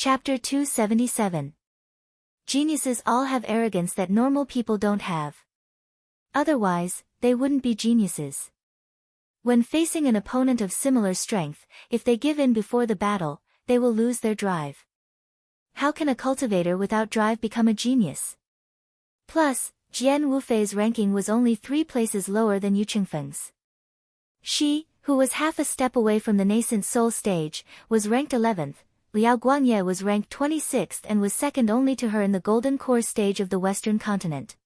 Chapter 277. Geniuses all have arrogance that normal people don't have. Otherwise, they wouldn't be geniuses. When facing an opponent of similar strength, if they give in before the battle, they will lose their drive. How can a cultivator without drive become a genius? Plus, Jian Wufei's ranking was only 3 places lower than Yu Qingfeng's. She, who was half a step away from the nascent soul stage, was ranked 11th, Liao Guangye was ranked 26th and was second only to her in the golden core stage of the Western continent.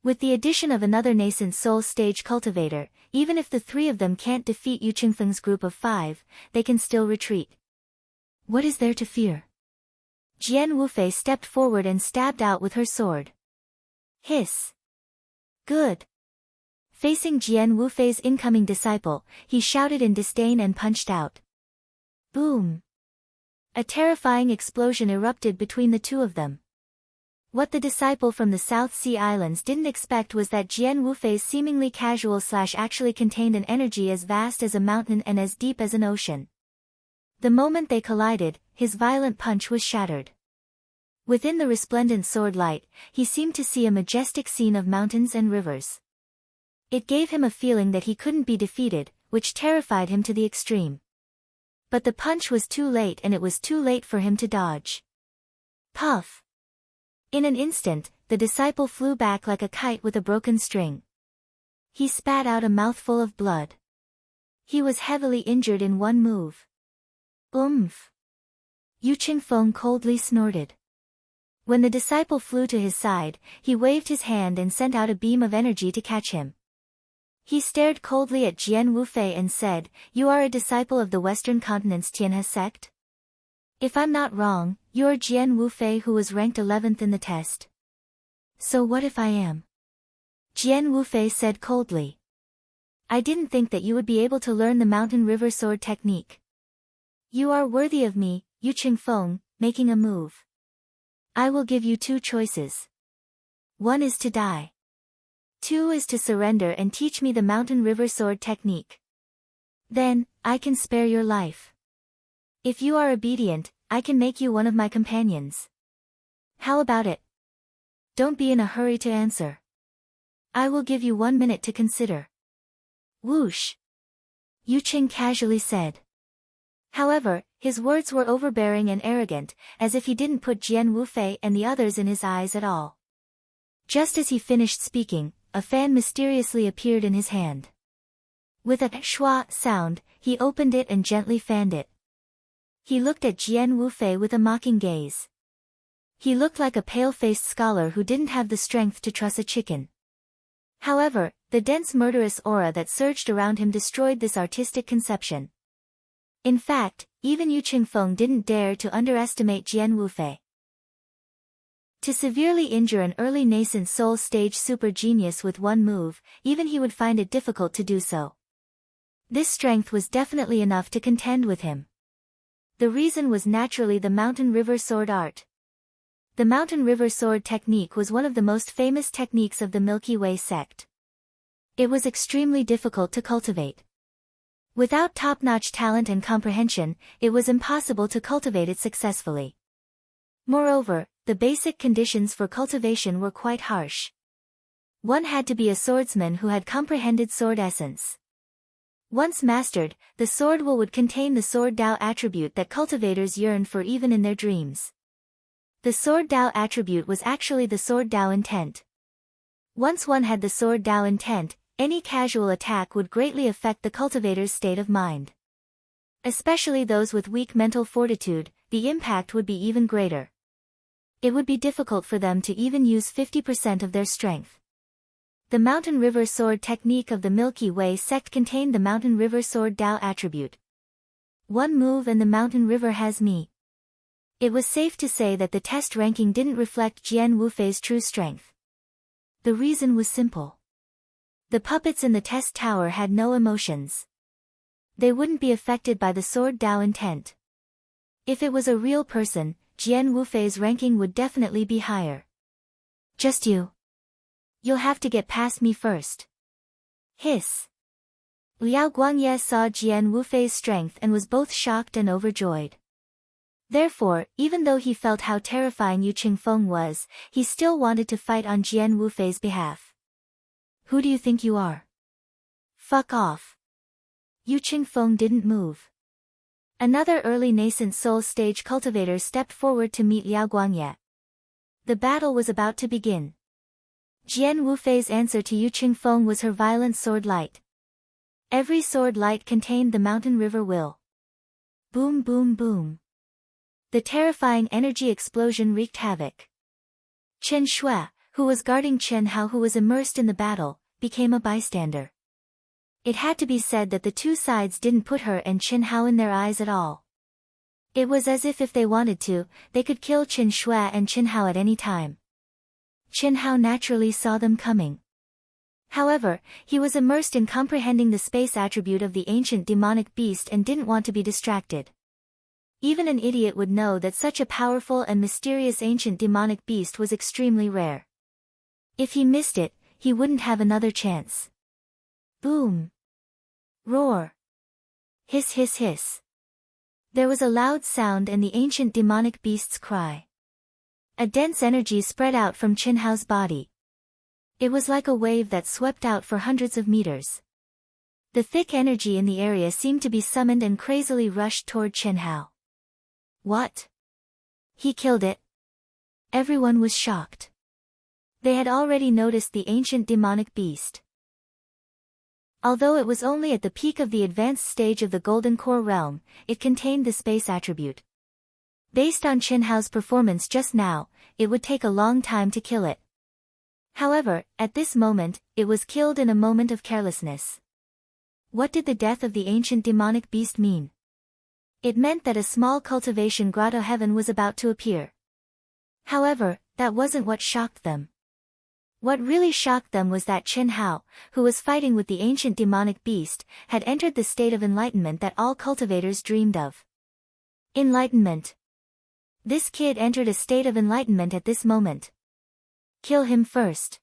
With the addition of another nascent soul stage cultivator, even if the 3 of them can't defeat Yu Qingfeng's group of 5, they can still retreat. What is there to fear? Jian Wufei stepped forward and stabbed out with her sword. Hiss. Good. Facing Jian Wufei's incoming disciple, he shouted in disdain and punched out. Boom. A terrifying explosion erupted between the 2 of them. What the disciple from the South Sea Islands didn't expect was that Jian Wufei's seemingly casual slash actually contained an energy as vast as a mountain and as deep as an ocean. The moment they collided, his violent punch was shattered. Within the resplendent sword light, he seemed to see a majestic scene of mountains and rivers. It gave him a feeling that he couldn't be defeated, which terrified him to the extreme. But the punch was too late and it was too late for him to dodge. Puff! In an instant, the disciple flew back like a kite with a broken string. He spat out a mouthful of blood. He was heavily injured in one move. Oomph! Yu Qingfeng coldly snorted. When the disciple flew to his side, he waved his hand and sent out a beam of energy to catch him. He stared coldly at Jian Wufei and said, "You are a disciple of the Western Continent's Tianhe sect? If I'm not wrong, you're Jian Wufei who was ranked 11th in the test." "So what if I am?" Jian Wufei said coldly. "I didn't think that you would be able to learn the mountain river sword technique. You are worthy of me, Yu Qingfeng, making a move. I will give you 2 choices. 1 is to die. 2 is to surrender and teach me the mountain river sword technique. Then, I can spare your life. If you are obedient, I can make you one of my companions. How about it? Don't be in a hurry to answer. I will give you 1 minute to consider." Whoosh! Yu Qing casually said. However, his words were overbearing and arrogant, as if he didn't put Jian Wufei and the others in his eyes at all. Just as he finished speaking, a fan mysteriously appeared in his hand. With a schwa sound, he opened it and gently fanned it. He looked at Jian Wufei with a mocking gaze. He looked like a pale-faced scholar who didn't have the strength to truss a chicken. However, the dense murderous aura that surged around him destroyed this artistic conception. In fact, even Yu Qingfeng didn't dare to underestimate Jian Wufei. To severely injure an early nascent soul stage super genius with 1 move, even he would find it difficult to do so. This strength was definitely enough to contend with him. The reason was naturally the mountain river sword art. The mountain river sword technique was one of the most famous techniques of the Milky Way sect. It was extremely difficult to cultivate. Without top-notch talent and comprehension, it was impossible to cultivate it successfully. Moreover, the basic conditions for cultivation were quite harsh. One had to be a swordsman who had comprehended sword essence. Once mastered, the sword will would contain the sword Dao attribute that cultivators yearn for even in their dreams. The sword Dao attribute was actually the sword Dao intent. Once one had the sword Dao intent, any casual attack would greatly affect the cultivator's state of mind. Especially those with weak mental fortitude, the impact would be even greater. It would be difficult for them to even use 50% of their strength. The mountain river sword technique of the Milky Way sect contained the mountain river sword Dao attribute. 1 move and the mountain river has me. It was safe to say that the test ranking didn't reflect Jian Wufei's true strength. The reason was simple. The puppets in the test tower had no emotions. They wouldn't be affected by the sword Dao intent. If it was a real person, Jian Wufei's ranking would definitely be higher. "Just you. You'll have to get past me first." Hiss. Liao Guangye saw Jian Wufei's strength and was both shocked and overjoyed. Therefore, even though he felt how terrifying Yu Qingfeng was, he still wanted to fight on Jian Wufei's behalf. Who do you think you are? Fuck off. Yu Qingfeng didn't move. Another early nascent soul stage cultivator stepped forward to meet Liao Guangye. The battle was about to begin. Jian Wufei's answer to Yu Qingfeng was her violent sword light. Every sword light contained the mountain river will. Boom boom boom. The terrifying energy explosion wreaked havoc. Chen Shui, who was guarding Chen Hao who was immersed in the battle, became a bystander. It had to be said that the two sides didn't put her and Chen Hao in their eyes at all. It was as if they wanted to, they could kill Chen Shui and Chen Hao at any time. Chen Hao naturally saw them coming. However, he was immersed in comprehending the space attribute of the ancient demonic beast and didn't want to be distracted. Even an idiot would know that such a powerful and mysterious ancient demonic beast was extremely rare. If he missed it, he wouldn't have another chance. Boom. Roar. Hiss hiss hiss. There was a loud sound and the ancient demonic beast's cry. A dense energy spread out from Chen Hao's body. It was like a wave that swept out for hundreds of meters. The thick energy in the area seemed to be summoned and crazily rushed toward Chen Hao. What? He killed it? Everyone was shocked. They had already noticed the ancient demonic beast. Although it was only at the peak of the advanced stage of the Golden Core realm, it contained the space attribute. Based on Chen Hao's performance just now, it would take a long time to kill it. However, at this moment, it was killed in a moment of carelessness. What did the death of the ancient demonic beast mean? It meant that a small cultivation grotto heaven was about to appear. However, that wasn't what shocked them. What really shocked them was that Chen Hao, who was fighting with the ancient demonic beast, had entered the state of enlightenment that all cultivators dreamed of. Enlightenment. This kid entered a state of enlightenment at this moment. Kill him first.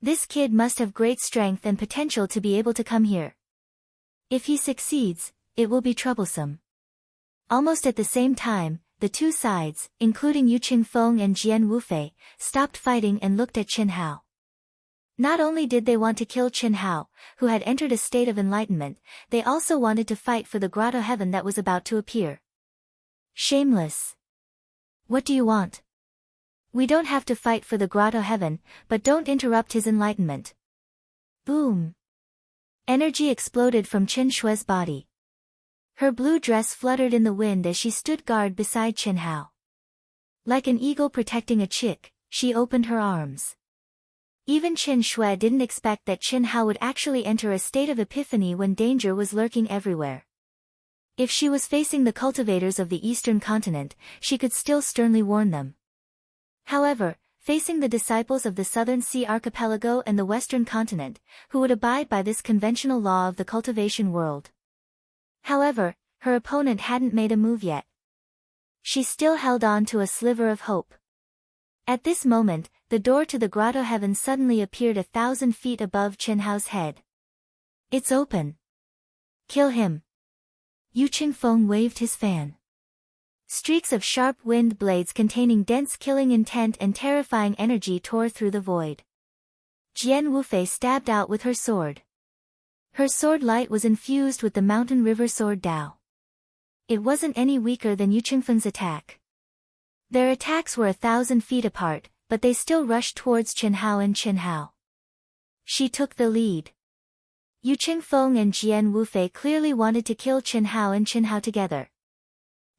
This kid must have great strength and potential to be able to come here. If he succeeds, it will be troublesome. Almost at the same time, the two sides, including Yu Qingfeng and Jian Wufei, stopped fighting and looked at Chen Hao. Not only did they want to kill Chen Hao, who had entered a state of enlightenment, they also wanted to fight for the grotto heaven that was about to appear. Shameless. What do you want? We don't have to fight for the grotto heaven, but don't interrupt his enlightenment. Boom. Energy exploded from Chen Shui's body. Her blue dress fluttered in the wind as she stood guard beside Chen Hao. Like an eagle protecting a chick, she opened her arms. Even Chen Shui didn't expect that Chen Hao would actually enter a state of epiphany when danger was lurking everywhere. If she was facing the cultivators of the eastern continent, she could still sternly warn them. However, facing the disciples of the southern sea archipelago and the western continent, who would abide by this conventional law of the cultivation world. However, her opponent hadn't made a move yet. She still held on to a sliver of hope. At this moment, the door to the grotto heaven suddenly appeared 1,000 feet above Chen Hao's head. It's open. Kill him. Yu Qingfeng waved his fan. Streaks of sharp wind blades containing dense killing intent and terrifying energy tore through the void. Jian Wufei stabbed out with her sword. Her sword light was infused with the mountain river sword Dao. It wasn't any weaker than Yu Qingfeng's attack. Their attacks were 1,000 feet apart, but they still rushed towards Chen Hao and Chen Hao. She took the lead. Yu Qingfeng and Jian Wufei clearly wanted to kill Chen Hao and Chen Hao together.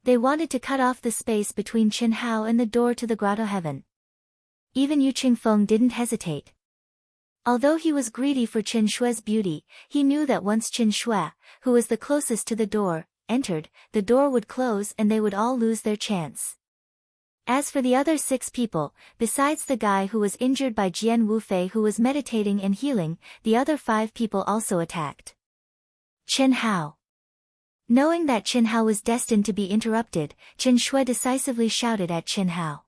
They wanted to cut off the space between Chen Hao and the door to the grotto heaven. Even Yu Qingfeng didn't hesitate. Although he was greedy for Chen Shui's beauty, he knew that once Chen Shui, who was the closest to the door, entered, the door would close and they would all lose their chance. As for the other 6 people, besides the guy who was injured by Jian Wufei who was meditating and healing, the other 5 people also attacked. Chen Hao. Knowing that Chen Hao was destined to be interrupted, Chen Shui decisively shouted at Chen Hao.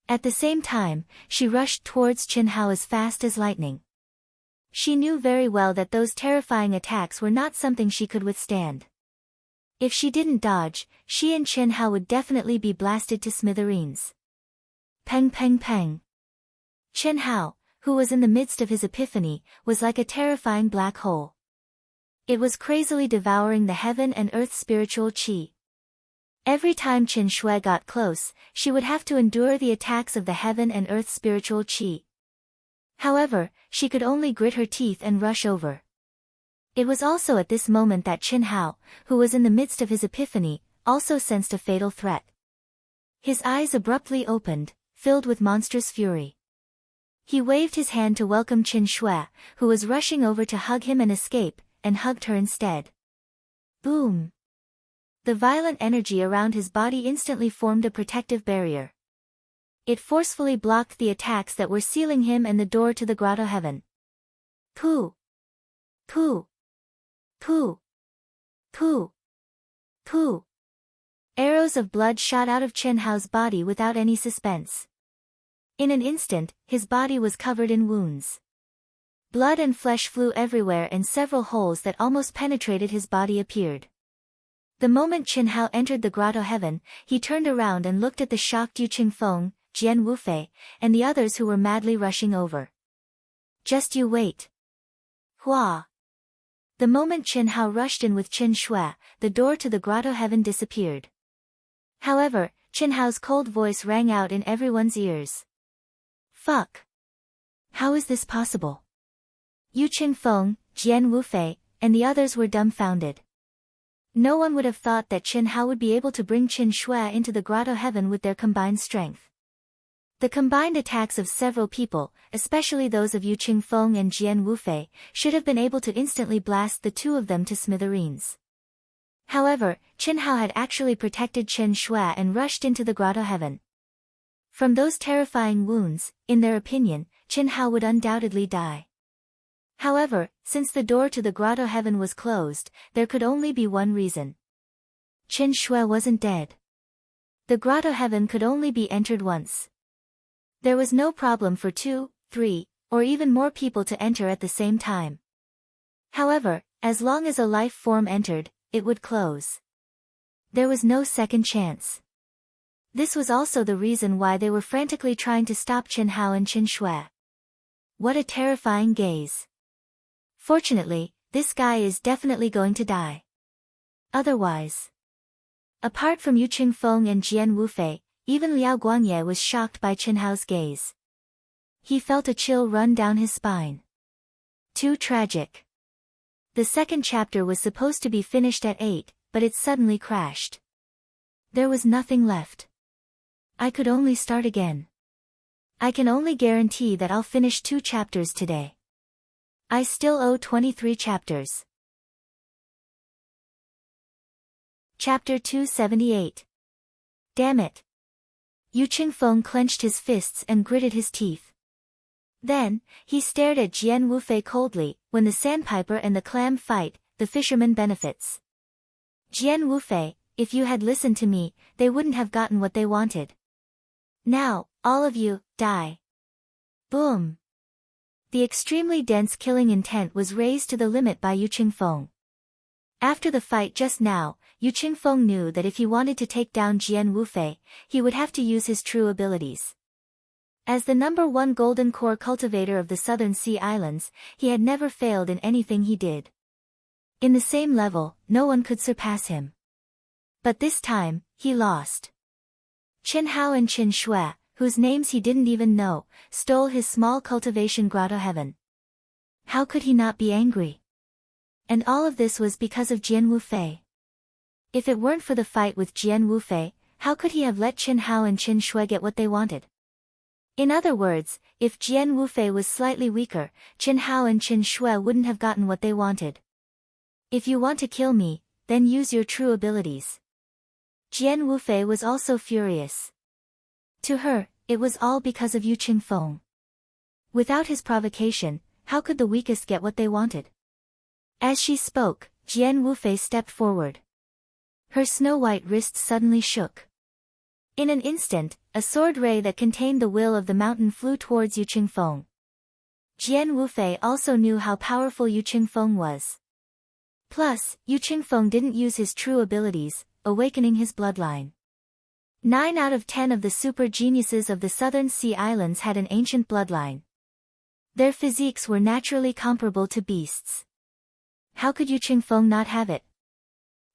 At the same time, she rushed towards Chen Hao as fast as lightning. She knew very well that those terrifying attacks were not something she could withstand. If she didn't dodge, she and Chen Hao would definitely be blasted to smithereens. Peng peng peng. Chen Hao, who was in the midst of his epiphany, was like a terrifying black hole. It was crazily devouring the heaven and earth spiritual qi. Every time Qin Shui got close, she would have to endure the attacks of the heaven and earth spiritual qi. However, she could only grit her teeth and rush over. It was also at this moment that Chen Hao, who was in the midst of his epiphany, also sensed a fatal threat. His eyes abruptly opened, filled with monstrous fury. He waved his hand to welcome Qin Shui, who was rushing over to hug him and escape, and hugged her instead. Boom! The violent energy around his body instantly formed a protective barrier. It forcefully blocked the attacks that were sealing him and the door to the grotto heaven. Pooh! Pooh! Pooh! Pooh! Pooh! Arrows of blood shot out of Chen Hao's body without any suspense. In an instant, his body was covered in wounds. Blood and flesh flew everywhere and several holes that almost penetrated his body appeared. The moment Chen Hao entered the grotto heaven, he turned around and looked at the shocked Yu Qingfeng, Jian Wufei, and the others who were madly rushing over. Just you wait. Hua! The moment Chen Hao rushed in with Qin Shui, the door to the grotto heaven disappeared. However, Chen Hao's cold voice rang out in everyone's ears. Fuck! How is this possible? Yu Qingfeng, Jian Wufei, and the others were dumbfounded. No one would have thought that Chen Hao would be able to bring Qin Shui into the grotto heaven with their combined strength. The combined attacks of several people, especially those of Yu Qingfeng and Jian Wufei, should have been able to instantly blast the two of them to smithereens. However, Chen Hao had actually protected Qin Shui and rushed into the grotto heaven. From those terrifying wounds, in their opinion, Chen Hao would undoubtedly die. However, since the door to the grotto heaven was closed, there could only be one reason. Qin Shui wasn't dead. The grotto heaven could only be entered once. There was no problem for 2, 3, or even more people to enter at the same time. However, as long as a life form entered, it would close. There was no second chance. This was also the reason why they were frantically trying to stop Chen Hao and Qin Shui. What a terrifying gaze. Fortunately, this guy is definitely going to die. Otherwise. Apart from Yu Qingfeng and Jian Wufei, even Liao Guangye was shocked by Chen Hao's gaze. He felt a chill run down his spine. Too tragic. The second chapter was supposed to be finished at 8, but it suddenly crashed. There was nothing left. I could only start again. I can only guarantee that I'll finish 2 chapters today. I still owe 23 chapters. Chapter 278. Damn it. Yu Qingfeng clenched his fists and gritted his teeth. Then, he stared at Jian Wufei coldly. When the sandpiper and the clam fight, the fisherman benefits. Jian Wufei, if you had listened to me, they wouldn't have gotten what they wanted. Now, all of you, die. Boom. The extremely dense killing intent was raised to the limit by Yu Qingfeng. After the fight just now, Yu Qingfeng knew that if he wanted to take down Jian Wufei, he would have to use his true abilities. As the #1 golden core cultivator of the Southern Sea Islands, he had never failed in anything he did. In the same level, no one could surpass him. But this time, he lost. Chen Hao and Qin Shui, whose names he didn't even know, stole his small cultivation grotto heaven. How could he not be angry? And all of this was because of Jian Wufei. If it weren't for the fight with Jian Wufei, how could he have let Chen Hao and Qin Shui get what they wanted? In other words, if Jian Wufei was slightly weaker, Chen Hao and Qin Shui wouldn't have gotten what they wanted. If you want to kill me, then use your true abilities. Jian Wufei was also furious. To her, it was all because of Yu Qingfeng. Without his provocation, how could the weakest get what they wanted? As she spoke, Jian Wufei stepped forward. Her snow-white wrists suddenly shook. In an instant, a sword ray that contained the will of the mountain flew towards Yu Qingfeng. Jian Wufei also knew how powerful Yu Qingfeng was. Plus, Yu Qingfeng didn't use his true abilities, awakening his bloodline. 9 out of 10 of the super geniuses of the Southern Sea Islands had an ancient bloodline. Their physiques were naturally comparable to beasts. How could Yu Qingfeng not have it?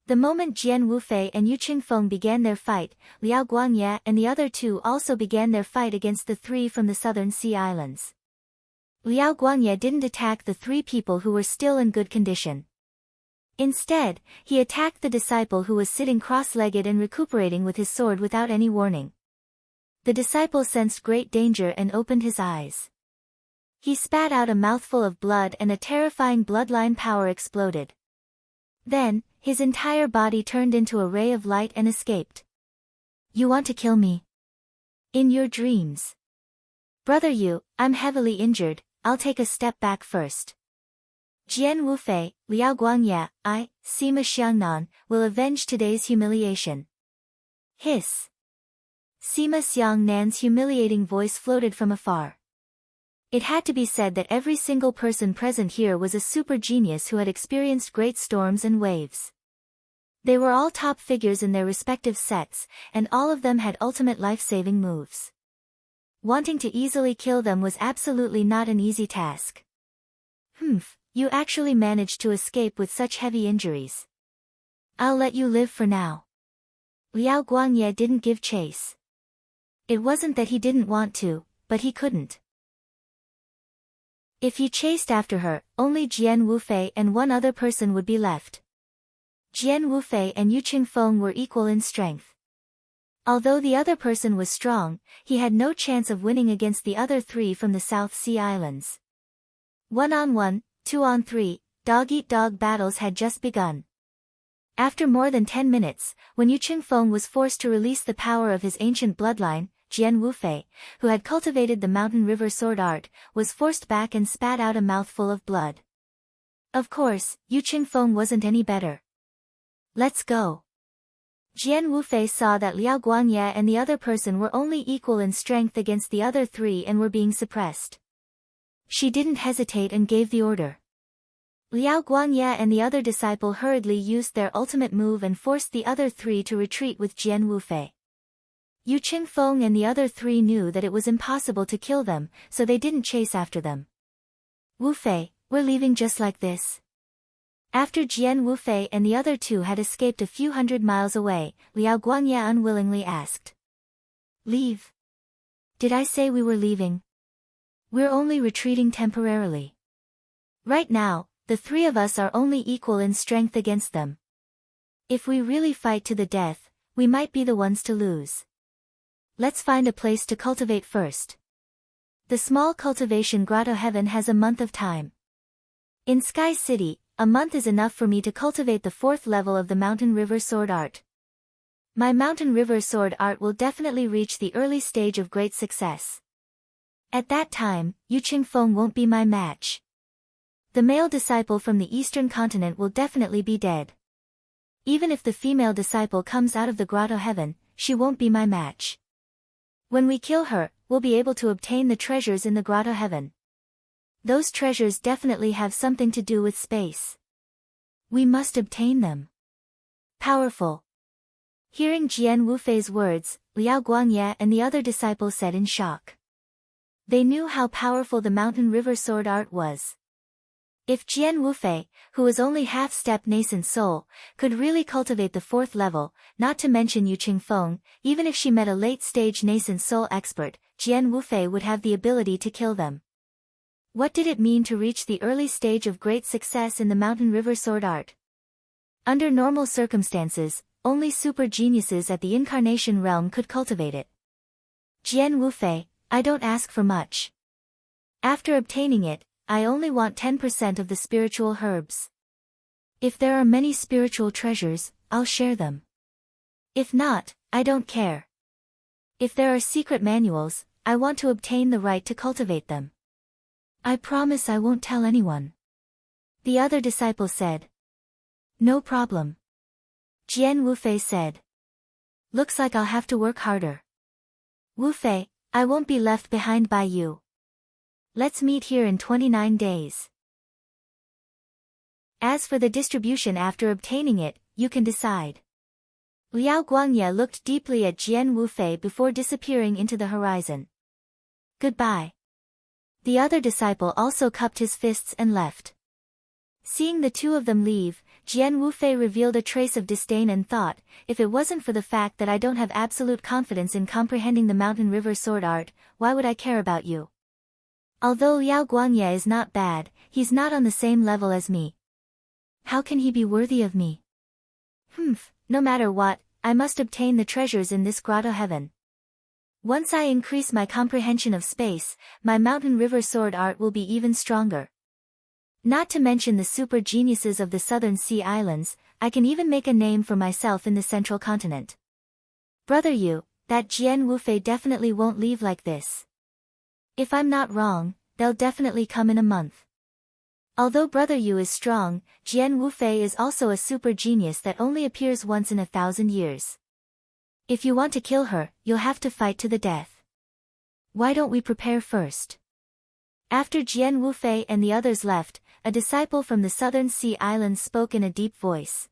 The moment Jian Wufei and Yu Qingfeng began their fight, Liao Guangye and the other two also began their fight against the 3 from the Southern Sea Islands. Liao Guangye didn't attack the 3 people who were still in good condition. Instead, he attacked the disciple who was sitting cross-legged and recuperating with his sword without any warning. The disciple sensed great danger and opened his eyes. He spat out a mouthful of blood and a terrifying bloodline power exploded. Then, his entire body turned into a ray of light and escaped. You want to kill me? In your dreams. Brother Yu, I'm heavily injured, I'll take a step back first. Jian Wufei, Liao Guangye, Sima Xiangnan, will avenge today's humiliation. Hiss. Sima Xiangnan's humiliating voice floated from afar. It had to be said that every single person present here was a super genius who had experienced great storms and waves. They were all top figures in their respective sets, and all of them had ultimate life-saving moves. Wanting to easily kill them was absolutely not an easy task. You actually managed to escape with such heavy injuries. I'll let you live for now. Liao Guangye didn't give chase. It wasn't that he didn't want to, but he couldn't. If he chased after her, only Jian Wufei and one other person would be left. Jian Wufei and Yu Qingfeng were equal in strength. Although the other person was strong, he had no chance of winning against the other 3 from the South Sea Islands. 1-on-1, 2-on-3, dog-eat-dog battles had just begun. After more than 10 minutes, when Yu Qingfeng was forced to release the power of his ancient bloodline, Jian Wufei, who had cultivated the Mountain River sword art, was forced back and spat out a mouthful of blood. Of course, Yu Qingfeng wasn't any better. Let's go. Jian Wufei saw that Liao Guangye and the other person were only equal in strength against the other 3 and were being suppressed. She didn't hesitate and gave the order. Liao Guangye and the other disciple hurriedly used their ultimate move and forced the other 3 to retreat with Jian Wufei. Yu Qingfeng and the other 3 knew that it was impossible to kill them, so they didn't chase after them. Wufei, we're leaving just like this. After Jian Wufei and the other 2 had escaped a few hundred miles away, Liao Guangye unwillingly asked. Leave? Did I say we were leaving? We're only retreating temporarily. Right now, the 3 of us are only equal in strength against them. If we really fight to the death, we might be the ones to lose. Let's find a place to cultivate first. The small cultivation grotto heaven has a month of time. In Sky City, a month is enough for me to cultivate the 4th level of the Mountain River sword art. My Mountain River sword art will definitely reach the early stage of great success. At that time, Yu Qingfeng won't be my match. The male disciple from the eastern continent will definitely be dead. Even if the female disciple comes out of the grotto heaven, she won't be my match. When we kill her, we'll be able to obtain the treasures in the grotto heaven. Those treasures definitely have something to do with space. We must obtain them. Powerful. Hearing Jian Wufei's words, Liao Guangye and the other disciple said in shock. They knew how powerful the Mountain River sword art was. If Jian Wufei, who was only half-step nascent soul, could really cultivate the 4th level, not to mention Yu Qingfeng, even if she met a late-stage nascent soul expert, Jian Wufei would have the ability to kill them. What did it mean to reach the early stage of great success in the Mountain River sword art? Under normal circumstances, only super geniuses at the incarnation realm could cultivate it. Jian Wufei, I don't ask for much. After obtaining it, I only want 10% of the spiritual herbs. If there are many spiritual treasures, I'll share them. If not, I don't care. If there are secret manuals, I want to obtain the right to cultivate them. I promise I won't tell anyone. The other disciple said. No problem. Jian Wufei said. Looks like I'll have to work harder. Wufei, I won't be left behind by you. Let's meet here in 29 days. As for the distribution after obtaining it, you can decide. Liao Guangye looked deeply at Jian Wufei before disappearing into the horizon. Goodbye. The other disciple also cupped his fists and left. Seeing the two of them leave, Jian Wufei revealed a trace of disdain and thought, if it wasn't for the fact that I don't have absolute confidence in comprehending the mountain river sword art, why would I care about you? Although Liao Guangye is not bad, he's not on the same level as me. How can he be worthy of me? No matter what, I must obtain the treasures in this grotto heaven. Once I increase my comprehension of space, my mountain river sword art will be even stronger. Not to mention the super geniuses of the southern sea islands, I can even make a name for myself in the central continent. Brother Yu, that Jian Wufei definitely won't leave like this. If I'm not wrong, they'll definitely come in a month. Although Brother Yu is strong, Jian Wufei is also a super genius that only appears once in 1,000 years. If you want to kill her, you'll have to fight to the death. Why don't we prepare first? After Jian Wufei and the others left, a disciple from the southern sea islands spoke in a deep voice.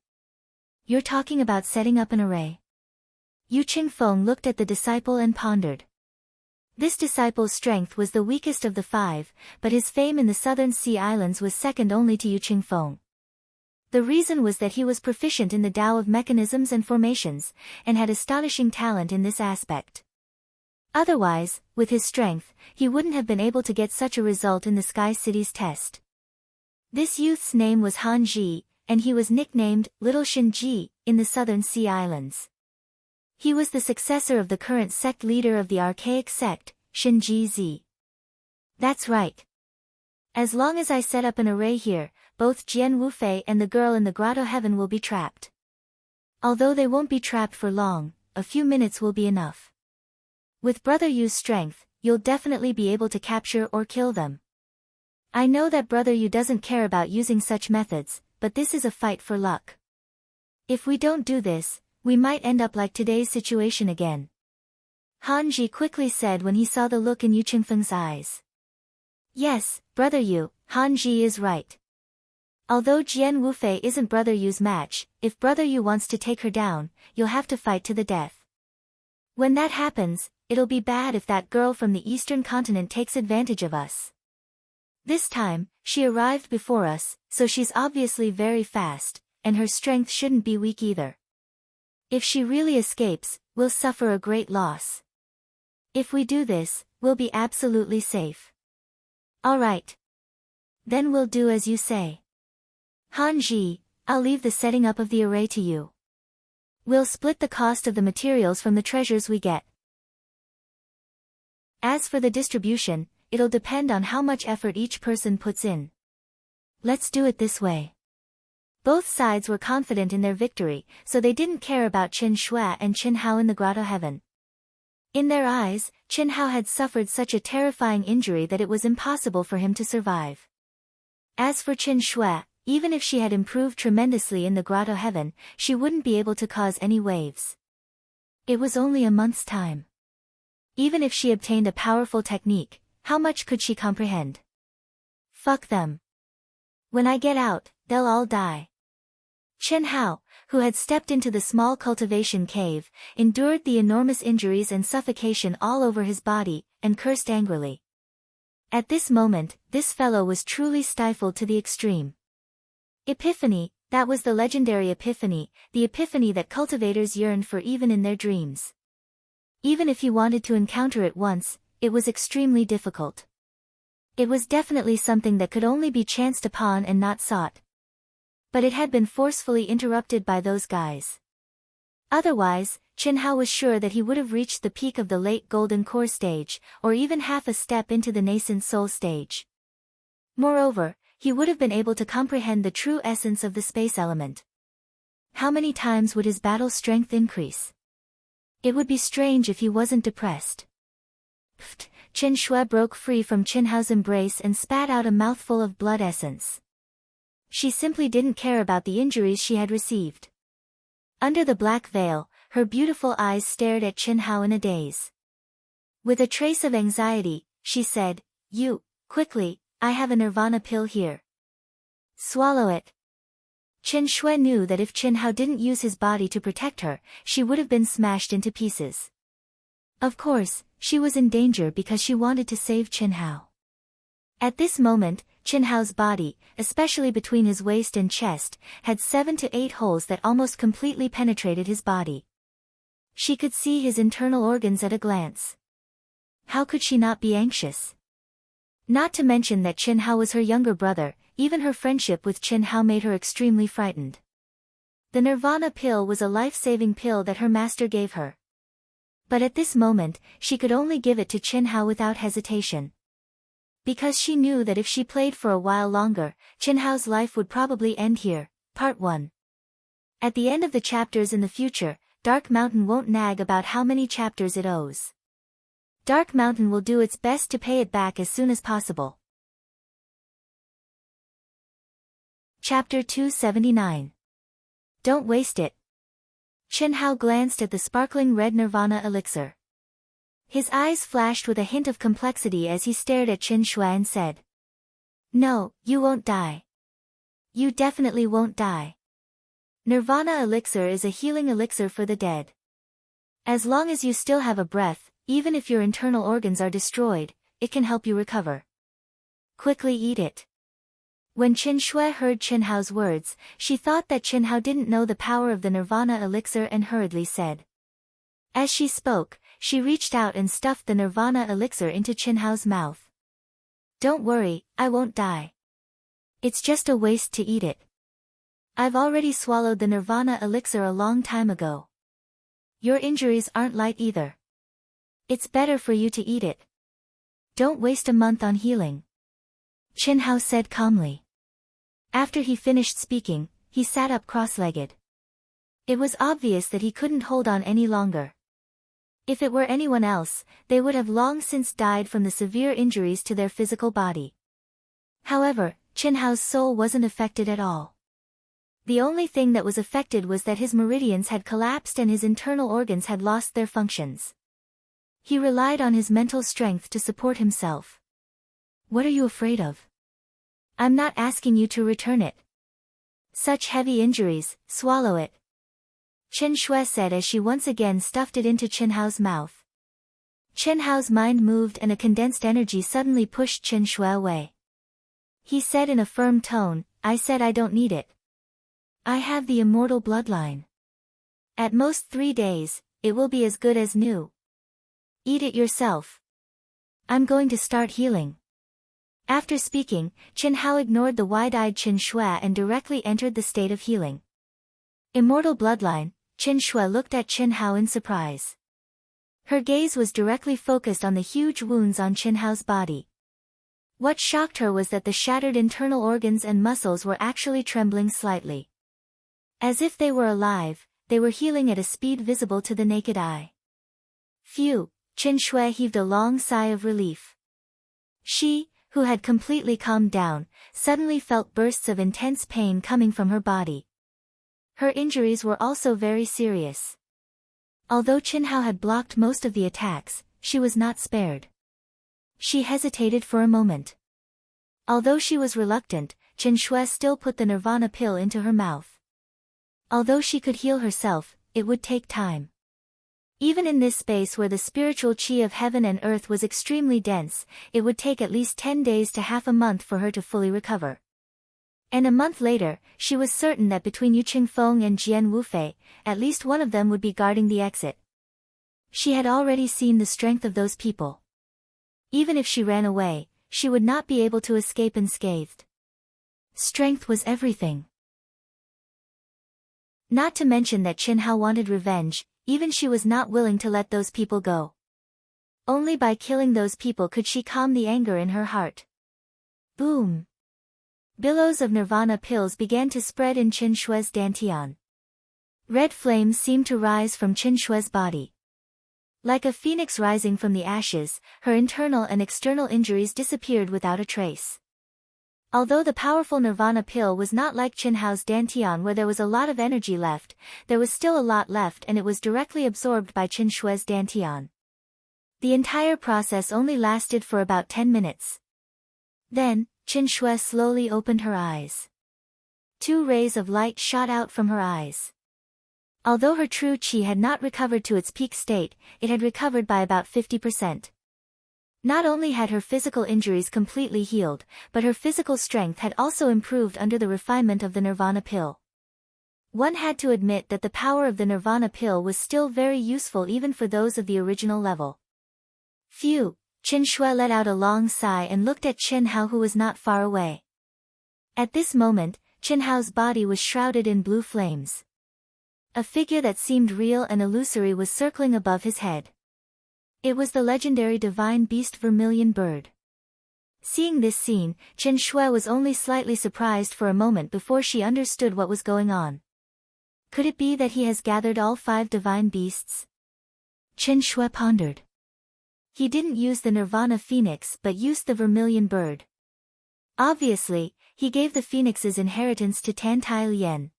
You're talking about setting up an array. Yu Qingfeng looked at the disciple and pondered. This disciple's strength was the weakest of the five, but his fame in the southern sea islands was second only to Yu Qingfeng. The reason was that he was proficient in the Tao of mechanisms and formations, and had astonishing talent in this aspect. Otherwise, with his strength, he wouldn't have been able to get such a result in the Sky City's test. This youth's name was Han Ji, and he was nicknamed Little Shin Ji in the southern sea islands. He was the successor of the current sect leader of the archaic sect, Shin Ji Zi. That's right. As long as I set up an array here, both Jian Wufei and the girl in the grotto heaven will be trapped. Although they won't be trapped for long, a few minutes will be enough. With Brother Yu's strength, you'll definitely be able to capture or kill them. I know that Brother Yu doesn't care about using such methods, but this is a fight for luck. If we don't do this, we might end up like today's situation again. Han Ji quickly said when he saw the look in Yu Qingfeng's eyes. Yes, Brother Yu, Han Ji is right. Although Jian Wufei isn't Brother Yu's match, if Brother Yu wants to take her down, you'll have to fight to the death. When that happens, it'll be bad if that girl from the eastern continent takes advantage of us. This time, she arrived before us, so she's obviously very fast, and her strength shouldn't be weak either. If she really escapes, we'll suffer a great loss. If we do this, we'll be absolutely safe. Alright. Then we'll do as you say. Han Ji, I'll leave the setting up of the array to you. We'll split the cost of the materials from the treasures we get. As for the distribution, it'll depend on how much effort each person puts in. Let's do it this way. Both sides were confident in their victory, so they didn't care about Qin Shui and Qin Hao in the grotto heaven. In their eyes, Qin Hao had suffered such a terrifying injury that it was impossible for him to survive. As for Qin Shui, even if she had improved tremendously in the grotto heaven, she wouldn't be able to cause any waves. It was only a month's time. Even if she obtained a powerful technique, how much could she comprehend? Fuck them. When I get out, they'll all die. Qin Hao, who had stepped into the small cultivation cave, endured the enormous injuries and suffocation all over his body, and cursed angrily. At this moment, this fellow was truly stifled to the extreme. Epiphany, that was the legendary epiphany, the epiphany that cultivators yearned for even in their dreams. Even if he wanted to encounter it once, it was extremely difficult. It was definitely something that could only be chanced upon and not sought. But it had been forcefully interrupted by those guys. Otherwise, Qin Hao was sure that he would have reached the peak of the late golden core stage, or even half a step into the nascent soul stage. Moreover, he would have been able to comprehend the true essence of the space element. How many times would his battle strength increase? It would be strange if he wasn't depressed. Pfft, Qin Shui broke free from Qin Hao's embrace and spat out a mouthful of blood essence. She simply didn't care about the injuries she had received. Under the black veil, her beautiful eyes stared at Qin Hao in a daze. With a trace of anxiety, she said, "You, quickly, I have a nirvana pill here. Swallow it." Chen Shui knew that if Chen Hao didn't use his body to protect her, she would have been smashed into pieces. Of course, she was in danger because she wanted to save Chen Hao. At this moment, Chen Hao's body, especially between his waist and chest, had 7 to 8 holes that almost completely penetrated his body. She could see his internal organs at a glance. How could she not be anxious? Not to mention that Chen Hao was her younger brother, even her friendship with Chen Hao made her extremely frightened. The Nirvana pill was a life-saving pill that her master gave her. But at this moment, she could only give it to Chen Hao without hesitation. Because she knew that if she played for a while longer, Chen Hao's life would probably end here. Part 1. At the end of the chapters in the future, Dark Mountain won't nag about how many chapters it owes. Dark Mountain will do its best to pay it back as soon as possible. Chapter 279. Don't waste it. Chen Hao glanced at the sparkling red Nirvana elixir. His eyes flashed with a hint of complexity as he stared at Chen Shui and said, "No, you won't die. You definitely won't die. Nirvana elixir is a healing elixir for the dead. As long as you still have a breath, even if your internal organs are destroyed, it can help you recover. Quickly eat it." When Chen Shui heard Chen Hao's words, she thought that Chen Hao didn't know the power of the Nirvana elixir and hurriedly said. As she spoke, she reached out and stuffed the Nirvana elixir into Chen Hao's mouth. "Don't worry, I won't die. It's just a waste to eat it. I've already swallowed the Nirvana elixir a long time ago. Your injuries aren't light either. It's better for you to eat it. Don't waste a month on healing," Chen Hao said calmly. After he finished speaking, he sat up cross-legged. It was obvious that he couldn't hold on any longer. If it were anyone else, they would have long since died from the severe injuries to their physical body. However, Chen Hao's soul wasn't affected at all. The only thing that was affected was that his meridians had collapsed and his internal organs had lost their functions. He relied on his mental strength to support himself. "What are you afraid of? I'm not asking you to return it. Such heavy injuries, swallow it," Chen Shui said as she once again stuffed it into Chen Hao's mouth. Chen Hao's mind moved and a condensed energy suddenly pushed Chen Shui away. He said in a firm tone, "I said I don't need it. I have the immortal bloodline. At most 3 days, it will be as good as new. Eat it yourself. I'm going to start healing." After speaking, Chen Hao ignored the wide-eyed Chen Shui and directly entered the state of healing. Immortal bloodline, Chen Shui looked at Chen Hao in surprise. Her gaze was directly focused on the huge wounds on Chen Hao's body. What shocked her was that the shattered internal organs and muscles were actually trembling slightly. As if they were alive, they were healing at a speed visible to the naked eye. Phew, Chen Shui heaved a long sigh of relief. She, who had completely calmed down, suddenly felt bursts of intense pain coming from her body. Her injuries were also very serious. Although Chen Hao had blocked most of the attacks, she was not spared. She hesitated for a moment. Although she was reluctant, Chen Shui still put the Nirvana pill into her mouth. Although she could heal herself, it would take time. Even in this space where the spiritual qi of heaven and earth was extremely dense, it would take at least 10 days to half a month for her to fully recover. And a month later, she was certain that between Yu Qingfeng and Jian Wufei, at least one of them would be guarding the exit. She had already seen the strength of those people. Even if she ran away, she would not be able to escape unscathed. Strength was everything. Not to mention that Chen Hao wanted revenge. Even she was not willing to let those people go. Only by killing those people could she calm the anger in her heart. Boom! Billows of Nirvana pills began to spread in Chen Shui's dantian. Red flames seemed to rise from Chen Shui's body. Like a phoenix rising from the ashes, her internal and external injuries disappeared without a trace. Although the powerful Nirvana pill was not like Chen Hao's dantian where there was a lot of energy left, there was still a lot left and it was directly absorbed by Chen Shui's dantian. The entire process only lasted for about 10 minutes. Then, Chen Shui slowly opened her eyes. 2 rays of light shot out from her eyes. Although her true chi had not recovered to its peak state, it had recovered by about 50%. Not only had her physical injuries completely healed, but her physical strength had also improved under the refinement of the Nirvana pill. One had to admit that the power of the Nirvana pill was still very useful even for those of the original level. Phew, Qin Shui let out a long sigh and looked at Qin Hao, who was not far away. At this moment, Qin Hao's body was shrouded in blue flames. A figure that seemed real and illusory was circling above his head. It was the legendary divine beast Vermilion Bird. Seeing this scene, Qin Shui was only slightly surprised for a moment before she understood what was going on. Could it be that he has gathered all 5 divine beasts? Qin Shui pondered. He didn't use the Nirvana Phoenix but used the Vermilion Bird. Obviously, he gave the Phoenix's inheritance to Tan Tai Lien.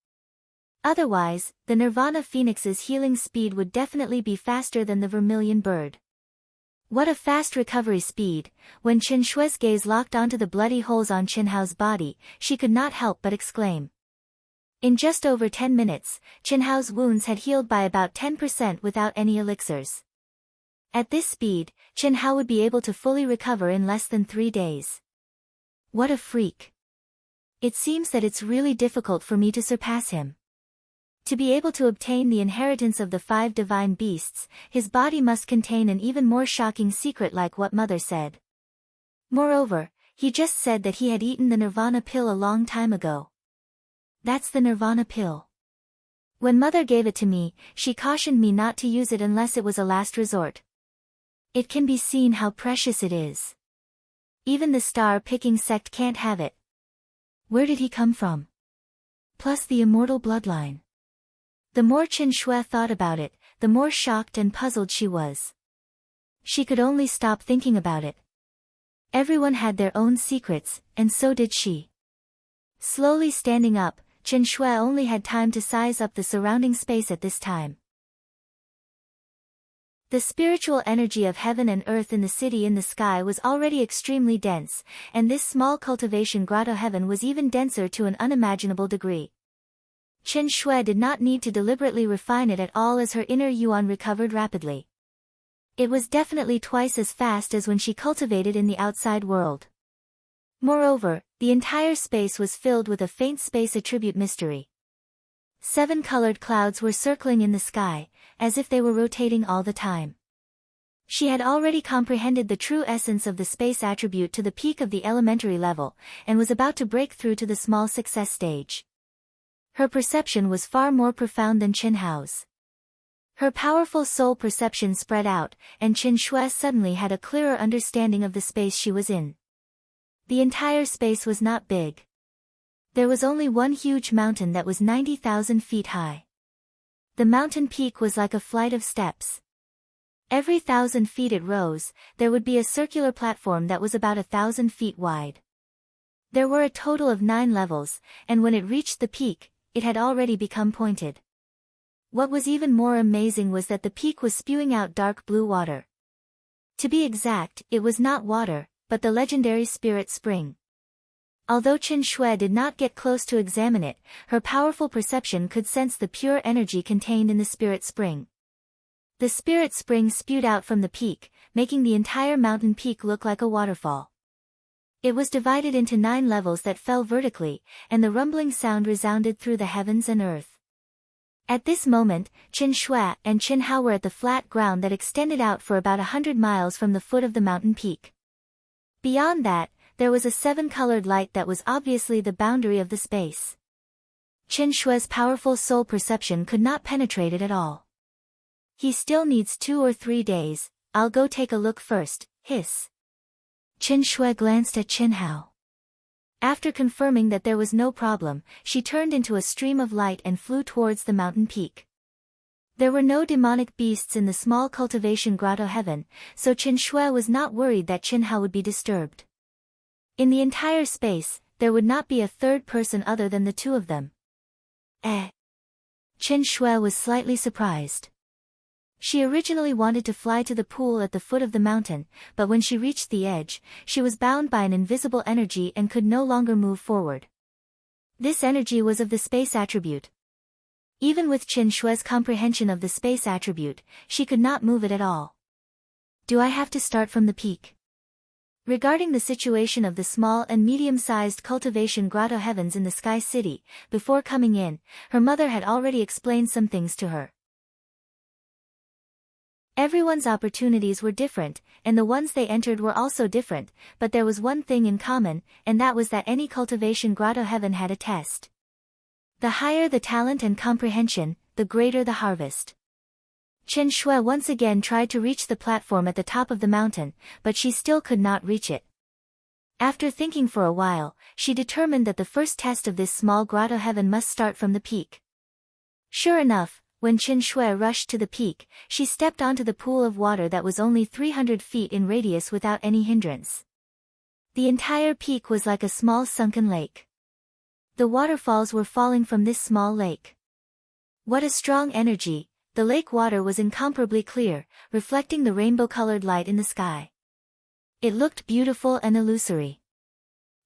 Otherwise, the Nirvana Phoenix's healing speed would definitely be faster than the Vermilion Bird. What a fast recovery speed! When Qin Shui's gaze locked onto the bloody holes on Qin Hao's body, she could not help but exclaim. In just over 10 minutes, Qin Hao's wounds had healed by about 10% without any elixirs. At this speed, Qin Hao would be able to fully recover in less than 3 days. What a freak! It seems that it's really difficult for me to surpass him. To be able to obtain the inheritance of the 5 divine beasts, his body must contain an even more shocking secret, like what Mother said. Moreover, he just said that he had eaten the Nirvana pill a long time ago. That's the Nirvana pill. When Mother gave it to me, she cautioned me not to use it unless it was a last resort. It can be seen how precious it is. Even the star-picking sect can't have it. Where did he come from? Plus the immortal bloodline. The more Qin Shui thought about it, the more shocked and puzzled she was. She could only stop thinking about it. Everyone had their own secrets, and so did she. Slowly standing up, Qin Shui only had time to size up the surrounding space at this time. The spiritual energy of heaven and earth in the city in the sky was already extremely dense, and this small cultivation grotto heaven was even denser to an unimaginable degree. Qin Shui did not need to deliberately refine it at all, as her inner yuan recovered rapidly. It was definitely twice as fast as when she cultivated in the outside world. Moreover, the entire space was filled with a faint space attribute mystery. 7 colored clouds were circling in the sky, as if they were rotating all the time. She had already comprehended the true essence of the space attribute to the peak of the elementary level, and was about to break through to the small success stage. Her perception was far more profound than Qin Hao's. Her powerful soul perception spread out, and Qin Shui suddenly had a clearer understanding of the space she was in. The entire space was not big. There was only one huge mountain that was 90,000 feet high. The mountain peak was like a flight of steps. Every 1,000 feet it rose, there would be a circular platform that was about 1,000 feet wide. There were a total of 9 levels, and when it reached the peak, it had already become pointed. What was even more amazing was that the peak was spewing out dark blue water. To be exact, it was not water, but the legendary spirit spring. Although Qin Shui did not get close to examine it, her powerful perception could sense the pure energy contained in the spirit spring. The spirit spring spewed out from the peak, making the entire mountain peak look like a waterfall. It was divided into 9 levels that fell vertically, and the rumbling sound resounded through the heavens and earth. At this moment, Qin Shui and Qin Hao were at the flat ground that extended out for about 100 miles from the foot of the mountain peak. Beyond that, there was a 7-colored light that was obviously the boundary of the space. Qin Shui's powerful soul perception could not penetrate it at all. He still needs 2 or 3 days, I'll go take a look first, hiss. Qin Shui glanced at Qin Hao. After confirming that there was no problem, she turned into a stream of light and flew towards the mountain peak. There were no demonic beasts in the small cultivation grotto heaven, so Qin Shui was not worried that Qin Hao would be disturbed. In the entire space, there would not be a third person other than the 2 of them. Qin Shui was slightly surprised. She originally wanted to fly to the pool at the foot of the mountain, but when she reached the edge, she was bound by an invisible energy and could no longer move forward. This energy was of the space attribute. Even with Qin Shui's comprehension of the space attribute, she could not move it at all. Do I have to start from the peak? Regarding the situation of the small and medium-sized cultivation grotto heavens in the Sky City, before coming in, her mother had already explained some things to her. Everyone's opportunities were different, and the ones they entered were also different, but there was one thing in common, and that was that any cultivation grotto heaven had a test. The higher the talent and comprehension, the greater the harvest. Qin Shui once again tried to reach the platform at the top of the mountain, but she still could not reach it. After thinking for a while, she determined that the first test of this small grotto heaven must start from the peak. Sure enough, when Qin Shui rushed to the peak, she stepped onto the pool of water that was only 300 feet in radius without any hindrance. The entire peak was like a small sunken lake. The waterfalls were falling from this small lake. What a strong energy! The lake water was incomparably clear, reflecting the rainbow-colored light in the sky. It looked beautiful and illusory.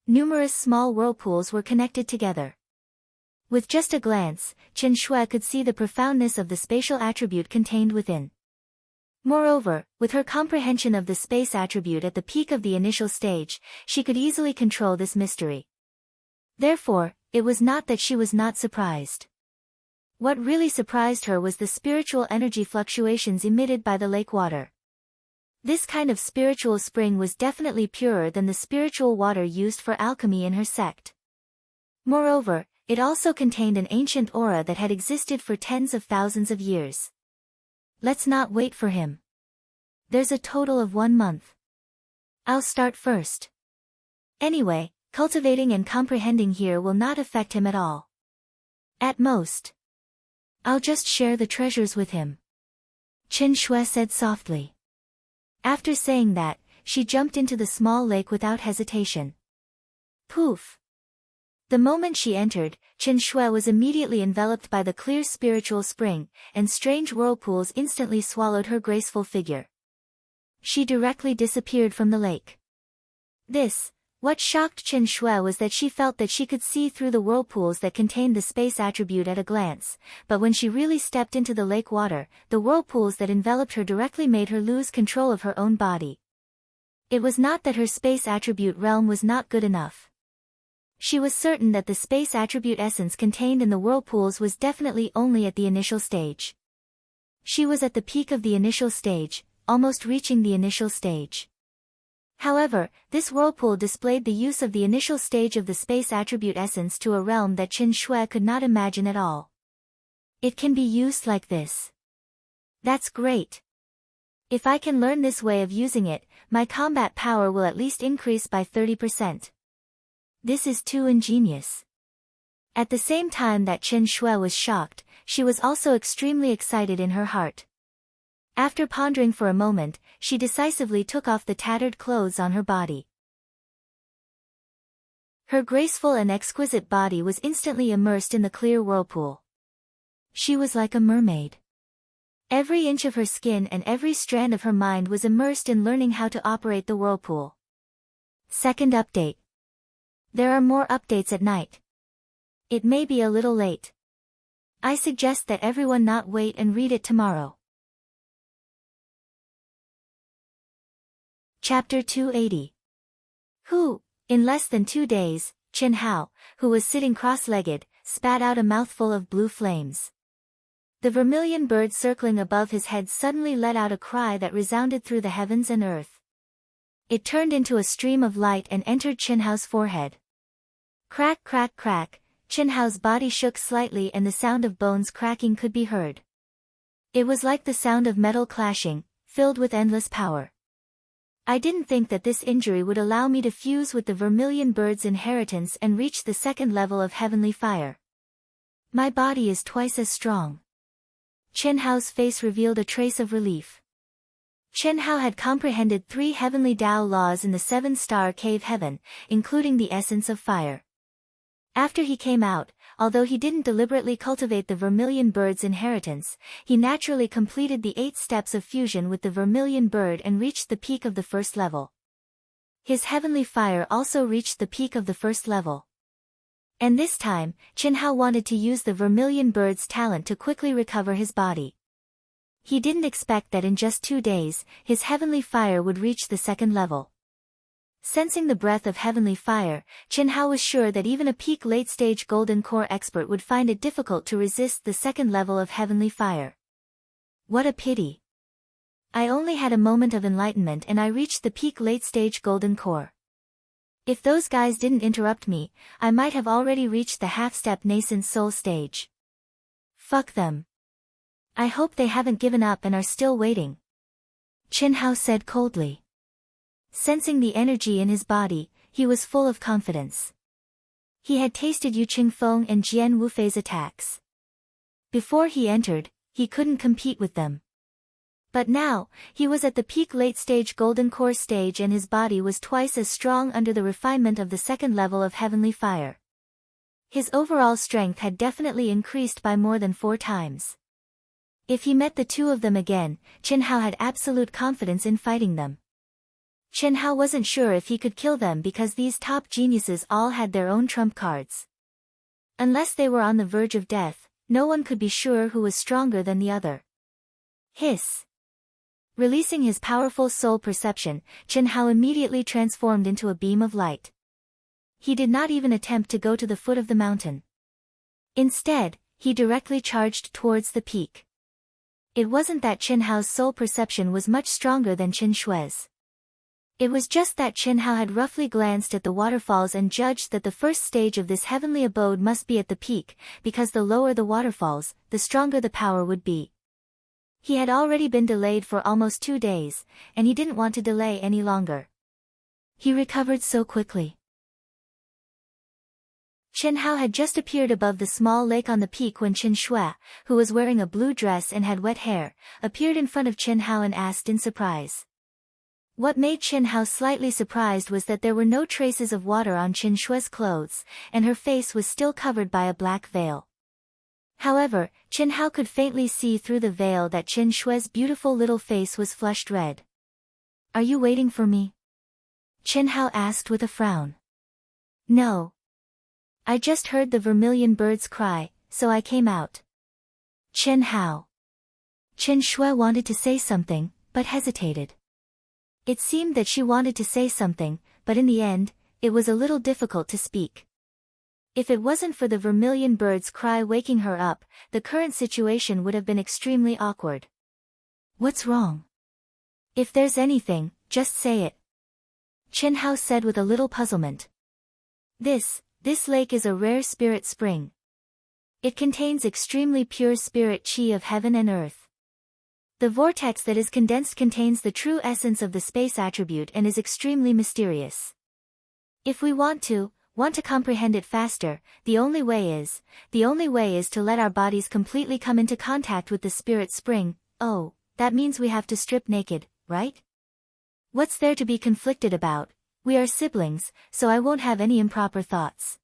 Numerous small whirlpools were connected together. With just a glance, Qin Shui could see the profoundness of the spatial attribute contained within. Moreover, with her comprehension of the space attribute at the peak of the initial stage, she could easily control this mystery. Therefore, it was not that she was not surprised. What really surprised her was the spiritual energy fluctuations emitted by the lake water. This kind of spiritual spring was definitely purer than the spiritual water used for alchemy in her sect. Moreover, it also contained an ancient aura that had existed for tens of thousands of years. Let's not wait for him. There's a total of 1 month. I'll start first. Anyway, cultivating and comprehending here will not affect him at all. At most, I'll just share the treasures with him. Qin Shui said softly. After saying that, she jumped into the small lake without hesitation. Poof! The moment she entered, Qin Shui was immediately enveloped by the clear spiritual spring, and strange whirlpools instantly swallowed her graceful figure. She directly disappeared from the lake. What shocked Qin Shui was that she felt that she could see through the whirlpools that contained the space attribute at a glance, but when she really stepped into the lake water, the whirlpools that enveloped her directly made her lose control of her own body. It was not that her space attribute realm was not good enough. She was certain that the space attribute essence contained in the whirlpools was definitely only at the initial stage. She was at the peak of the initial stage, almost reaching the initial stage. However, this whirlpool displayed the use of the initial stage of the space attribute essence to a realm that Qin Shui could not imagine at all. It can be used like this. That's great. If I can learn this way of using it, my combat power will at least increase by 30%. This is too ingenious. At the same time that Qin Shui was shocked, she was also extremely excited in her heart. After pondering for a moment, she decisively took off the tattered clothes on her body. Her graceful and exquisite body was instantly immersed in the clear whirlpool. She was like a mermaid. Every inch of her skin and every strand of her mind was immersed in learning how to operate the whirlpool. Second update. There are more updates at night. It may be a little late. I suggest that everyone not wait and read it tomorrow. Chapter 280. In less than 2 days, Qin Hao, who was sitting cross-legged, spat out a mouthful of blue flames. The vermilion bird circling above his head suddenly let out a cry that resounded through the heavens and earth. It turned into a stream of light and entered Qin Hao's forehead. Crack, crack, crack, Qin Hao's body shook slightly and the sound of bones cracking could be heard. It was like the sound of metal clashing, filled with endless power. I didn't think that this injury would allow me to fuse with the vermilion bird's inheritance and reach the second level of heavenly fire. My body is twice as strong. Qin Hao's face revealed a trace of relief. Qin Hao had comprehended 3 heavenly Tao laws in the 7-star cave heaven, including the essence of fire. After he came out, although he didn't deliberately cultivate the vermilion bird's inheritance, he naturally completed the 8 steps of fusion with the vermilion bird and reached the peak of the first level. His heavenly fire also reached the peak of the first level. And this time, Qin Hao wanted to use the vermilion bird's talent to quickly recover his body. He didn't expect that in just 2 days, his heavenly fire would reach the second level. Sensing the breath of heavenly fire, Qin Hao was sure that even a peak late-stage golden core expert would find it difficult to resist the second level of heavenly fire. What a pity. I only had a moment of enlightenment and I reached the peak late-stage golden core. If those guys didn't interrupt me, I might have already reached the half-step nascent soul stage. Fuck them. I hope they haven't given up and are still waiting. Qin Hao said coldly. Sensing the energy in his body, he was full of confidence. He had tasted Yu Qingfeng and Jian Wufei's attacks. Before he entered, he couldn't compete with them. But now, he was at the peak late-stage golden core stage and his body was twice as strong under the refinement of the second level of heavenly fire. His overall strength had definitely increased by more than 4 times. If he met the two of them again, Qin Hao had absolute confidence in fighting them. Qin Hao wasn't sure if he could kill them because these top geniuses all had their own trump cards. Unless they were on the verge of death, no one could be sure who was stronger than the other. Hiss. Releasing his powerful soul perception, Qin Hao immediately transformed into a beam of light. He did not even attempt to go to the foot of the mountain. Instead, he directly charged towards the peak. It wasn't that Qin Hao's soul perception was much stronger than Qin Shui's. It was just that Qin Hao had roughly glanced at the waterfalls and judged that the first stage of this heavenly abode must be at the peak, because the lower the waterfalls, the stronger the power would be. He had already been delayed for almost 2 days, and he didn't want to delay any longer. He recovered so quickly. Qin Hao had just appeared above the small lake on the peak when Qin Shui, who was wearing a blue dress and had wet hair, appeared in front of Qin Hao and asked in surprise. What made Qin Hao slightly surprised was that there were no traces of water on Qin Shui's clothes, and her face was still covered by a black veil. However, Qin Hao could faintly see through the veil that Qin Shui's beautiful little face was flushed red. "Are you waiting for me?" Qin Hao asked with a frown. "No. I just heard the vermilion birds cry, so I came out." Qin Hao. Qin Shui wanted to say something, but hesitated. It seemed that she wanted to say something, but in the end, it was a little difficult to speak. If it wasn't for the vermilion bird's cry waking her up, the current situation would have been extremely awkward. "What's wrong? If there's anything, just say it," Qin Hao said with a little puzzlement. This lake is a rare spirit spring. It contains extremely pure spirit qi of heaven and earth. The vortex that is condensed contains the true essence of the space attribute and is extremely mysterious. If we want to comprehend it faster, the only way is to let our bodies completely come into contact with the spirit spring. Oh, that means we have to strip naked, right? What's there to be conflicted about? We are siblings, so I won't have any improper thoughts.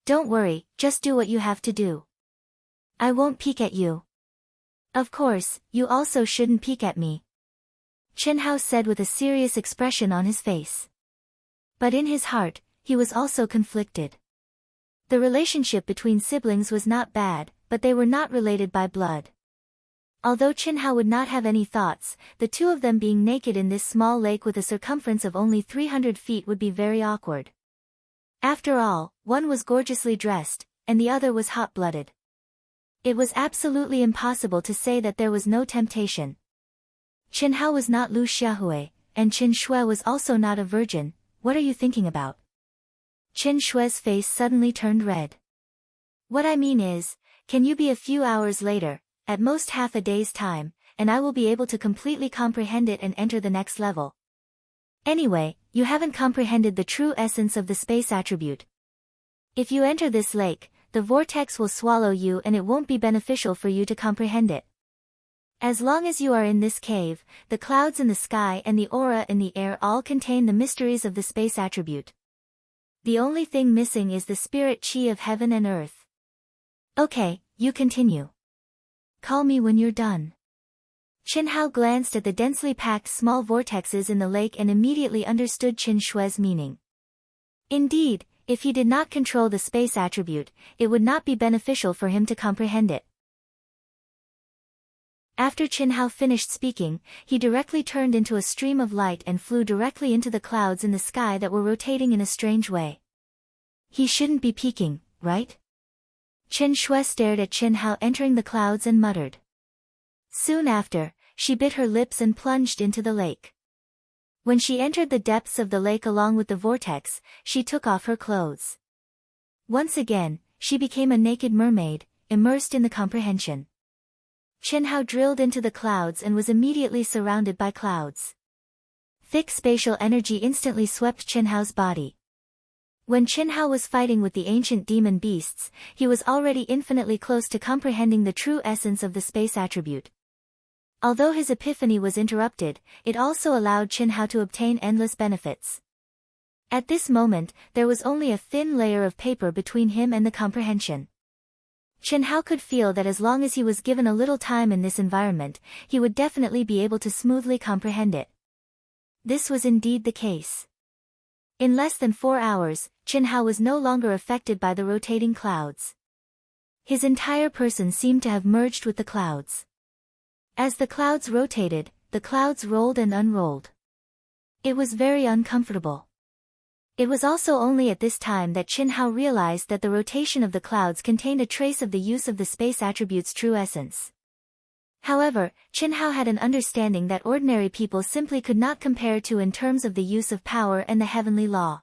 Don't worry, just do what you have to do. I won't peek at you. Of course, you also shouldn't peek at me, Qin Hao said with a serious expression on his face. But in his heart, he was also conflicted. The relationship between siblings was not bad, but they were not related by blood. Although Qin Hao would not have any thoughts, the two of them being naked in this small lake with a circumference of only 300 feet would be very awkward. After all, one was gorgeously dressed, and the other was hot-blooded. It was absolutely impossible to say that there was no temptation. Qin Hao was not Lu Xiaohui, and Qin Shui was also not a virgin. What are you thinking about? Qin Shui's face suddenly turned red. What I mean is, can you be a few hours later, at most half a day's time, and I will be able to completely comprehend it and enter the next level. Anyway, you haven't comprehended the true essence of the space attribute. If you enter this lake, the vortex will swallow you and it won't be beneficial for you to comprehend it. As long as you are in this cave, the clouds in the sky and the aura in the air all contain the mysteries of the space attribute. The only thing missing is the spirit qi of heaven and earth. Okay, you continue. Call me when you're done. Qin Hao glanced at the densely packed small vortexes in the lake and immediately understood Qin Shui's meaning. Indeed, if he did not control the space attribute, it would not be beneficial for him to comprehend it. After Qin Hao finished speaking, he directly turned into a stream of light and flew directly into the clouds in the sky that were rotating in a strange way. He shouldn't be peeking, right? Chen Shui stared at Qin Hao entering the clouds and muttered. Soon after, she bit her lips and plunged into the lake. When she entered the depths of the lake along with the vortex, she took off her clothes. Once again, she became a naked mermaid, immersed in the comprehension. Qin Hao drilled into the clouds and was immediately surrounded by clouds. Thick spatial energy instantly swept Qin Hao's body. When Qin Hao was fighting with the ancient demon beasts, he was already infinitely close to comprehending the true essence of the space attribute. Although his epiphany was interrupted, it also allowed Qin Hao to obtain endless benefits. At this moment, there was only a thin layer of paper between him and the comprehension. Qin Hao could feel that as long as he was given a little time in this environment, he would definitely be able to smoothly comprehend it. This was indeed the case. In less than 4 hours, Qin Hao was no longer affected by the rotating clouds. His entire person seemed to have merged with the clouds. As the clouds rotated, the clouds rolled and unrolled. It was very uncomfortable. It was also only at this time that Qin Hao realized that the rotation of the clouds contained a trace of the use of the space attribute's true essence. However, Qin Hao had an understanding that ordinary people simply could not compare to in terms of the use of power and the heavenly law.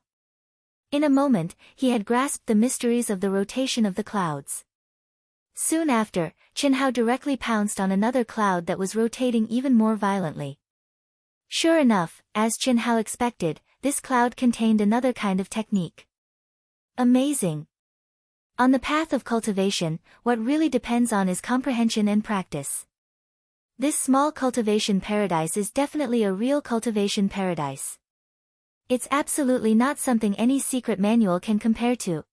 In a moment, he had grasped the mysteries of the rotation of the clouds. Soon after, Qin Hao directly pounced on another cloud that was rotating even more violently. Sure enough, as Qin Hao expected, this cloud contained another kind of technique. Amazing! On the path of cultivation, what really depends on is comprehension and practice. This small cultivation paradise is definitely a real cultivation paradise. It's absolutely not something any secret manual can compare to.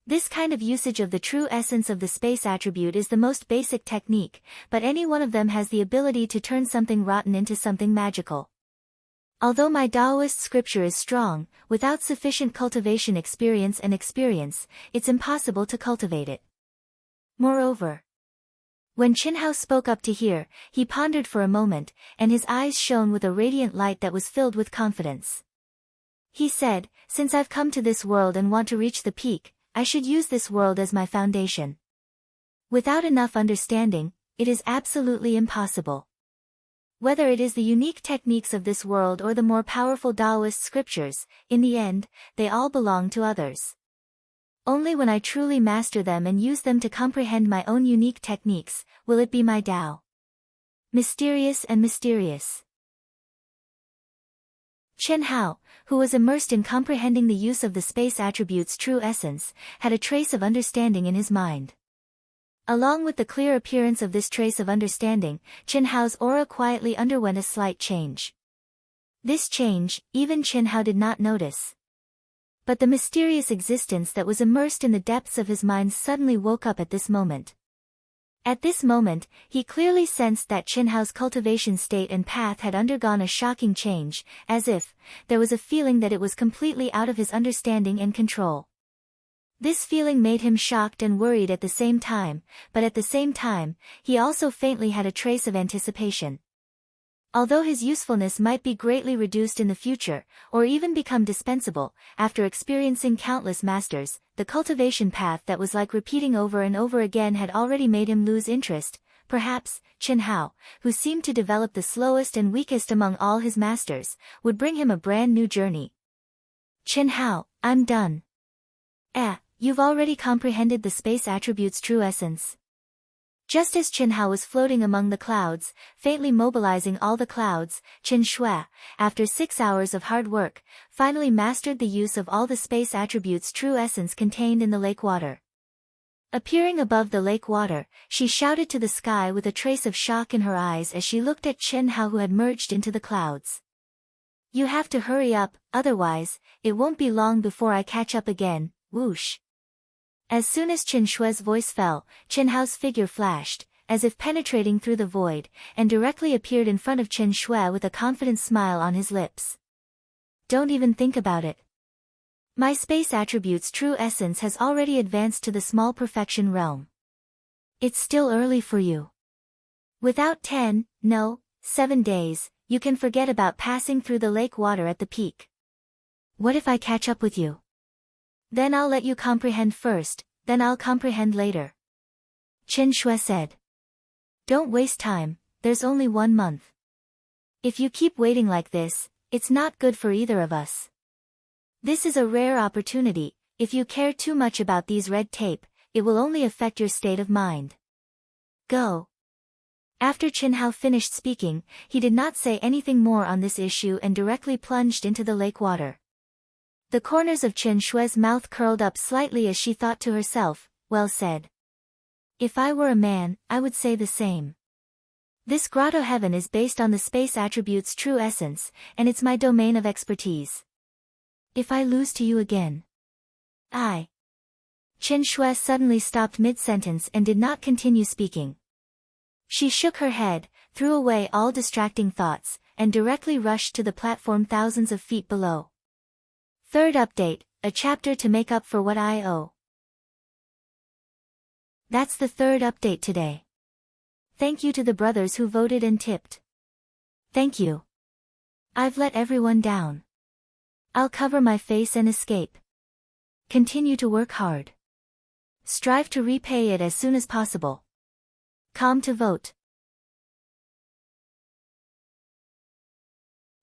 This kind of usage of the true essence of the space attribute is the most basic technique, but any one of them has the ability to turn something rotten into something magical. Although my Taoist scripture is strong, without sufficient cultivation experience, it's impossible to cultivate it. Moreover, when Qin Hao spoke up to hear, he pondered for a moment, and his eyes shone with a radiant light that was filled with confidence. He said, "Since I've come to this world and want to reach the peak, I should use this world as my foundation. Without enough understanding, it is absolutely impossible. Whether it is the unique techniques of this world or the more powerful Taoist scriptures, in the end, they all belong to others. Only when I truly master them and use them to comprehend my own unique techniques, will it be my Tao." Mysterious and mysterious. Qin Hao, who was immersed in comprehending the use of the space attribute's true essence, had a trace of understanding in his mind. Along with the clear appearance of this trace of understanding, Qin Hao's aura quietly underwent a slight change. This change, even Qin Hao did not notice. But the mysterious existence that was immersed in the depths of his mind suddenly woke up at this moment. At this moment, he clearly sensed that Qin Hao's cultivation state and path had undergone a shocking change, as if there was a feeling that it was completely out of his understanding and control. This feeling made him shocked and worried at the same time, but at the same time, he also faintly had a trace of anticipation. Although his usefulness might be greatly reduced in the future, or even become dispensable, after experiencing countless masters, the cultivation path that was like repeating over and over again had already made him lose interest. Perhaps, Qin Hao, who seemed to develop the slowest and weakest among all his masters, would bring him a brand new journey. "Qin Hao, I'm done." You've already comprehended the space attribute's true essence." Just as Qin Hao was floating among the clouds, faintly mobilizing all the clouds, Qin Shui, after 6 hours of hard work, finally mastered the use of all the space attributes' true essence contained in the lake water. Appearing above the lake water, she shouted to the sky with a trace of shock in her eyes as she looked at Qin Hao, who had merged into the clouds. "You have to hurry up, otherwise, it won't be long before I catch up again." Whoosh. As soon as Qin Shui's voice fell, Qin Hao's figure flashed, as if penetrating through the void, and directly appeared in front of Qin Shui with a confident smile on his lips. "Don't even think about it." My space attribute's true essence has already advanced to the small perfection realm. It's still early for you. Without 10, no, 7 days, you can forget about passing through the lake water at the peak. What if I catch up with you? Then I'll let you comprehend first, then I'll comprehend later. Chen Shui said. Don't waste time, there's only 1 month. If you keep waiting like this, it's not good for either of us. This is a rare opportunity. If you care too much about these red tape, it will only affect your state of mind. Go. After Chen Hao finished speaking, he did not say anything more on this issue and directly plunged into the lake water. The corners of Chen Shui's mouth curled up slightly as she thought to herself, well said. If I were a man, I would say the same. This grotto heaven is based on the space attribute's true essence, and it's my domain of expertise. If I lose to you again, Chen Shui suddenly stopped mid-sentence and did not continue speaking. She shook her head, threw away all distracting thoughts, and directly rushed to the platform thousands of feet below. Third update, a chapter to make up for what I owe. That's the third update today. Thank you to the brothers who voted and tipped. Thank you. I've let everyone down. I'll cover my face and escape. Continue to work hard. Strive to repay it as soon as possible. Come to vote.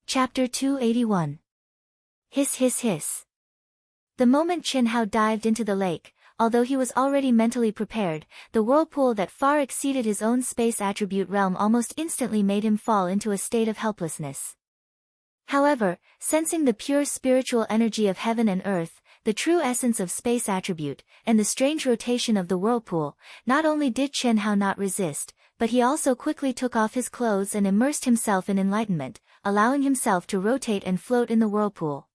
Chapter 281. Hiss hiss hiss. The moment Chen Hao dived into the lake, although he was already mentally prepared, the whirlpool that far exceeded his own space attribute realm almost instantly made him fall into a state of helplessness. However, sensing the pure spiritual energy of heaven and earth, the true essence of space attribute, and the strange rotation of the whirlpool, not only did Chen Hao not resist, but he also quickly took off his clothes and immersed himself in enlightenment, allowing himself to rotate and float in the whirlpool.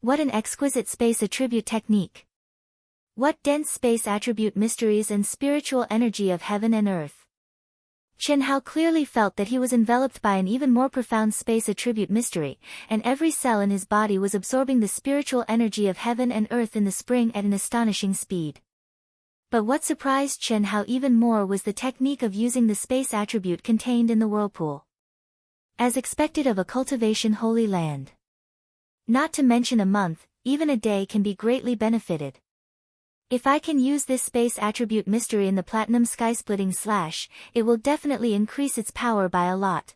What an exquisite space attribute technique! What dense space attribute mysteries and spiritual energy of heaven and earth! Chen Hao clearly felt that he was enveloped by an even more profound space attribute mystery, and every cell in his body was absorbing the spiritual energy of heaven and earth in the spring at an astonishing speed. But what surprised Chen Hao even more was the technique of using the space attribute contained in the whirlpool. As expected of a cultivation holy land. Not to mention a month, even a day can be greatly benefited. If I can use this space attribute mystery in the platinum sky-splitting slash, it will definitely increase its power by a lot.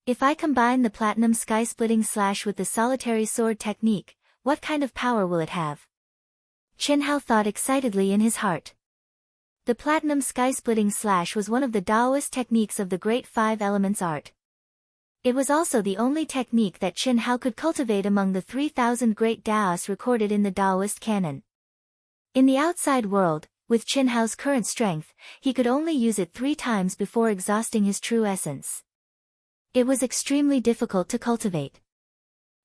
If I combine the platinum sky-splitting slash with the solitary sword technique, what kind of power will it have? Chen Hao thought excitedly in his heart. The platinum sky-splitting slash was one of the Taoist techniques of the Great Five Elements art. It was also the only technique that Chen Hao could cultivate among the 3,000 great Taoists recorded in the Taoist canon. In the outside world, with Chen Hao's current strength, he could only use it 3 times before exhausting his true essence. It was extremely difficult to cultivate.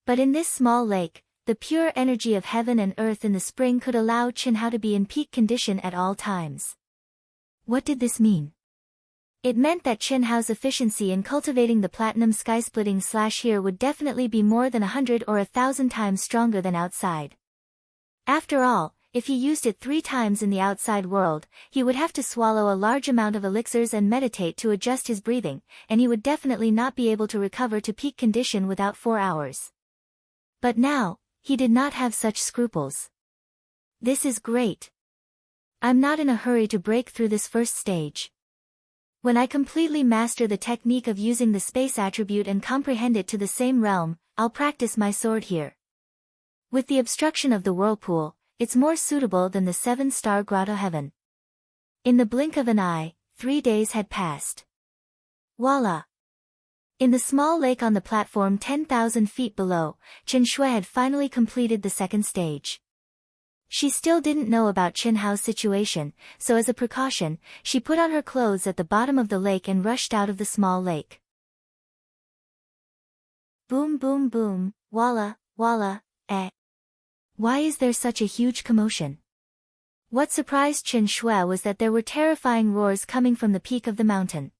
But in this small lake, the pure energy of heaven and earth in the spring could allow Chen Hao to be in peak condition at all times. What did this mean? It meant that Chen Hao's efficiency in cultivating the platinum sky-splitting slash here would definitely be more than 100 or 1,000 times stronger than outside. After all, if he used it 3 times in the outside world, he would have to swallow a large amount of elixirs and meditate to adjust his breathing, and he would definitely not be able to recover to peak condition without 4 hours. But now, he did not have such scruples. This is great. I'm not in a hurry to break through this first stage. When I completely master the technique of using the space attribute and comprehend it to the same realm, I'll practice my sword here. With the obstruction of the whirlpool, it's more suitable than the 7-star grotto heaven. In the blink of an eye, 3 days had passed. Voila! In the small lake on the platform 10,000 feet below, Chen Shui had finally completed the second stage. She still didn't know about Chen Hao's situation, so as a precaution, she put on her clothes at the bottom of the lake and rushed out of the small lake. Boom boom boom, walla, walla, eh. Why is there such a huge commotion? What surprised Chen Shui was that there were terrifying roars coming from the peak of the mountain.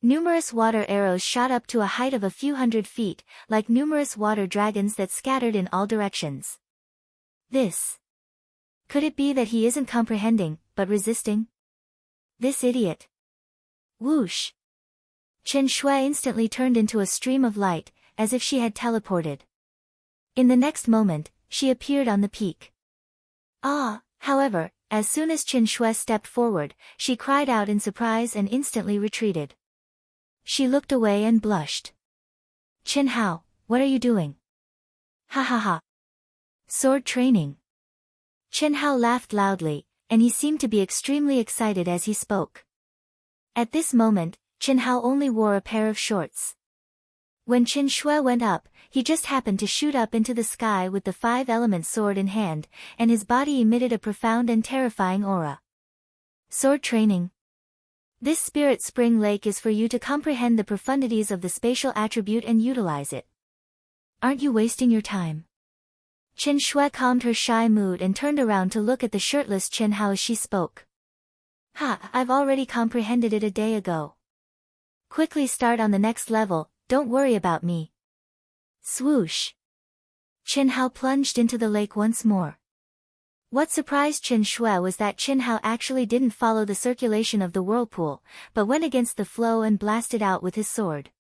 Numerous water arrows shot up to a height of a few hundred feet, like numerous water dragons that scattered in all directions. This. Could it be that he isn't comprehending, but resisting? This idiot. Whoosh. Chen Shui instantly turned into a stream of light, as if she had teleported. In the next moment, she appeared on the peak. However, as soon as Chen Shui stepped forward, she cried out in surprise and instantly retreated. She looked away and blushed. Chen Hao, what are you doing? Ha ha ha. Sword training. Chen Hao laughed loudly, and he seemed to be extremely excited as he spoke. At this moment, Chen Hao only wore a pair of shorts. When Chen Shui went up, he just happened to shoot up into the sky with the 5-element sword in hand, and his body emitted a profound and terrifying aura. Sword training. This spirit spring lake is for you to comprehend the profundities of the spatial attribute and utilize it. Aren't you wasting your time? Chen Shui calmed her shy mood and turned around to look at the shirtless Chen Hao as she spoke. I've already comprehended it a day ago. Quickly start on the next level, don't worry about me. Swoosh. Chen Hao plunged into the lake once more. What surprised Chen Shui was that Chen Hao actually didn't follow the circulation of the whirlpool, but went against the flow and blasted out with his sword.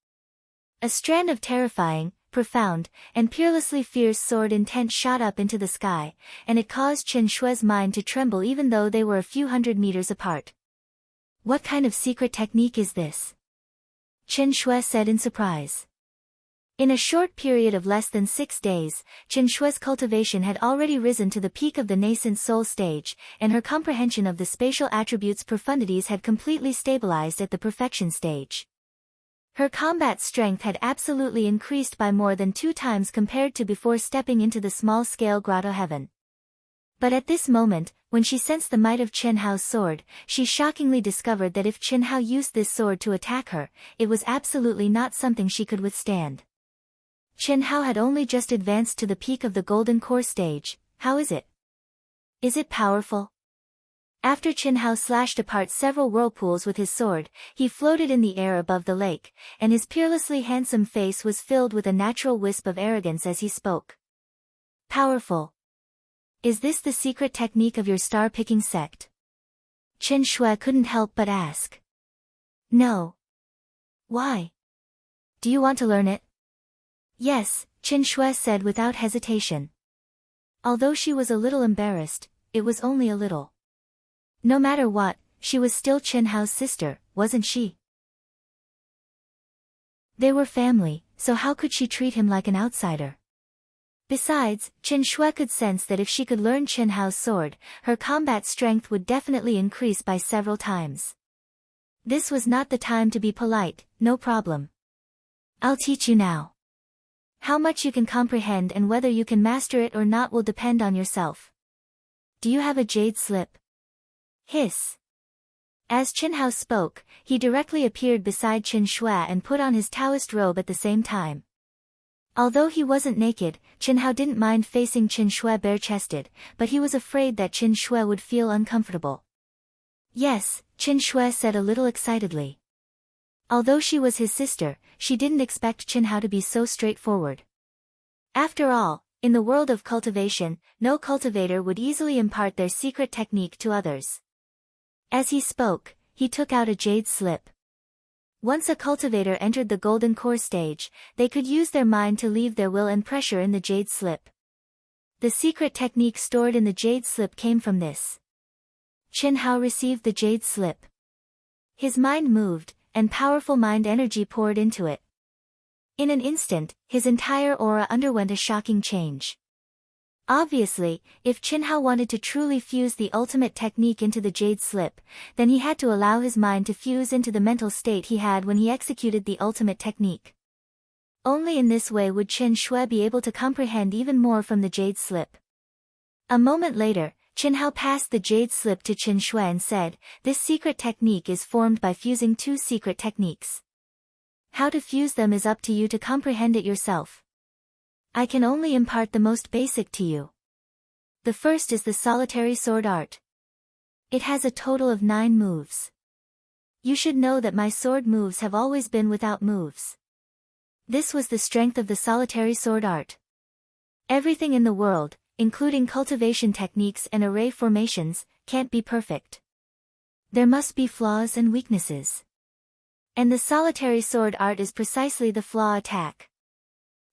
A strand of terrifying, profound, and peerlessly fierce sword intent shot up into the sky, and it caused Chen Shui's mind to tremble even though they were a few hundred meters apart. What kind of secret technique is this? Chen Shui said in surprise. In a short period of less than 6 days, Chen Shui's cultivation had already risen to the peak of the nascent soul stage, and her comprehension of the spatial attributes' profundities had completely stabilized at the perfection stage. Her combat strength had absolutely increased by more than 2 times compared to before stepping into the small-scale grotto heaven. But at this moment, when she sensed the might of Chen Hao's sword, she shockingly discovered that if Chen Hao used this sword to attack her, it was absolutely not something she could withstand. Chen Hao had only just advanced to the peak of the golden core stage. How is it? Is it powerful? After Chen Hao slashed apart several whirlpools with his sword, he floated in the air above the lake, and his peerlessly handsome face was filled with a natural wisp of arrogance as he spoke. Powerful. Is this the secret technique of your star-picking sect? Chen Shui couldn't help but ask. No. Why? Do you want to learn it? Yes, Chen Shui said without hesitation. Although she was a little embarrassed, it was only a little. No matter what, she was still Chen Hao's sister, wasn't she? They were family, so how could she treat him like an outsider? Besides, Chen Shui could sense that if she could learn Chen Hao's sword, her combat strength would definitely increase by several times. This was not the time to be polite. No problem. I'll teach you now. How much you can comprehend and whether you can master it or not will depend on yourself. Do you have a jade slip? Hiss. As Chen Hao spoke, he directly appeared beside Chen Shui and put on his Taoist robe at the same time. Although he wasn't naked, Chen Hao didn't mind facing Chen Shui bare-chested, but he was afraid that Chen Shui would feel uncomfortable. Yes, Chen Shui said a little excitedly. Although she was his sister, she didn't expect Chen Hao to be so straightforward. After all, in the world of cultivation, no cultivator would easily impart their secret technique to others. As he spoke, he took out a jade slip. Once a cultivator entered the golden core stage, they could use their mind to leave their will and pressure in the jade slip. The secret technique stored in the jade slip came from this. Chen Hao received the jade slip. His mind moved, and powerful mind energy poured into it. In an instant, his entire aura underwent a shocking change. Obviously, if Chen Hao wanted to truly fuse the ultimate technique into the jade slip, then he had to allow his mind to fuse into the mental state he had when he executed the ultimate technique. Only in this way would Chen Shui be able to comprehend even more from the jade slip. A moment later, Chen Hao passed the jade slip to Chen Shui and said, "This secret technique is formed by fusing 2 secret techniques. How to fuse them is up to you to comprehend it yourself. I can only impart the most basic to you. The first is the solitary sword art. It has a total of 9 moves. You should know that my sword moves have always been without moves. This was the strength of the solitary sword art. Everything in the world, including cultivation techniques and array formations, can't be perfect. There must be flaws and weaknesses. And the solitary sword art is precisely the flaw attack.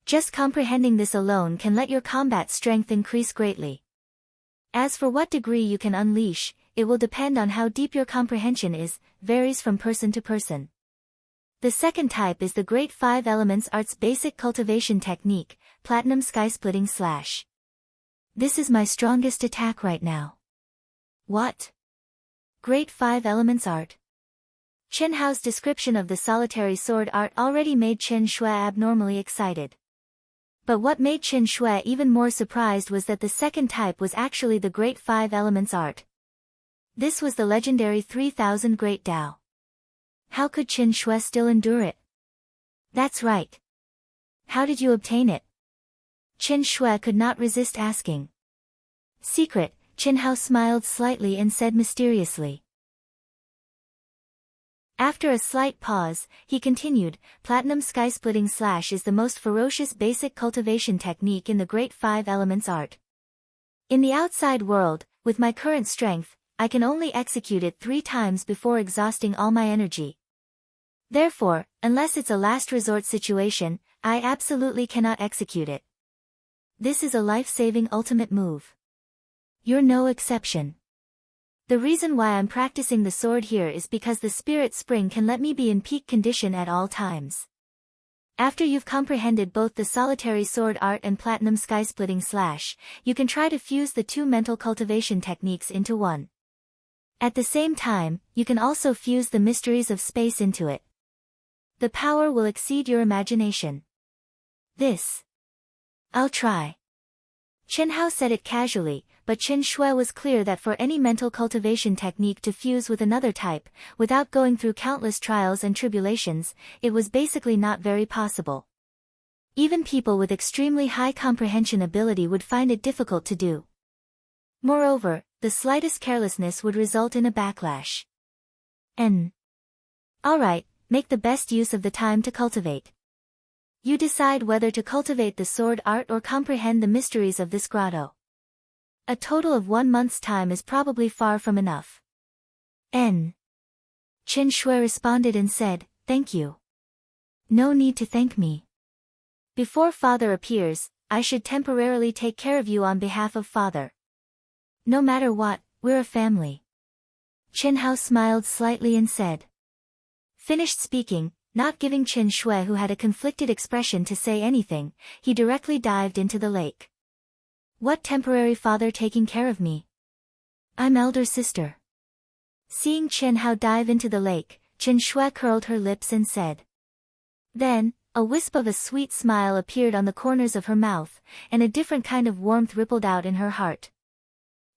Just comprehending this alone can let your combat strength increase greatly. As for what degree you can unleash, it will depend on how deep your comprehension is, varies from person to person. The second type is the Great 5 Elements Art's basic cultivation technique, Platinum Skysplitting Slash. This is my strongest attack right now. What? Great 5 Elements Art? Chen Hao's description of the solitary sword art already made Chen Shui abnormally excited. But what made Chen Shui even more surprised was that the second type was actually the Great 5 Elements Art. This was the legendary 3000 Great Dao. How could Chen Shui still endure it? That's right. How did you obtain it? Chen Shui could not resist asking. Secret, Chen Hao smiled slightly and said mysteriously. After a slight pause, he continued, Platinum Skysplitting Slash is the most ferocious basic cultivation technique in the Great 5 Elements Art. In the outside world, with my current strength, I can only execute it 3 times before exhausting all my energy. Therefore, unless it's a last resort situation, I absolutely cannot execute it. This is a life-saving ultimate move. You're no exception. The reason why I'm practicing the sword here is because the spirit spring can let me be in peak condition at all times. After you've comprehended both the solitary sword art and platinum skysplitting slash, you can try to fuse the 2 mental cultivation techniques into one. At the same time, you can also fuse the mysteries of space into it. The power will exceed your imagination. I'll try. Chen Hao said it casually, but Chen Shui was clear that for any mental cultivation technique to fuse with another type, without going through countless trials and tribulations, it was basically not very possible. Even people with extremely high comprehension ability would find it difficult to do. Moreover, the slightest carelessness would result in a backlash. Alright, make the best use of the time to cultivate. You decide whether to cultivate the sword art or comprehend the mysteries of this grotto. A total of 1 month's time is probably far from enough. Chen Shui responded and said, Thank you. No need to thank me. Before father appears, I should temporarily take care of you on behalf of father. No matter what, we're a family. Chen Hao smiled slightly and said. Finished speaking, not giving Chen Shui, who had a conflicted expression, to say anything, he directly dived into the lake. What temporary father taking care of me? I'm elder sister. Seeing Chen Hao dive into the lake, Chen Shui curled her lips and said. Then, a wisp of a sweet smile appeared on the corners of her mouth, and a different kind of warmth rippled out in her heart.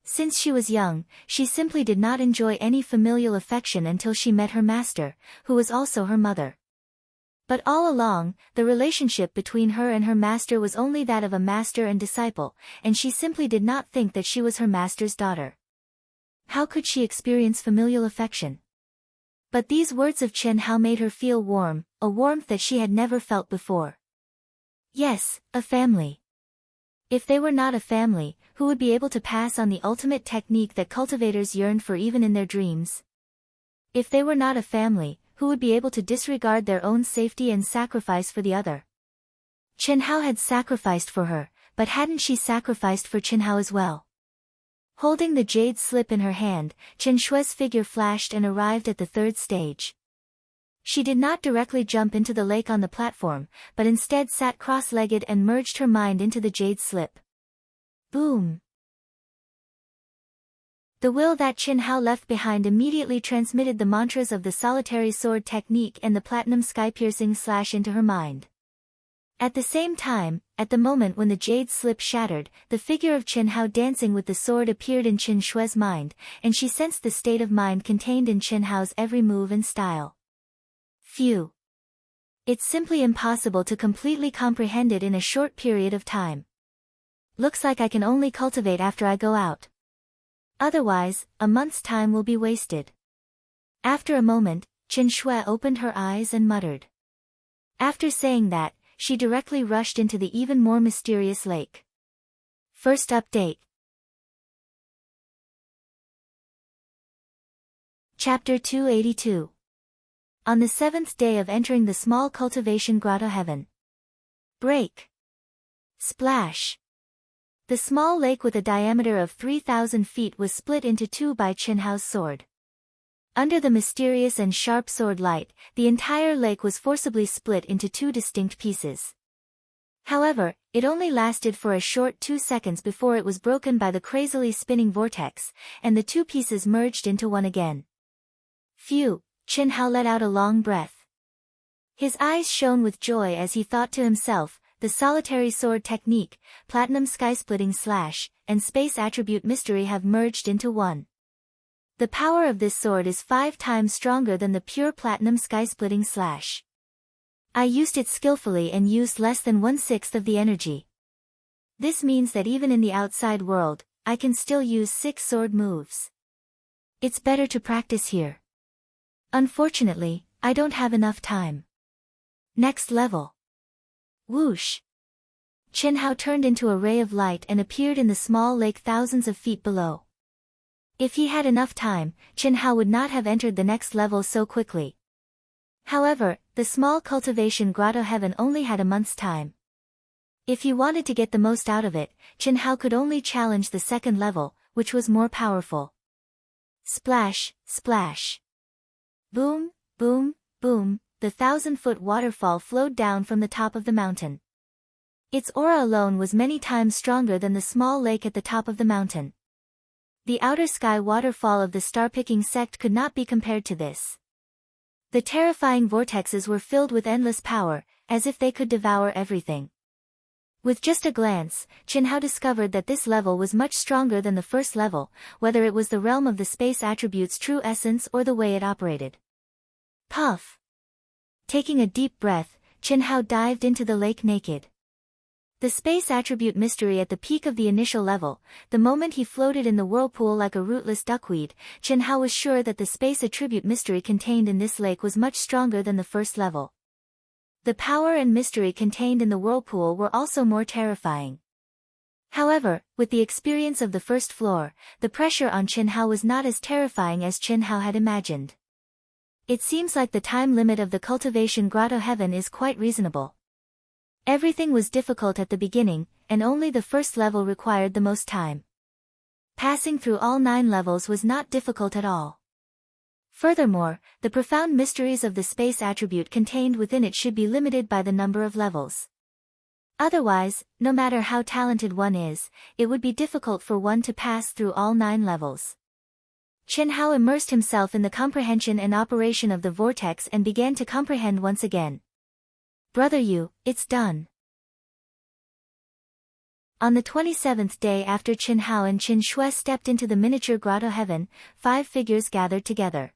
Since she was young, she simply did not enjoy any familial affection until she met her master, who was also her mother. But all along, the relationship between her and her master was only that of a master and disciple, and she simply did not think that she was her master's daughter. How could she experience familial affection? But these words of Chen Hao made her feel warm, a warmth that she had never felt before. Yes, a family. If they were not a family, who would be able to pass on the ultimate technique that cultivators yearned for even in their dreams? If they were not a family, who would be able to disregard their own safety and sacrifice for the other? Chen Hao had sacrificed for her, but hadn't she sacrificed for Chen Hao as well? Holding the jade slip in her hand, Chen Shui's figure flashed and arrived at the 3rd stage. She did not directly jump into the lake on the platform, but instead sat cross-legged and merged her mind into the jade slip. Boom! The will that Chen Hao left behind immediately transmitted the mantras of the solitary sword technique and the platinum sky-piercing slash into her mind. At the same time, at the moment when the jade slip shattered, the figure of Chen Hao dancing with the sword appeared in Chen Shui's mind, and she sensed the state of mind contained in Chen Hao's every move and style. Phew! It's simply impossible to completely comprehend it in a short period of time. Looks like I can only cultivate after I go out. Otherwise, a month's time will be wasted. After a moment, Chen Shui opened her eyes and muttered. After saying that, she directly rushed into the even more mysterious lake. First update. Chapter 282. On the 7th day of entering the small cultivation grotto heaven. Break. Splash. The small lake with a diameter of 3,000 feet was split into two by Chinhao's sword. Under the mysterious and sharp sword light, the entire lake was forcibly split into two distinct pieces. However, it only lasted for a short 2 seconds before it was broken by the crazily spinning vortex, and the two pieces merged into one again. Phew, Chinhao let out a long breath. His eyes shone with joy as he thought to himself, the solitary sword technique, platinum sky-splitting slash, and space attribute mystery have merged into one. The power of this sword is 5 times stronger than the pure platinum sky-splitting slash. I used it skillfully and used less than 1/6 of the energy. This means that even in the outside world, I can still use 6 sword moves. It's better to practice here. Unfortunately, I don't have enough time. Next level. Whoosh. Chinhao turned into a ray of light and appeared in the small lake thousands of feet below. If he had enough time, Chinhao would not have entered the next level so quickly. However, the small cultivation grotto heaven only had a month's time. If he wanted to get the most out of it, Chinhao could only challenge the second level, which was more powerful. Splash, splash. Boom, boom, boom, the 1,000-foot waterfall flowed down from the top of the mountain. Its aura alone was many times stronger than the small lake at the top of the mountain. The outer sky waterfall of the star-picking sect could not be compared to this. The terrifying vortexes were filled with endless power, as if they could devour everything. With just a glance, Chinhao discovered that this level was much stronger than the first level, whether it was the realm of the space attribute's true essence or the way it operated. Puff. Taking a deep breath, Chinhao dived into the lake naked. The space attribute mystery at the peak of the initial level, the moment he floated in the whirlpool like a rootless duckweed, Chinhao was sure that the space attribute mystery contained in this lake was much stronger than the first level. The power and mystery contained in the whirlpool were also more terrifying. However, with the experience of the first floor, the pressure on Chinhao was not as terrifying as Chinhao had imagined. It seems like the time limit of the cultivation grotto heaven is quite reasonable. Everything was difficult at the beginning, and only the first level required the most time. Passing through all 9 levels was not difficult at all. Furthermore, the profound mysteries of the space attribute contained within it should be limited by the number of levels. Otherwise, no matter how talented one is, it would be difficult for one to pass through all 9 levels. Chinhao immersed himself in the comprehension and operation of the vortex and began to comprehend once again. Brother Yu, it's done. On the 27th day after Chinhao and Qin Shui stepped into the miniature grotto heaven, 5 figures gathered together.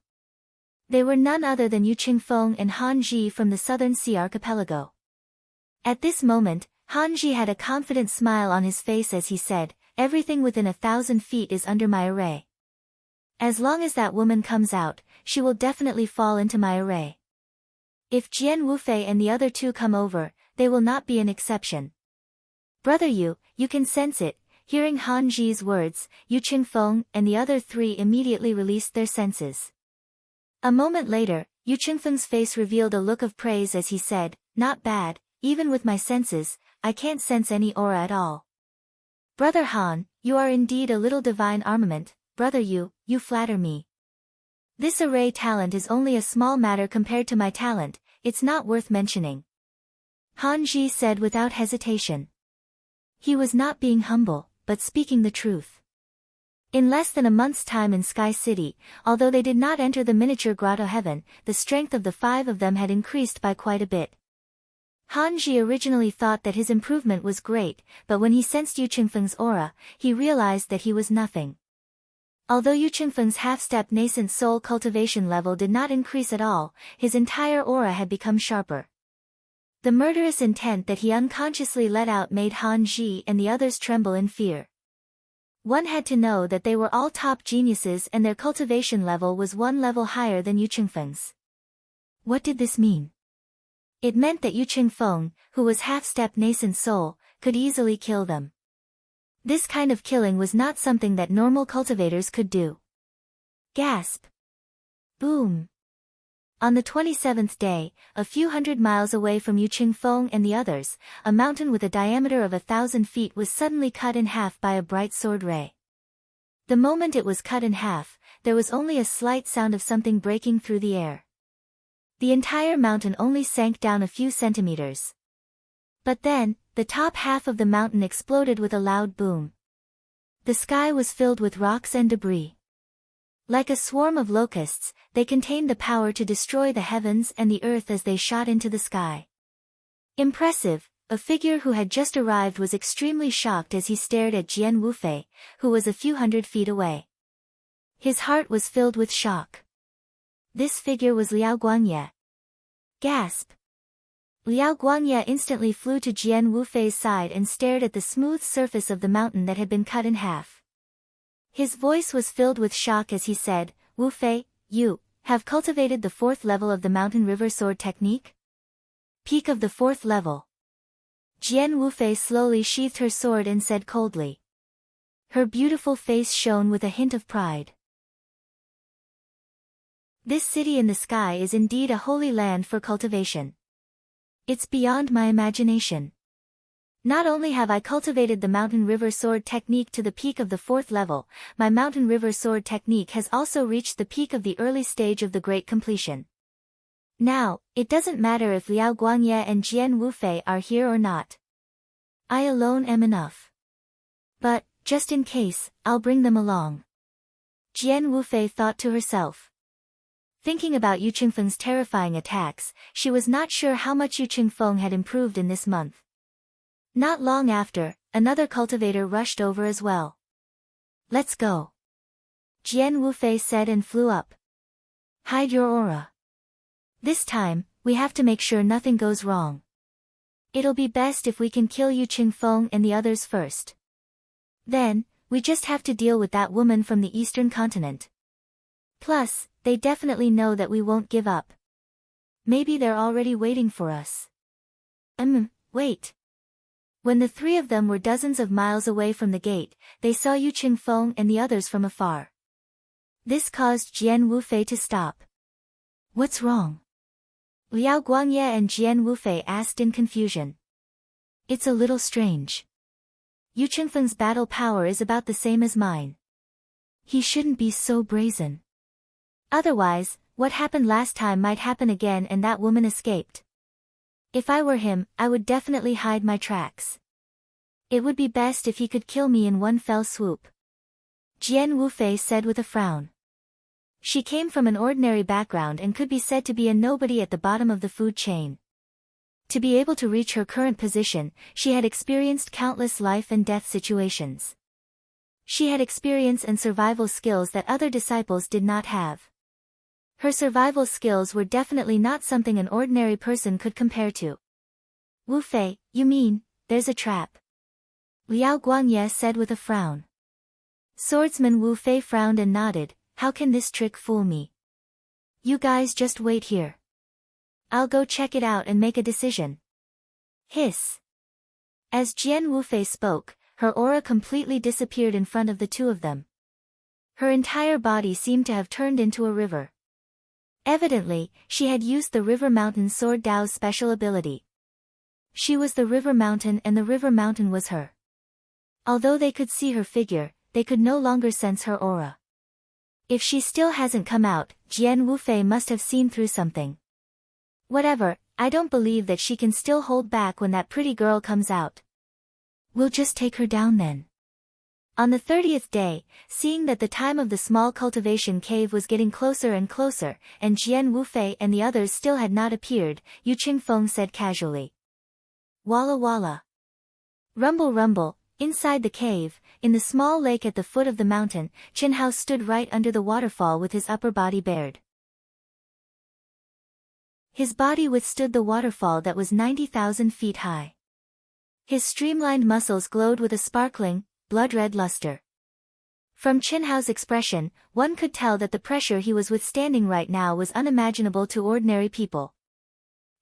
They were none other than Yu Qingfeng and Han Ji from the Southern Sea Archipelago. At this moment, Han Ji had a confident smile on his face as he said, "Everything within 1,000 feet is under my array. As long as that woman comes out, she will definitely fall into my array. If Jian Wufei and the other 2 come over, they will not be an exception." Brother Yu, you can sense it. Hearing Han Ji's words, Yu Qingfeng and the other 3 immediately released their senses. A moment later, Yu Qingfeng's face revealed a look of praise as he said, "Not bad, even with my senses, I can't sense any aura at all. Brother Han, you are indeed a little divine armament. Brother Yu, you flatter me. This array talent is only a small matter compared to my talent, it's not worth mentioning." Han Ji said without hesitation. He was not being humble, but speaking the truth. In less than a month's time in Sky City, although they did not enter the miniature grotto heaven, the strength of the 5 of them had increased by quite a bit. Han Ji originally thought that his improvement was great, but when he sensed Yu Qingfeng's aura, he realized that he was nothing. Although Yu Qingfeng's half-step nascent soul cultivation level did not increase at all, his entire aura had become sharper. The murderous intent that he unconsciously let out made Han Ji and the others tremble in fear. One had to know that they were all top geniuses and their cultivation level was 1 level higher than Yu Qingfeng's. What did this mean? It meant that Yu Qingfeng, who was half-step nascent soul, could easily kill them. This kind of killing was not something that normal cultivators could do. Gasp. Boom. On the 27th day, a few hundred miles away from Yu Qingfeng and the others, a mountain with a diameter of 1,000 feet was suddenly cut in half by a bright sword ray. The moment it was cut in half, there was only a slight sound of something breaking through the air. The entire mountain only sank down a few centimeters. But then, the top half of the mountain exploded with a loud boom. The sky was filled with rocks and debris. Like a swarm of locusts, they contained the power to destroy the heavens and the earth as they shot into the sky. Impressive, a figure who had just arrived was extremely shocked as he stared at Jian Wufei, who was a few hundred feet away. His heart was filled with shock. This figure was Liao Guangye. Gasp! Liao Guangye instantly flew to Jian Wufei's side and stared at the smooth surface of the mountain that had been cut in half. His voice was filled with shock as he said, "Wu Fei, you have cultivated the 4th level of the Mountain River Sword technique?" Peak of the 4th level. Jian Wufei slowly sheathed her sword and said coldly. Her beautiful face shone with a hint of pride. This city in the sky is indeed a holy land for cultivation. It's beyond my imagination. Not only have I cultivated the Mountain River Sword technique to the peak of the 4th level, my Mountain River Sword technique has also reached the peak of the early stage of the Great Completion. Now, it doesn't matter if Liao Guangye and Jian Wufei are here or not. I alone am enough. But, just in case, I'll bring them along. Jian Wufei thought to herself. Thinking about Yu Qingfeng's terrifying attacks, she was not sure how much Yu Qingfeng had improved in this month. Not long after, another cultivator rushed over as well. Let's go. Jian Wufei said and flew up. Hide your aura. This time, we have to make sure nothing goes wrong. It'll be best if we can kill Yu Qingfeng and the others first. Then, we just have to deal with that woman from the eastern continent. Plus, they definitely know that we won't give up. Maybe they're already waiting for us. Wait. When the 3 of them were dozens of miles away from the gate, they saw Yu Qingfeng and the others from afar. This caused Jian Wufei to stop. What's wrong? Liao Guangye and Jian Wufei asked in confusion. It's a little strange. Yu Qingfeng's battle power is about the same as mine. He shouldn't be so brazen. Otherwise, what happened last time might happen again and that woman escaped. If I were him, I would definitely hide my tracks. It would be best if he could kill me in one fell swoop. Jian Wufei said with a frown. She came from an ordinary background and could be said to be a nobody at the bottom of the food chain. To be able to reach her current position, she had experienced countless life and death situations. She had experience and survival skills that other disciples did not have. Her survival skills were definitely not something an ordinary person could compare to. Wu Fei, you mean, there's a trap? Liao Guangye said with a frown. Swordsman Wu Fei frowned and nodded. How can this trick fool me? You guys just wait here. I'll go check it out and make a decision. Hiss. As Jian Wufei spoke, her aura completely disappeared in front of the 2 of them. Her entire body seemed to have turned into a river. Evidently, she had used the River Mountain Sword Dao's special ability. She was the River Mountain and the River Mountain was her. Although they could see her figure, they could no longer sense her aura. If she still hasn't come out, Jian Wufei must have seen through something. Whatever, I don't believe that she can still hold back when that pretty girl comes out. We'll just take her down then. On the 30th day, seeing that the time of the small cultivation cave was getting closer and closer, and Jian Wufei and the others still had not appeared, Yu Qingfeng said casually. Walla walla. Rumble rumble, inside the cave, in the small lake at the foot of the mountain, Qin Hao stood right under the waterfall with his upper body bared. His body withstood the waterfall that was 90,000 feet high. His streamlined muscles glowed with a sparkling, blood-red luster. From Qin Hao's expression, one could tell that the pressure he was withstanding right now was unimaginable to ordinary people.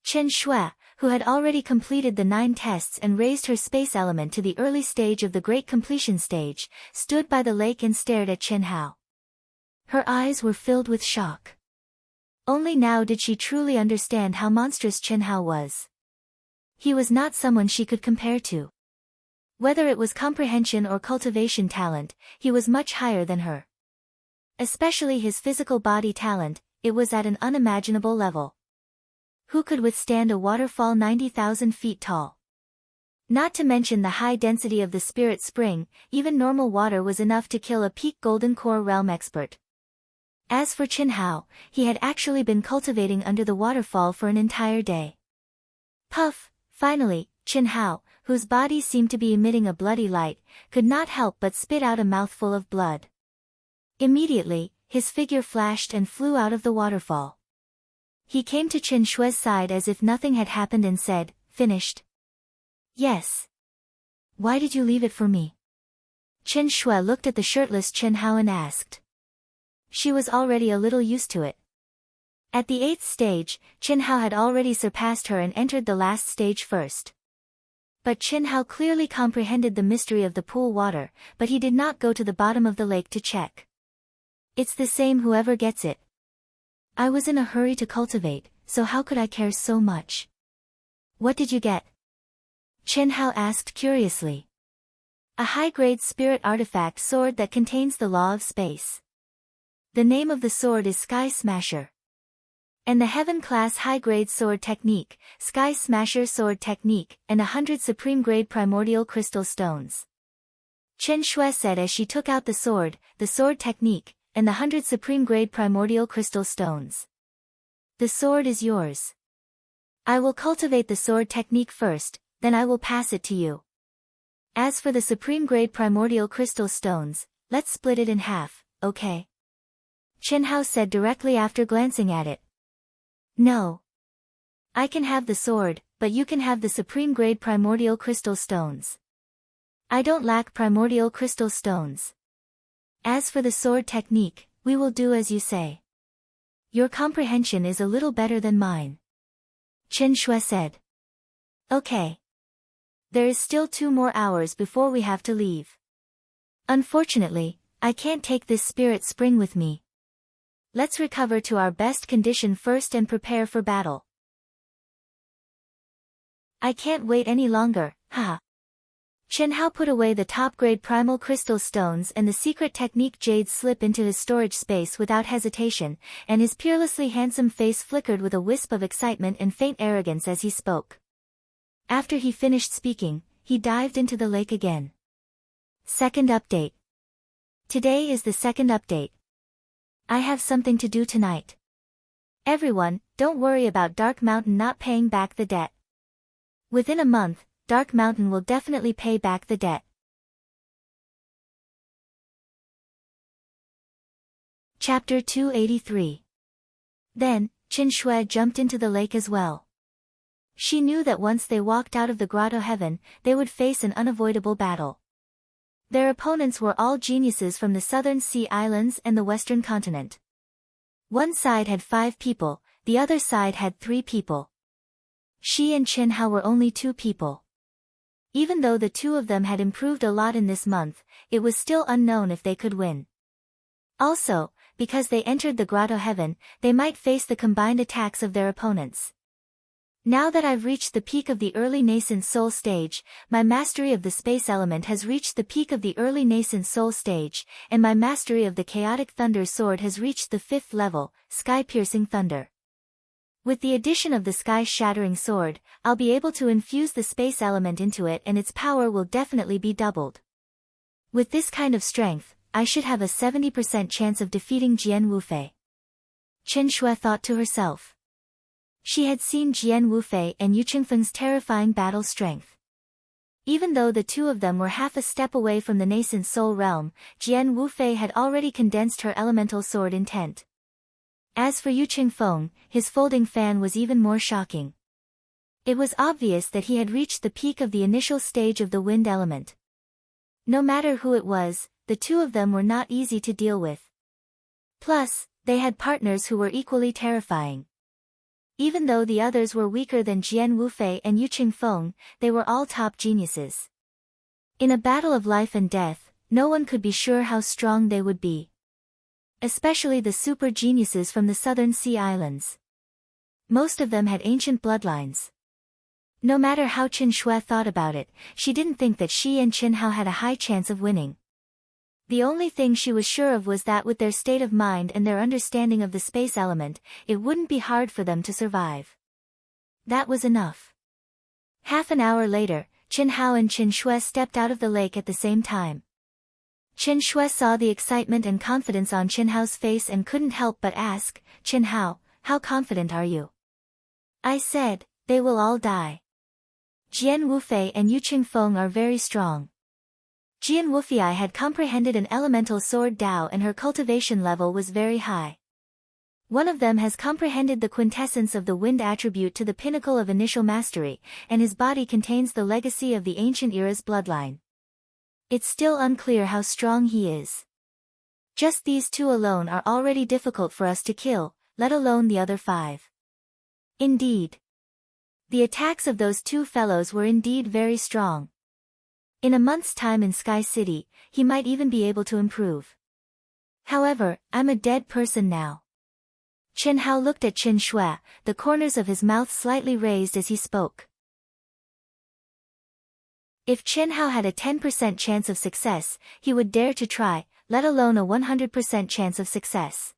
Chen Shui, who had already completed the 9 tests and raised her space element to the early stage of the Great Completion stage, stood by the lake and stared at Chen Hao. Her eyes were filled with shock. Only now did she truly understand how monstrous Chen Hao was. He was not someone she could compare to. Whether it was comprehension or cultivation talent, he was much higher than her. Especially his physical body talent, it was at an unimaginable level. Who could withstand a waterfall 90,000 feet tall? Not to mention the high density of the spirit spring, even normal water was enough to kill a peak Golden Core realm expert. As for Chen Hao, he had actually been cultivating under the waterfall for an entire day. Puff! Finally, Chen Hao, whose body seemed to be emitting a bloody light, could not help but spit out a mouthful of blood. Immediately, his figure flashed and flew out of the waterfall. He came to Chen Shui's side as if nothing had happened and said, "Finished?" "Yes." "Why did you leave it for me?" Chen Shui looked at the shirtless Chen Hao and asked. She was already a little used to it. At the 8th stage, Chen Hao had already surpassed her and entered the last stage first. But Chen Hao clearly comprehended the mystery of the pool water, but he did not go to the bottom of the lake to check. "It's the same whoever gets it. I was in a hurry to cultivate, so how could I care so much?" "What did you get?" Chen Hao asked curiously. "A high-grade spirit artifact sword that contains the law of space. The name of the sword is Sky Smasher. And the Heaven-class high-grade sword technique, Sky Smasher sword technique, and 100 supreme-grade primordial crystal stones." Chen Shui said as she took out the sword technique, and the 100 supreme-grade primordial crystal stones. "The sword is yours. I will cultivate the sword technique first, then I will pass it to you. As for the supreme-grade primordial crystal stones, let's split it in half, okay?" Chen Hao said directly after glancing at it. "No. I can have the sword, but you can have the supreme-grade primordial crystal stones. I don't lack primordial crystal stones. As for the sword technique, we will do as you say. Your comprehension is a little better than mine." Chen Shui said. "Okay. There is still 2 more hours before we have to leave. Unfortunately, I can't take this spirit spring with me. Let's recover to our best condition first and prepare for battle." "I can't wait any longer, haha." Chen Hao put away the top-grade primal crystal stones and the secret technique jade slip into his storage space without hesitation, and his peerlessly handsome face flickered with a wisp of excitement and faint arrogance as he spoke. After he finished speaking, he dived into the lake again. Second update. Today is the second update. I have something to do tonight. Everyone, don't worry about Dark Mountain not paying back the debt. Within a month, Dark Mountain will definitely pay back the debt. Chapter 283. Then, Chen Shui jumped into the lake as well. She knew that once they walked out of the grotto heaven, they would face an unavoidable battle. Their opponents were all geniuses from the southern sea islands and the western continent. One side had 5 people, the other side had 3 people. She and Chen Hao were only 2 people. Even though the 2 of them had improved a lot in this month, it was still unknown if they could win. Also, because they entered the grotto heaven, they might face the combined attacks of their opponents. Now that I've reached the peak of the early nascent soul stage, my mastery of the space element has reached the peak of the early nascent soul stage, and my mastery of the chaotic thunder sword has reached the 5th level, sky-piercing thunder. With the addition of the sky-shattering sword, I'll be able to infuse the space element into it and its power will definitely be doubled. With this kind of strength, I should have a 70% chance of defeating Jian Wufei. Chen Shui thought to herself. She had seen Jian Wufei and Yu Qingfeng's terrifying battle strength. Even though the 2 of them were half a step away from the nascent soul realm, Jian Wufei had already condensed her elemental sword intent. As for Yu Qingfeng, his folding fan was even more shocking. It was obvious that he had reached the peak of the initial stage of the wind element. No matter who it was, the 2 of them were not easy to deal with. Plus, they had partners who were equally terrifying. Even though the others were weaker than Jian Wufei and Yu Qingfeng, they were all top geniuses. In a battle of life and death, no one could be sure how strong they would be. Especially the super geniuses from the southern sea islands. Most of them had ancient bloodlines. No matter how Qin Shui thought about it, she didn't think that she and Qin Hao had a high chance of winning. The only thing she was sure of was that with their state of mind and their understanding of the space element, it wouldn't be hard for them to survive. That was enough. Half an hour later, Qin Hao and Qin Shui stepped out of the lake at the same time. Qin Shui saw the excitement and confidence on Qin Hao's face and couldn't help but ask, "Qin Hao, how confident are you?" "I said, they will all die. Jian Wufei and Yu Qingfeng are very strong." Jian Wufei had comprehended an elemental sword Dao and her cultivation level was very high. One of them has comprehended the quintessence of the wind attribute to the pinnacle of initial mastery, and his body contains the legacy of the ancient era's bloodline. It's still unclear how strong he is. Just these two alone are already difficult for us to kill, let alone the other 5. Indeed. The attacks of those two fellows were indeed very strong. In a month's time in Sky City, he might even be able to improve. However, I'm a dead person now. Qin Hao looked at Qin Shui, the corners of his mouth slightly raised as he spoke. If Qin Hao had a 10% chance of success, he would dare to try, let alone a 100% chance of success.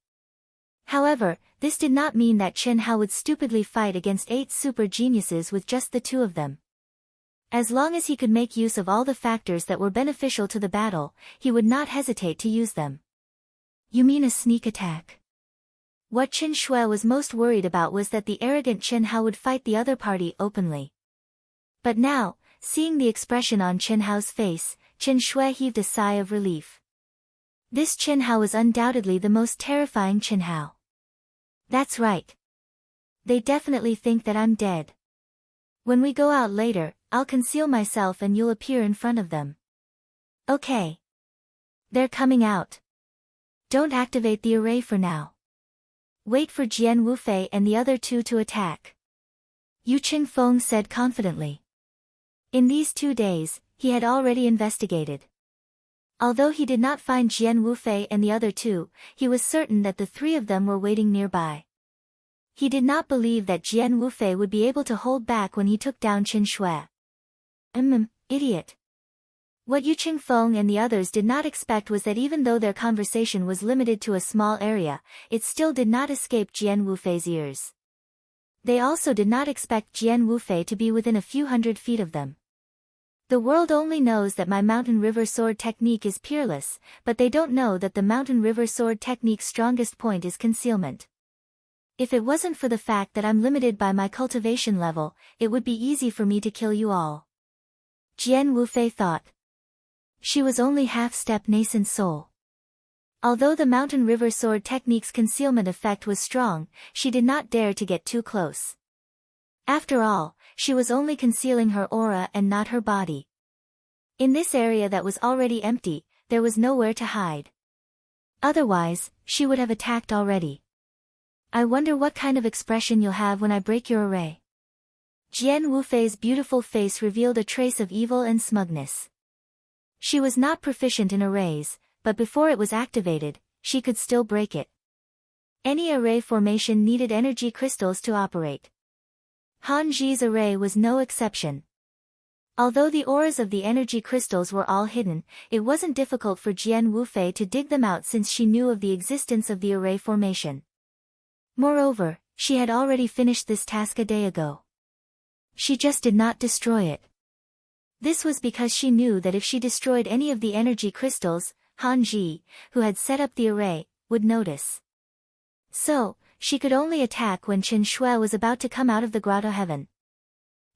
However, this did not mean that Qin Hao would stupidly fight against 8 super geniuses with just the 2 of them. As long as he could make use of all the factors that were beneficial to the battle, he would not hesitate to use them. You mean a sneak attack? What Qin Shui was most worried about was that the arrogant Qin Hao would fight the other party openly. But now, seeing the expression on Qin Hao's face, Qin Shui heaved a sigh of relief. This Qin Hao was undoubtedly the most terrifying Qin Hao. That's right. They definitely think that I'm dead. When we go out later, I'll conceal myself and you'll appear in front of them. Okay. They're coming out. Don't activate the array for now. Wait for Jian Wufei and the other 2 to attack. Yu Qingfeng said confidently. In these 2 days, he had already investigated. Although he did not find Jian Wufei and the other 2, he was certain that the 3 of them were waiting nearby. He did not believe that Jian Wufei would be able to hold back when he took down Qin Shui. Idiot. What Yu Qingfeng and the others did not expect was that even though their conversation was limited to a small area, it still did not escape Jian Wufei's ears. They also did not expect Jian Wufei to be within a few hundred feet of them. The world only knows that my Mountain River Sword technique is peerless, but they don't know that the Mountain River Sword technique's strongest point is concealment. If it wasn't for the fact that I'm limited by my cultivation level, it would be easy for me to kill you all. Jian Wufei thought. She was only half-step nascent soul. Although the Mountain River Sword technique's concealment effect was strong, she did not dare to get too close. After all, she was only concealing her aura and not her body. In this area that was already empty, there was nowhere to hide. Otherwise, she would have attacked already. I wonder what kind of expression you'll have when I break your array. Jian Wufei's beautiful face revealed a trace of evil and smugness. She was not proficient in arrays, but before it was activated, she could still break it. Any array formation needed energy crystals to operate. Han Ji's array was no exception. Although the auras of the energy crystals were all hidden, it wasn't difficult for Jian Wufei to dig them out since she knew of the existence of the array formation. Moreover, she had already finished this task a day ago. She just did not destroy it. This was because she knew that if she destroyed any of the energy crystals, Han Ji, who had set up the array, would notice. So, she could only attack when Qin Shui was about to come out of the grotto heaven.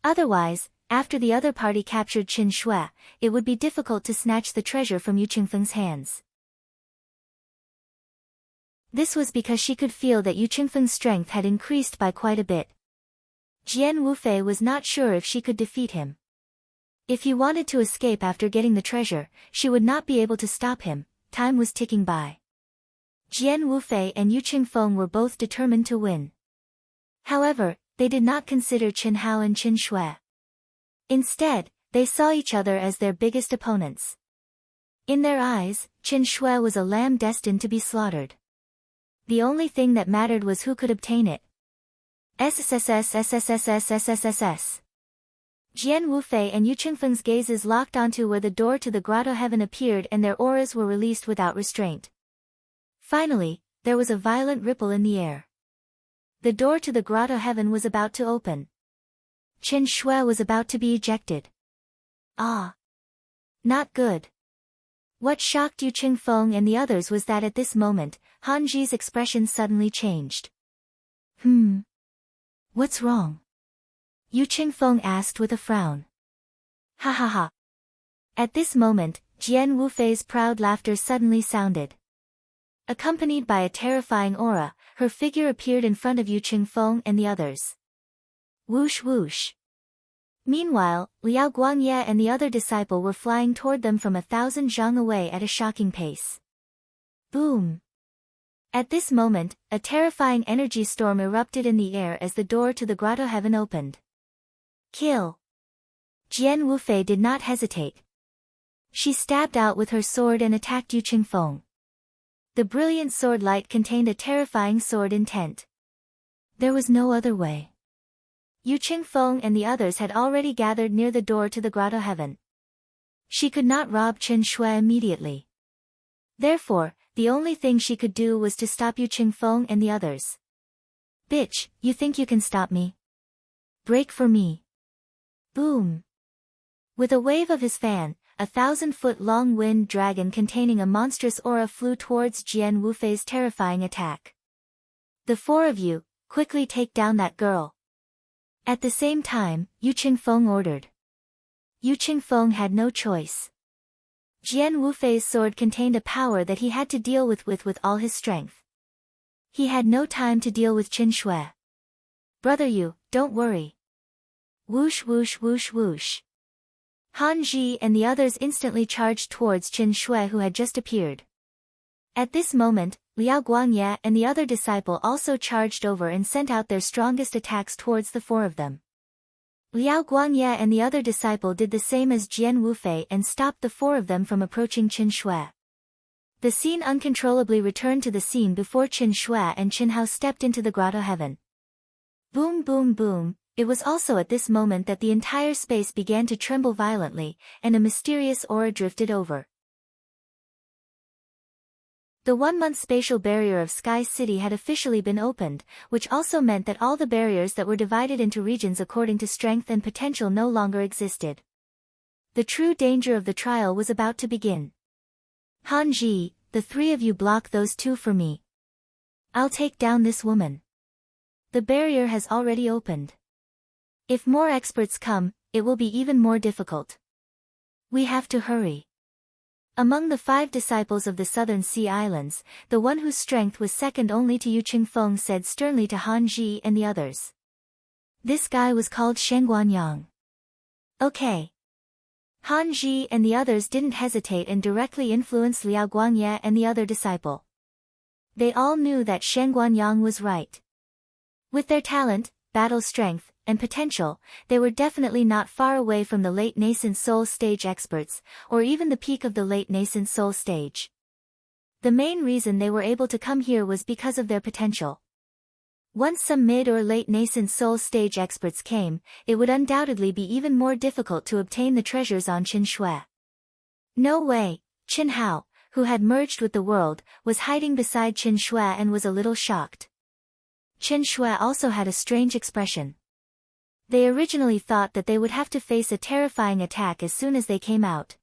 Otherwise, after the other party captured Qin Shui, it would be difficult to snatch the treasure from Yu Qingfeng's hands. This was because she could feel that Yu Qingfeng's strength had increased by quite a bit. Jian Wufei was not sure if she could defeat him. If he wanted to escape after getting the treasure, she would not be able to stop him. Time was ticking by. Jian Wufei and Yu Qingfeng were both determined to win. However, they did not consider Qin Hao and Qin Shui. Instead, they saw each other as their biggest opponents. In their eyes, Qin Shui was a lamb destined to be slaughtered. The only thing that mattered was who could obtain it. SSSSSSSSSSSS. Jian Wufei and Yu Qingfeng's gazes locked onto where the door to the grotto heaven appeared, and their auras were released without restraint. Finally, there was a violent ripple in the air. The door to the grotto heaven was about to open. Qin Shui was about to be ejected. Ah! Not good. What shocked Yu Qingfeng and the others was that at this moment, Han Ji's expression suddenly changed. What's wrong? Yu Qingfeng asked with a frown. Ha ha ha. At this moment, Jian Wufei's proud laughter suddenly sounded. Accompanied by a terrifying aura, her figure appeared in front of Yu Qingfeng and the others. Whoosh whoosh. Meanwhile, Liao Guangye and the other disciple were flying toward them from 1,000 zhang away at a shocking pace. Boom! At this moment, a terrifying energy storm erupted in the air as the door to the grotto heaven opened. Kill! Jian Wufei did not hesitate. She stabbed out with her sword and attacked Yu Qingfeng. The brilliant sword light contained a terrifying sword intent. There was no other way. Yu Qingfeng and the others had already gathered near the door to the grotto heaven. She could not rob Qin Shui immediately. Therefore, the only thing she could do was to stop Yu Qingfeng and the others. Bitch, you think you can stop me? Break for me. Boom. With a wave of his fan, 1,000-foot-long wind dragon containing a monstrous aura flew towards Jian Wufei's terrifying attack. The four of you, quickly take down that girl. At the same time, Yu Qingfeng ordered. Yu Qingfeng had no choice. Jian Wufei's sword contained a power that he had to deal with all his strength. He had no time to deal with Qin Shui. Brother Yu, don't worry. Whoosh whoosh whoosh whoosh. Han Ji and the others instantly charged towards Qin Shui, who had just appeared. At this moment, Liao Guangye and the other disciple also charged over and sent out their strongest attacks towards the four of them. Liao Guangye and the other disciple did the same as Jian Wufei and stopped the four of them from approaching Qin Shui. The scene uncontrollably returned to the scene before Qin Shui and Qin Hao stepped into the grotto heaven. Boom boom boom. It was also at this moment that the entire space began to tremble violently, and a mysterious aura drifted over. The 1-month spatial barrier of Sky City had officially been opened, which also meant that all the barriers that were divided into regions according to strength and potential no longer existed. The true danger of the trial was about to begin. Han Ji, the three of you block those two for me. I'll take down this woman. The barrier has already opened. If more experts come, it will be even more difficult. We have to hurry. Among the 5 disciples of the Southern Sea Islands, the one whose strength was second only to Yu Qingfeng said sternly to Han Ji and the others. This guy was called Shen Guanyang. Okay. Han Ji and the others didn't hesitate and directly influenced Liao Guangye and the other disciple. They all knew that Shen Guanyang was right. With their talent, battle strength, and potential, they were definitely not far away from the late nascent soul stage experts, or even the peak of the late nascent soul stage. The main reason they were able to come here was because of their potential. Once some mid or late nascent soul stage experts came, it would undoubtedly be even more difficult to obtain the treasures on Qin Shui. No way, Qin Hao, who had merged with the world, was hiding beside Qin Shui and was a little shocked. Qin Shui also had a strange expression. They originally thought that they would have to face a terrifying attack as soon as they came out.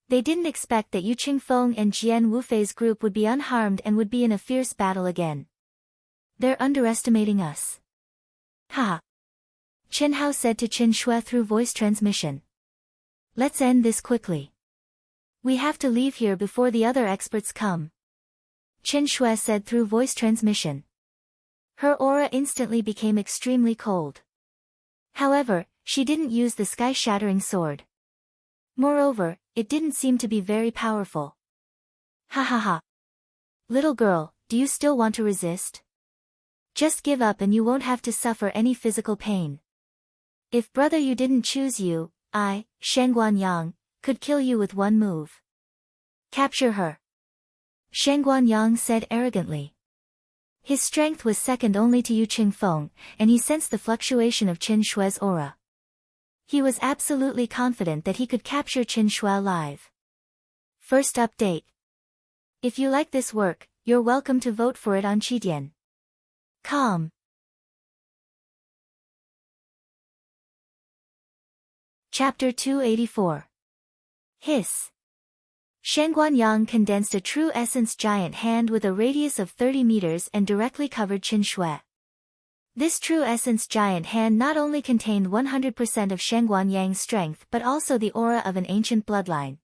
They didn't expect that Yu Qingfeng and Jian Wufei's group would be unharmed and would be in a fierce battle again. They're underestimating us. Ha! Qin Hao said to Qin Shui through voice transmission. Let's end this quickly. We have to leave here before the other experts come. Qin Shui said through voice transmission. Her aura instantly became extremely cold. However, she didn't use the sky-shattering sword. Moreover, it didn't seem to be very powerful. Ha ha ha. Little girl, do you still want to resist? Just give up and you won't have to suffer any physical pain. If brother you didn't choose you, I, Shen Guanyang, could kill you with one move. Capture her. Shen Guanyang said arrogantly. His strength was second only to Yu Qingfeng, and he sensed the fluctuation of Qin Shue's aura. He was absolutely confident that he could capture Qin Shue alive. First update. If you like this work, you're welcome to vote for it on Qidian.com. Chapter 284. Hiss. Shen Guanyang condensed a true essence giant hand with a radius of 30 meters and directly covered Qin Shue. This true essence giant hand not only contained 100% of Shen Guanyang's strength but also the aura of an ancient bloodline.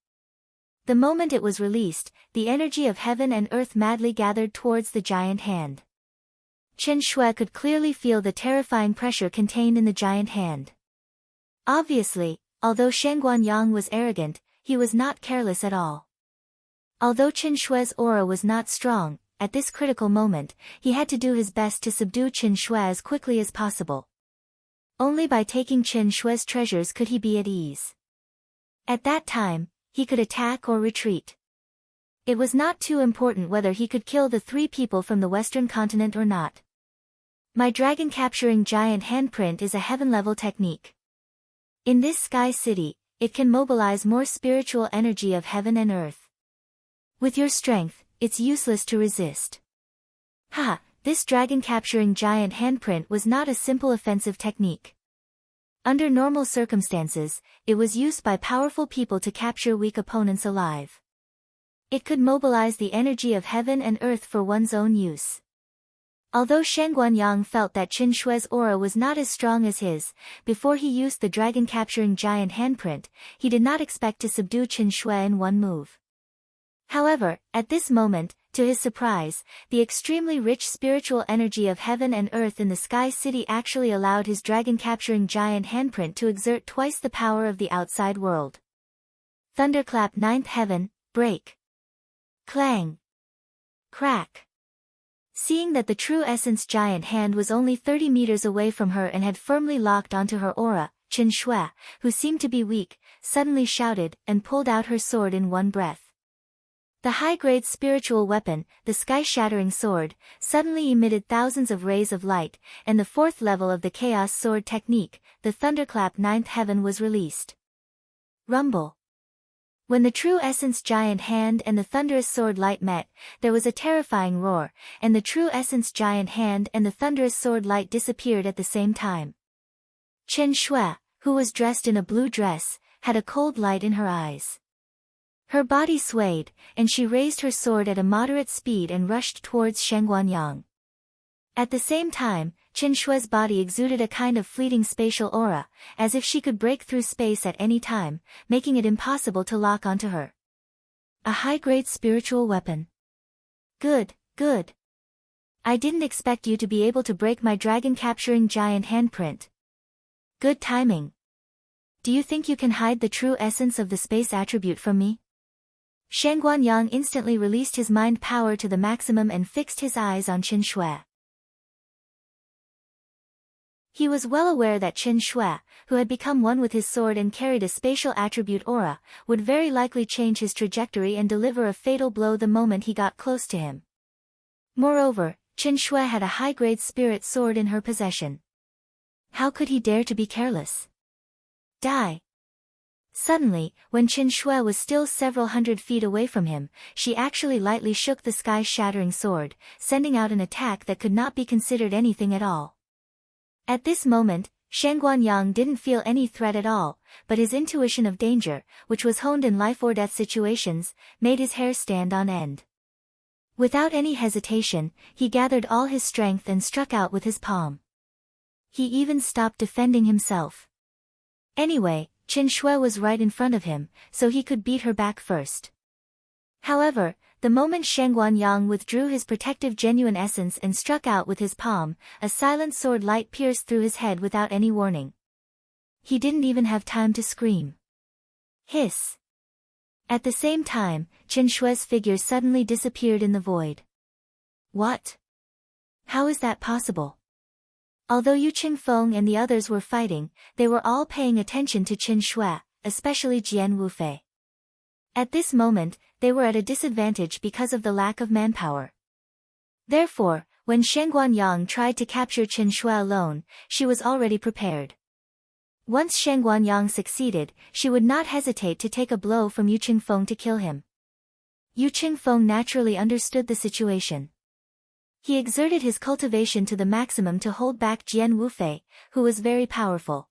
The moment it was released, the energy of heaven and earth madly gathered towards the giant hand. Qin Shue could clearly feel the terrifying pressure contained in the giant hand. Obviously, although Shen Guanyang was arrogant, he was not careless at all. Although Qin Shue's aura was not strong, at this critical moment, he had to do his best to subdue Qin Shue as quickly as possible. Only by taking Qin Shue's treasures could he be at ease. At that time, he could attack or retreat. It was not too important whether he could kill the 3 people from the western continent or not. My dragon capturing giant handprint is a heaven-level technique. In this sky city, it can mobilize more spiritual energy of heaven and earth. With your strength, it's useless to resist. Ha! This dragon capturing giant handprint was not a simple offensive technique. Under normal circumstances, it was used by powerful people to capture weak opponents alive. It could mobilize the energy of heaven and earth for one's own use. Although Shen Guanyang felt that Qin Shue's aura was not as strong as his, before he used the dragon capturing giant handprint, he did not expect to subdue Qin Shue in one move. However, at this moment, to his surprise, the extremely rich spiritual energy of heaven and earth in the sky city actually allowed his dragon capturing giant handprint to exert twice the power of the outside world. Thunderclap 9th heaven, break. Clang. Crack. Seeing that the true essence giant hand was only 30 meters away from her and had firmly locked onto her aura, Qin Shue, who seemed to be weak, suddenly shouted and pulled out her sword in one breath. The high-grade spiritual weapon, the sky-shattering sword, suddenly emitted thousands of rays of light, and the 4th level of the chaos sword technique, the thunderclap 9th heaven was released. Rumble. When the true essence giant hand and the thunderous sword light met, there was a terrifying roar, and the true essence giant hand and the thunderous sword light disappeared at the same time. Qin Shue, who was dressed in a blue dress, had a cold light in her eyes. Her body swayed, and she raised her sword at a moderate speed and rushed towards Shen Guanyang. At the same time, Qin Shue's body exuded a kind of fleeting spatial aura, as if she could break through space at any time, making it impossible to lock onto her. A high-grade spiritual weapon. Good, good. I didn't expect you to be able to break my dragon-capturing giant handprint. Good timing. Do you think you can hide the true essence of the space attribute from me? Shen Guanyang instantly released his mind power to the maximum and fixed his eyes on Qin Shue. He was well aware that Qin Shue, who had become one with his sword and carried a spatial attribute aura, would very likely change his trajectory and deliver a fatal blow the moment he got close to him. Moreover, Qin Shue had a high-grade spirit sword in her possession. How could he dare to be careless? Die! Suddenly, when Qin Shue was still several hundred feet away from him, she actually lightly shook the sky-shattering sword, sending out an attack that could not be considered anything at all. At this moment, Shen Guanyang didn't feel any threat at all, but his intuition of danger, which was honed in life-or-death situations, made his hair stand on end. Without any hesitation, he gathered all his strength and struck out with his palm. He even stopped defending himself. Anyway, Qin Shue was right in front of him, so he could beat her back first. However, the moment Shen Guanyang withdrew his protective genuine essence and struck out with his palm, a silent sword light pierced through his head without any warning. He didn't even have time to scream. Hiss! At the same time, Qin Shue's figure suddenly disappeared in the void. What? How is that possible? Although Yu Qingfeng and the others were fighting, they were all paying attention to Qin Shui, especially Jian Wufei. At this moment, they were at a disadvantage because of the lack of manpower. Therefore, when Shen Guanyang tried to capture Qin Shui alone, she was already prepared. Once Shen Guanyang succeeded, she would not hesitate to take a blow from Yu Qingfeng to kill him. Yu Qingfeng naturally understood the situation. He exerted his cultivation to the maximum to hold back Jian Wufei, who was very powerful.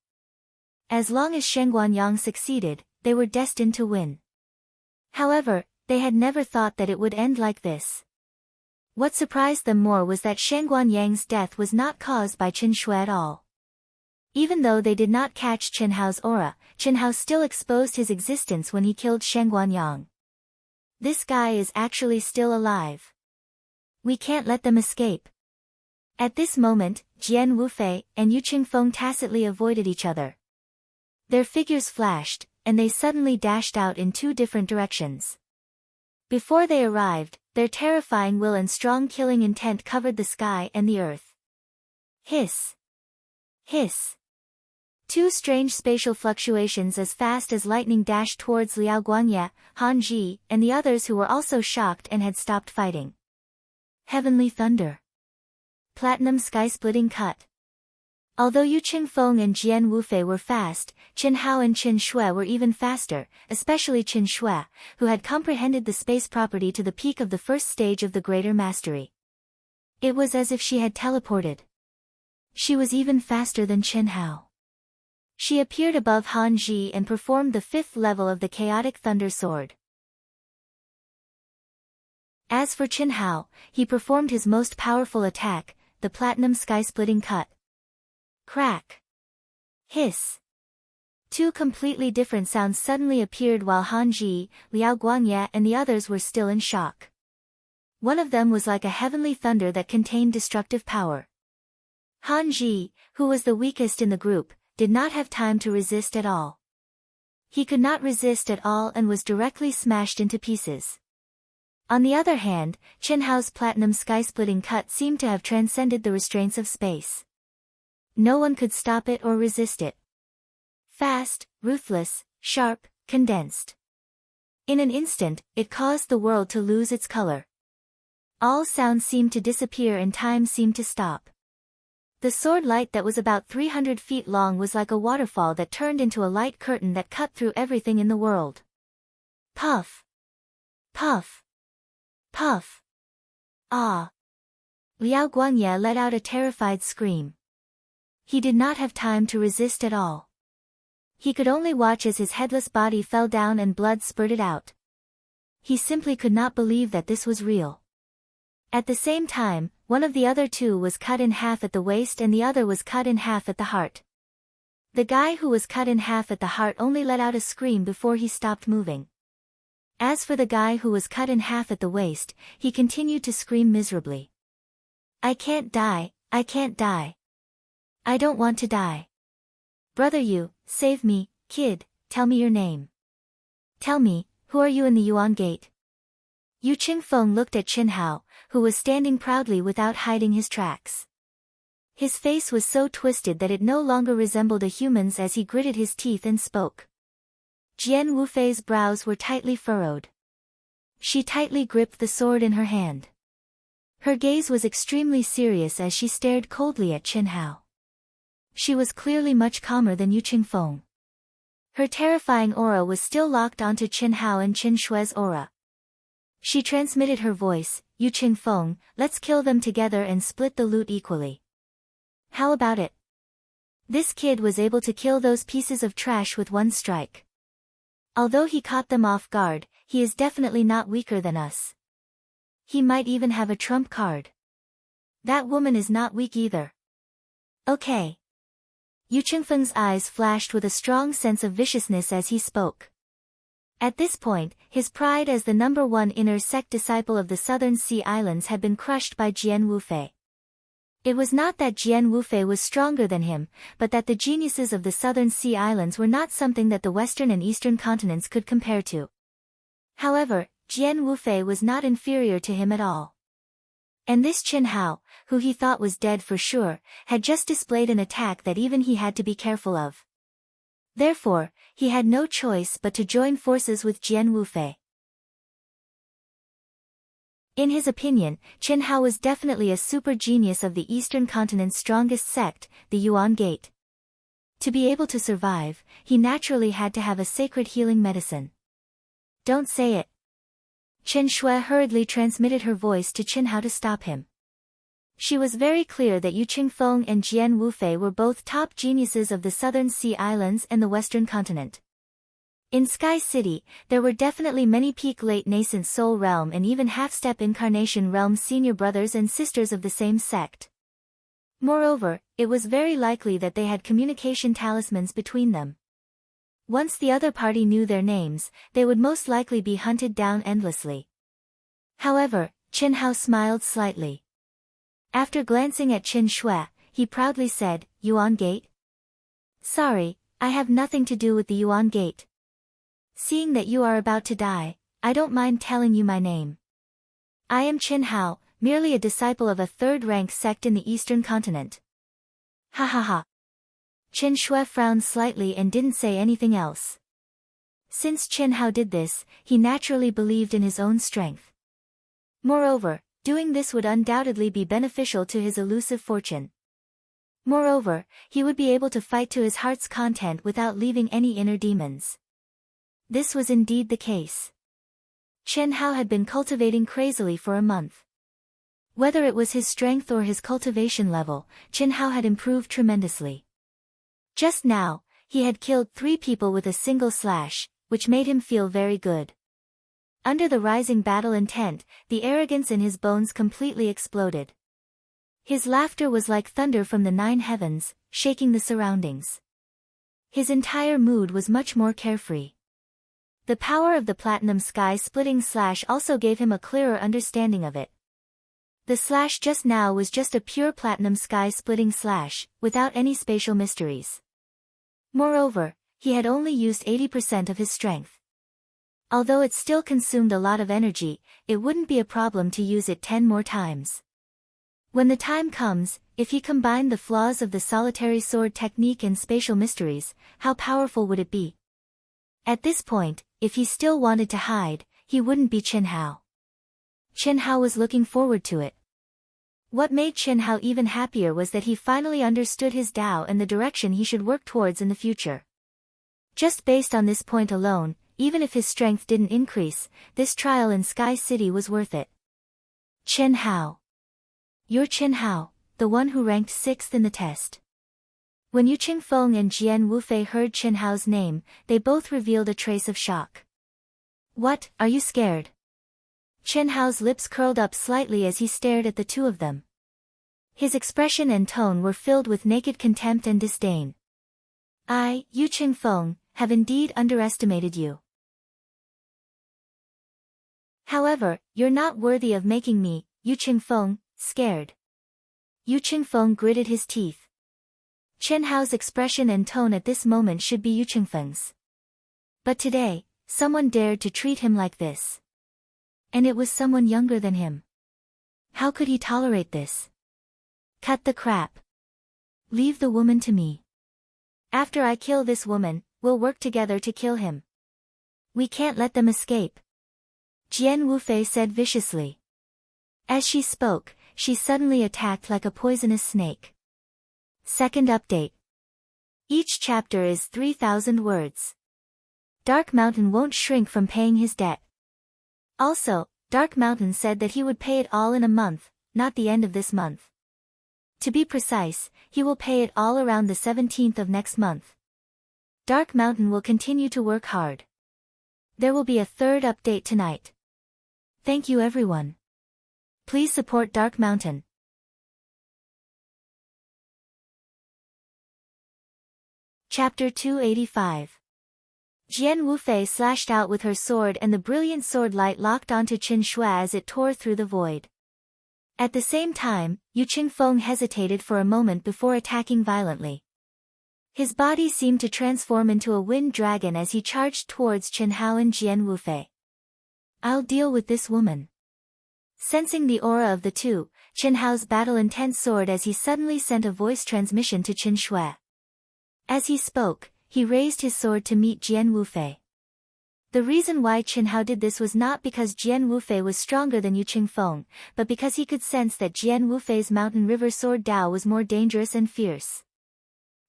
As long as Shen Guanyang succeeded, they were destined to win. However, they had never thought that it would end like this. What surprised them more was that Shen Guanyang's death was not caused by Qin Shui at all. Even though they did not catch Chen Hao's aura, Chen Hao still exposed his existence when he killed Shen Guanyang. This guy is actually still alive. We can't let them escape. At this moment, Jian Wufei and Yu Qingfeng tacitly avoided each other. Their figures flashed, and they suddenly dashed out in two different directions. Before they arrived, their terrifying will and strong killing intent covered the sky and the earth. Hiss! Hiss! Two strange spatial fluctuations as fast as lightning dashed towards Liao Guanye, Han Ji, and the others who were also shocked and had stopped fighting. Heavenly thunder. Platinum sky-splitting cut. Although Yu Qingfeng and Jian Wufei were fast, Qin Hao and Qin Shui were even faster, especially Qin Shui, who had comprehended the space property to the peak of the first stage of the greater mastery. It was as if she had teleported. She was even faster than Qin Hao. She appeared above Han Ji and performed the 5th level of the chaotic thunder sword. As for Qin Hao, he performed his most powerful attack, the platinum sky-splitting cut. Crack! Hiss! Two completely different sounds suddenly appeared while Han Ji, Liao Guanye and the others were still in shock. One of them was like a heavenly thunder that contained destructive power. Han Ji, who was the weakest in the group, did not have time to resist at all. He could not resist at all and was directly smashed into pieces. On the other hand, Qin Hao's platinum sky-splitting cut seemed to have transcended the restraints of space. No one could stop it or resist it. Fast, ruthless, sharp, condensed. In an instant, it caused the world to lose its color. All sound seemed to disappear and time seemed to stop. The sword light that was about 300 feet long was like a waterfall that turned into a light curtain that cut through everything in the world. Puff! Puff! Puff! Ah! Liao Guanye let out a terrified scream. He did not have time to resist at all. He could only watch as his headless body fell down and blood spurted out. He simply could not believe that this was real. At the same time, one of the other two was cut in half at the waist and the other was cut in half at the heart. The guy who was cut in half at the heart only let out a scream before he stopped moving. As for the guy who was cut in half at the waist, he continued to scream miserably. I can't die, I can't die. I don't want to die. Brother Yu, save me, kid, tell me your name. Tell me, who are you in the Yuan Gate? Yu Qingfeng looked at Qin Hao, who was standing proudly without hiding his tracks. His face was so twisted that it no longer resembled a human's as he gritted his teeth and spoke. Jian Wufei's brows were tightly furrowed. She tightly gripped the sword in her hand. Her gaze was extremely serious as she stared coldly at Qin Hao. She was clearly much calmer than Yu Qingfeng. Her terrifying aura was still locked onto Qin Hao and Qin Shui's aura. She transmitted her voice, Yu Qingfeng, let's kill them together and split the loot equally. How about it? This kid was able to kill those pieces of trash with one strike. Although he caught them off guard, he is definitely not weaker than us. He might even have a trump card. That woman is not weak either. Okay. Yu Qingfeng's eyes flashed with a strong sense of viciousness as he spoke. At this point, his pride as the #1 inner sect disciple of the Southern Sea Islands had been crushed by Jian Wufei. It was not that Jian Wufei was stronger than him, but that the geniuses of the Southern Sea Islands were not something that the Western and Eastern continents could compare to. However, Jian Wufei was not inferior to him at all. And this Qin Hao, who he thought was dead for sure, had just displayed an attack that even he had to be careful of. Therefore, he had no choice but to join forces with Jian Wufei. In his opinion, Qin Hao was definitely a super genius of the Eastern continent's strongest sect, the Yuan Gate. To be able to survive, he naturally had to have a sacred healing medicine. Don't say it. Chen Shui hurriedly transmitted her voice to Qin Hao to stop him. She was very clear that Yu Qingfeng and Jian Wufei were both top geniuses of the Southern Sea Islands and the Western continent. In Sky City, there were definitely many peak late nascent soul realm and even half-step incarnation realm senior brothers and sisters of the same sect. Moreover, it was very likely that they had communication talismans between them. Once the other party knew their names, they would most likely be hunted down endlessly. However, Qin Hao smiled slightly. After glancing at Qin Shui, he proudly said, "Yuan Gate? Sorry, I have nothing to do with the Yuan Gate. Seeing that you are about to die, I don't mind telling you my name. I am Qin Hao, merely a disciple of a third-rank sect in the Eastern continent." Ha ha ha. Qin Shui frowned slightly and didn't say anything else. Since Qin Hao did this, he naturally believed in his own strength. Moreover, doing this would undoubtedly be beneficial to his elusive fortune. Moreover, he would be able to fight to his heart's content without leaving any inner demons. This was indeed the case. Qin Hao had been cultivating crazily for a month. Whether it was his strength or his cultivation level, Qin Hao had improved tremendously. Just now, he had killed 3 people with a single slash, which made him feel very good. Under the rising battle intent, the arrogance in his bones completely exploded. His laughter was like thunder from the 9 heavens, shaking the surroundings. His entire mood was much more carefree. The power of the platinum sky-splitting slash also gave him a clearer understanding of it. The slash just now was just a pure platinum sky-splitting slash, without any spatial mysteries. Moreover, he had only used 80% of his strength. Although it still consumed a lot of energy, it wouldn't be a problem to use it 10 more times. When the time comes, if he combined the flaws of the solitary sword technique and spatial mysteries, how powerful would it be? At this point, if he still wanted to hide, he wouldn't be Qin Hao. Qin Hao was looking forward to it. What made Qin Hao even happier was that he finally understood his Tao and the direction he should work towards in the future. Just based on this point alone, even if his strength didn't increase, this trial in Sky City was worth it. Qin Hao. You're Qin Hao, the one who ranked 6th in the test. When Yu Qingfeng and Jian Wufei heard Qin Hao's name, they both revealed a trace of shock. What, are you scared? Qin Hao's lips curled up slightly as he stared at the two of them. His expression and tone were filled with naked contempt and disdain. I, Yu Qingfeng, have indeed underestimated you. However, you're not worthy of making me, Yu Qingfeng, scared. Yu Qingfeng gritted his teeth. Qin Hao's expression and tone at this moment should be Yu Qingfeng's. But today, someone dared to treat him like this. And it was someone younger than him. How could he tolerate this? Cut the crap. Leave the woman to me. After I kill this woman, we'll work together to kill him. We can't let them escape. Jian Wufei said viciously. As she spoke, she suddenly attacked like a poisonous snake. Second update. Each chapter is 3,000 words. Dark Mountain won't shrink from paying his debt. Also, Dark Mountain said that he would pay it all in a month, not the end of this month. To be precise, he will pay it all around the 17th of next month. Dark Mountain will continue to work hard. There will be a third update tonight. Thank you everyone. Please support Dark Mountain. Chapter 285. Jian Wufei slashed out with her sword and the brilliant sword light locked onto Qin Shui as it tore through the void. At the same time, Yu Qingfeng hesitated for a moment before attacking violently. His body seemed to transform into a wind dragon as he charged towards Qin Hao and Jian Wufei. I'll deal with this woman. Sensing the aura of the two, Qin Hao's battle-intent sword as he suddenly sent a voice transmission to Qin Shui. As he spoke, he raised his sword to meet Jian Wufei. The reason why Qin Hao did this was not because Jian Wufei was stronger than Yu Qingfeng, but because he could sense that Jian Wufei's Mountain River Sword Dao was more dangerous and fierce.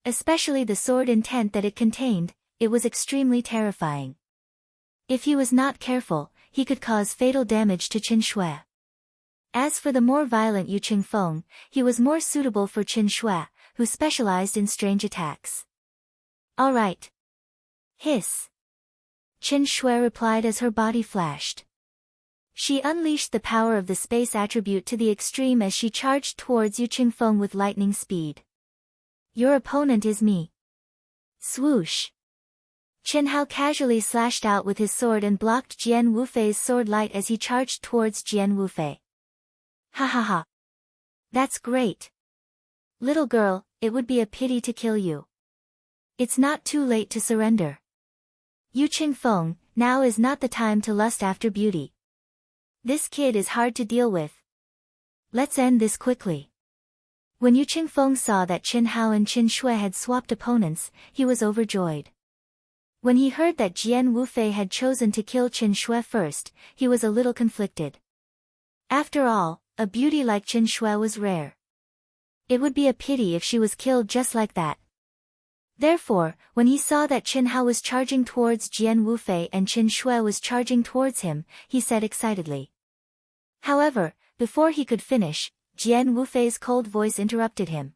Especially the sword intent that it contained, it was extremely terrifying. If he was not careful, he could cause fatal damage to Qin Shui. As for the more violent Yu Qingfeng, he was more suitable for Qin Shui, who specialized in strange attacks. All right. Hiss. Qin Shui replied as her body flashed. She unleashed the power of the space attribute to the extreme as she charged towards Yu Qingfeng with lightning speed. Your opponent is me. Swoosh. Qin Hao casually slashed out with his sword and blocked Jian Wufei's sword light as he charged towards Jian Wufei. Ha ha ha. That's great. Little girl, it would be a pity to kill you. It's not too late to surrender. Yu Qingfeng, now is not the time to lust after beauty. This kid is hard to deal with. Let's end this quickly. When Yu Qingfeng saw that Qin Hao and Qin Shui had swapped opponents, he was overjoyed. When he heard that Jian Wufei had chosen to kill Qin Shui first, he was a little conflicted. After all, a beauty like Qin Shui was rare. It would be a pity if she was killed just like that. Therefore, when he saw that Qin Hao was charging towards Jian Wufei and Qin Shui was charging towards him, he said excitedly. However, before he could finish, Jian Wufei's cold voice interrupted him.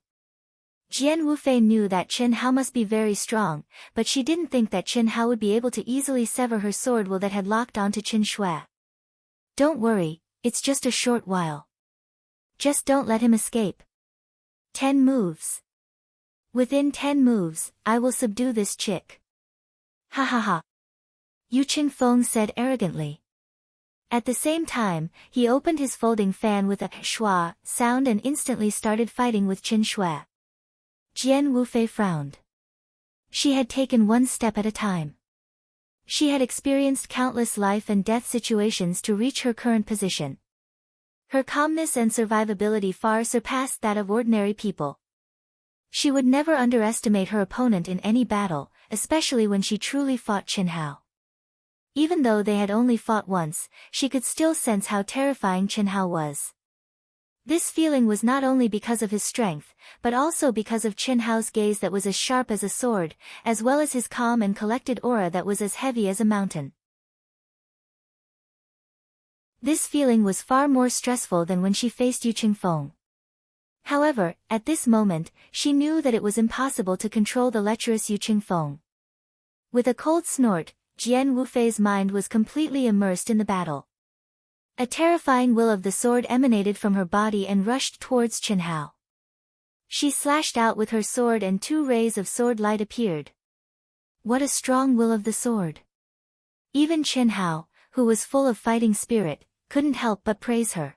Jian Wufei knew that Qin Hao must be very strong, but she didn't think that Qin Hao would be able to easily sever her sword will that had locked onto Qin Shui. Don't worry, it's just a short while. Just don't let him escape. 10 moves. Within 10 moves, I will subdue this chick. Ha ha ha. Yu Qingfeng said arrogantly. At the same time, he opened his folding fan with a schwa sound and instantly started fighting with Qin Shui. Jian Wufei frowned. She had taken one step at a time. She had experienced countless life and death situations to reach her current position. Her calmness and survivability far surpassed that of ordinary people. She would never underestimate her opponent in any battle, especially when she truly fought Qin Hao. Even though they had only fought once, she could still sense how terrifying Qin Hao was. This feeling was not only because of his strength, but also because of Qin Hao's gaze that was as sharp as a sword, as well as his calm and collected aura that was as heavy as a mountain. This feeling was far more stressful than when she faced Yu Qingfeng. However, at this moment, she knew that it was impossible to control the lecherous Yu Qingfeng. With a cold snort, Jian Wufei's mind was completely immersed in the battle. A terrifying will of the sword emanated from her body and rushed towards Qin Hao. She slashed out with her sword and 2 rays of sword light appeared. What a strong will of the sword! Even Qin Hao, who was full of fighting spirit, couldn't help but praise her.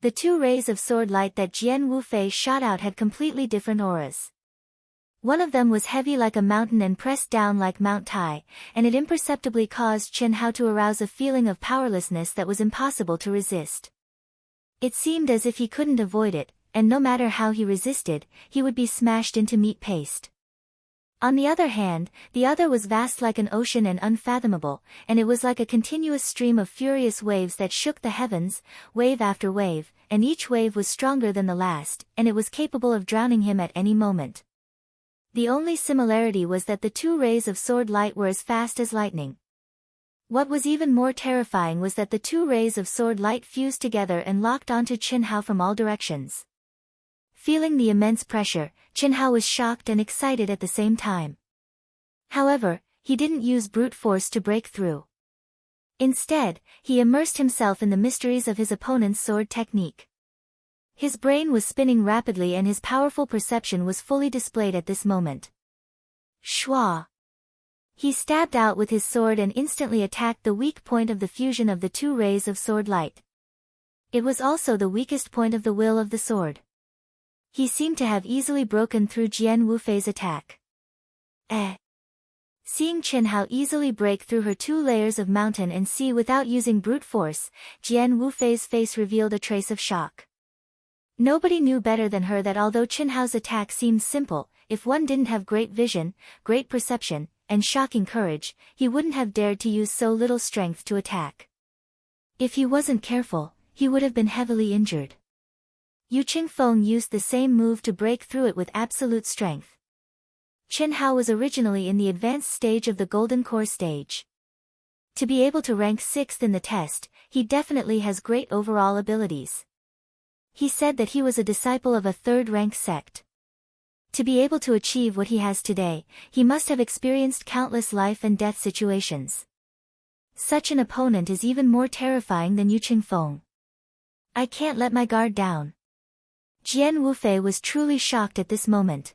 The 2 rays of sword light that Jian Wufei shot out had completely different auras. One of them was heavy like a mountain and pressed down like Mount Tai, and it imperceptibly caused Qin Hao to arouse a feeling of powerlessness that was impossible to resist. It seemed as if he couldn't avoid it, and no matter how he resisted, he would be smashed into meat paste. On the other hand, the other was vast like an ocean and unfathomable, and it was like a continuous stream of furious waves that shook the heavens, wave after wave, and each wave was stronger than the last, and it was capable of drowning him at any moment. The only similarity was that the 2 rays of sword light were as fast as lightning. What was even more terrifying was that the 2 rays of sword light fused together and locked onto Qin Hao from all directions. Feeling the immense pressure, Qin Hao was shocked and excited at the same time. However, he didn't use brute force to break through. Instead, he immersed himself in the mysteries of his opponent's sword technique. His brain was spinning rapidly and his powerful perception was fully displayed at this moment. Schwa! He stabbed out with his sword and instantly attacked the weak point of the fusion of the 2 rays of sword light. It was also the weakest point of the will of the sword. He seemed to have easily broken through Jian Wufei's attack. Seeing Qin Hao easily break through her 2 layers of mountain and sea without using brute force, Jian Wufei's face revealed a trace of shock. Nobody knew better than her that although Chen Hao's attack seemed simple, if one didn't have great vision, great perception, and shocking courage, he wouldn't have dared to use so little strength to attack. If he wasn't careful, he would have been heavily injured. Yu Qingfeng used the same move to break through it with absolute strength. Chen Hao was originally in the advanced stage of the Golden Core stage. To be able to rank 6th in the test, he definitely has great overall abilities. He said that he was a disciple of a third-rank sect. To be able to achieve what he has today, he must have experienced countless life and death situations. Such an opponent is even more terrifying than Yu Qingfeng. I can't let my guard down. Jian Wufei was truly shocked at this moment.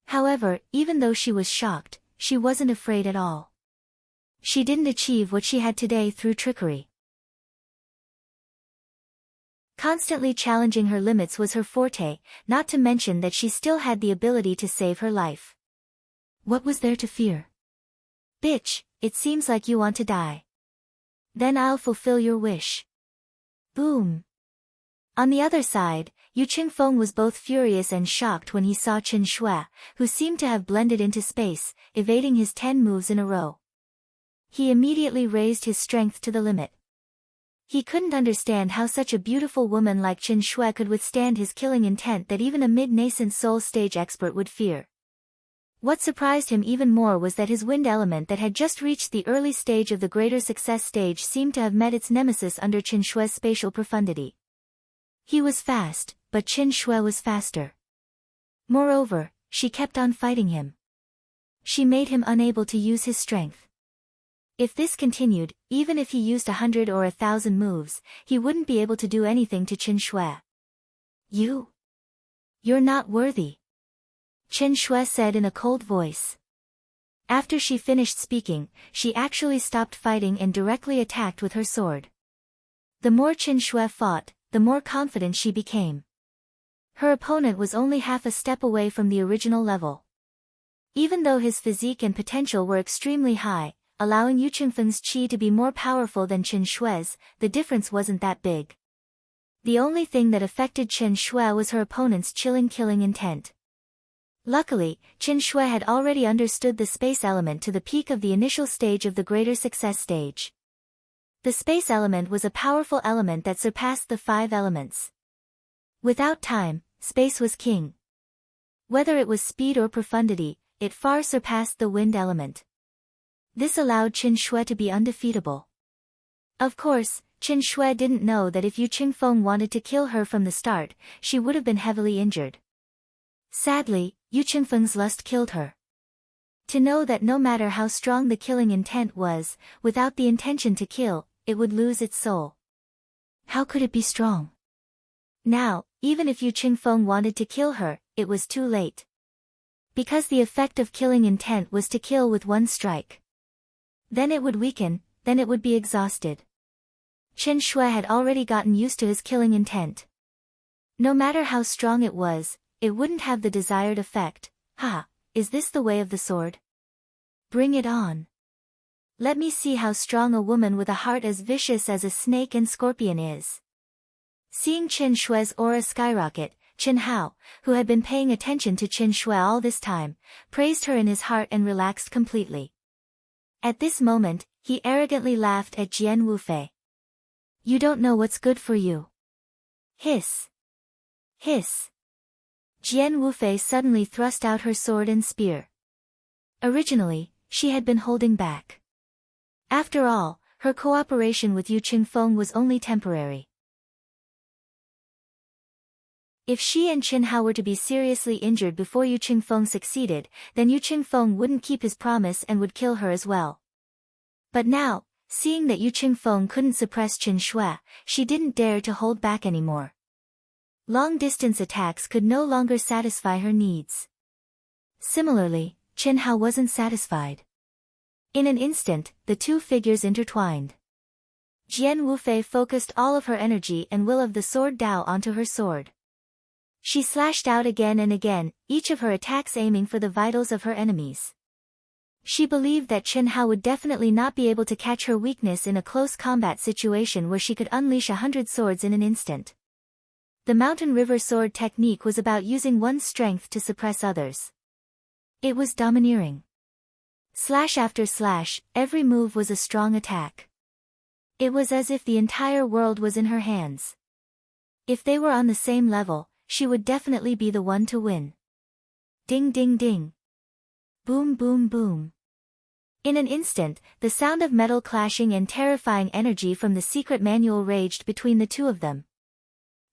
However, even though she was shocked, she wasn't afraid at all. She didn't achieve what she had today through trickery. Constantly challenging her limits was her forte, not to mention that she still had the ability to save her life. What was there to fear? Bitch, it seems like you want to die. Then I'll fulfill your wish. Boom. On the other side, Yu Qingfeng was both furious and shocked when he saw Chen Shui, who seemed to have blended into space, evading his 10 moves in a row. He immediately raised his strength to the limit. He couldn't understand how such a beautiful woman like Chen Shui could withstand his killing intent that even a mid-nascent soul stage expert would fear. What surprised him even more was that his wind element that had just reached the early stage of the greater success stage seemed to have met its nemesis under Chen Shui's spatial profundity. He was fast, but Chen Shui was faster. Moreover, she kept on fighting him. She made him unable to use his strength. If this continued, even if he used 100 or 1,000 moves, he wouldn't be able to do anything to Chen Shui. You're not worthy, Chen Shui said in a cold voice. After she finished speaking, she actually stopped fighting and directly attacked with her sword. The more Chen Shui fought, the more confident she became. Her opponent was only half a step away from the original level. Even though his physique and potential were extremely high, allowing Yu Qingfeng's qi to be more powerful than Chen Shui's, the difference wasn't that big. The only thing that affected Chen Shui was her opponent's chilling killing intent. Luckily, Chen Shui had already understood the space element to the peak of the initial stage of the greater success stage. The space element was a powerful element that surpassed the 5 elements. Without time, space was king. Whether it was speed or profundity, it far surpassed the wind element. This allowed Chen Shui to be undefeatable. Of course, Chen Shui didn't know that if Yu Qingfeng wanted to kill her from the start, she would have been heavily injured. Sadly, Yu Qingfeng's lust killed her. To know that no matter how strong the killing intent was, without the intention to kill, it would lose its soul. How could it be strong? Now, even if Yu Qingfeng wanted to kill her, it was too late. Because the effect of killing intent was to kill with one strike. Then it would weaken, then it would be exhausted. Chen Shui had already gotten used to his killing intent. No matter how strong it was, it wouldn't have the desired effect. Ha, is this the way of the sword? Bring it on. Let me see how strong a woman with a heart as vicious as a snake and scorpion is. Seeing Chen Shui's aura skyrocket, Chen Hao, who had been paying attention to Chen Shui all this time, praised her in his heart and relaxed completely. At this moment, he arrogantly laughed at Jian Wufei. You don't know what's good for you. Hiss. Hiss. Jian Wufei suddenly thrust out her sword and spear. Originally, she had been holding back. After all, her cooperation with Yu Qingfeng was only temporary. If she and Chen Hao were to be seriously injured before Yu Qingfeng succeeded, then Yu Qingfeng wouldn't keep his promise and would kill her as well. But now, seeing that Yu Qingfeng couldn't suppress Chen Shui, she didn't dare to hold back anymore. Long-distance attacks could no longer satisfy her needs. Similarly, Chen Hao wasn't satisfied. In an instant, the two figures intertwined. Jian Wufei focused all of her energy and will of the sword Dao onto her sword. She slashed out again and again, each of her attacks aiming for the vitals of her enemies. She believed that Chen Hao would definitely not be able to catch her weakness in a close combat situation where she could unleash 100 swords in an instant. The mountain river sword technique was about using one's strength to suppress others. It was domineering. Slash after slash, every move was a strong attack. It was as if the entire world was in her hands. If they were on the same level, she would definitely be the one to win. Ding ding ding. Boom boom boom. In an instant, the sound of metal clashing and terrifying energy from the secret manual raged between the two of them.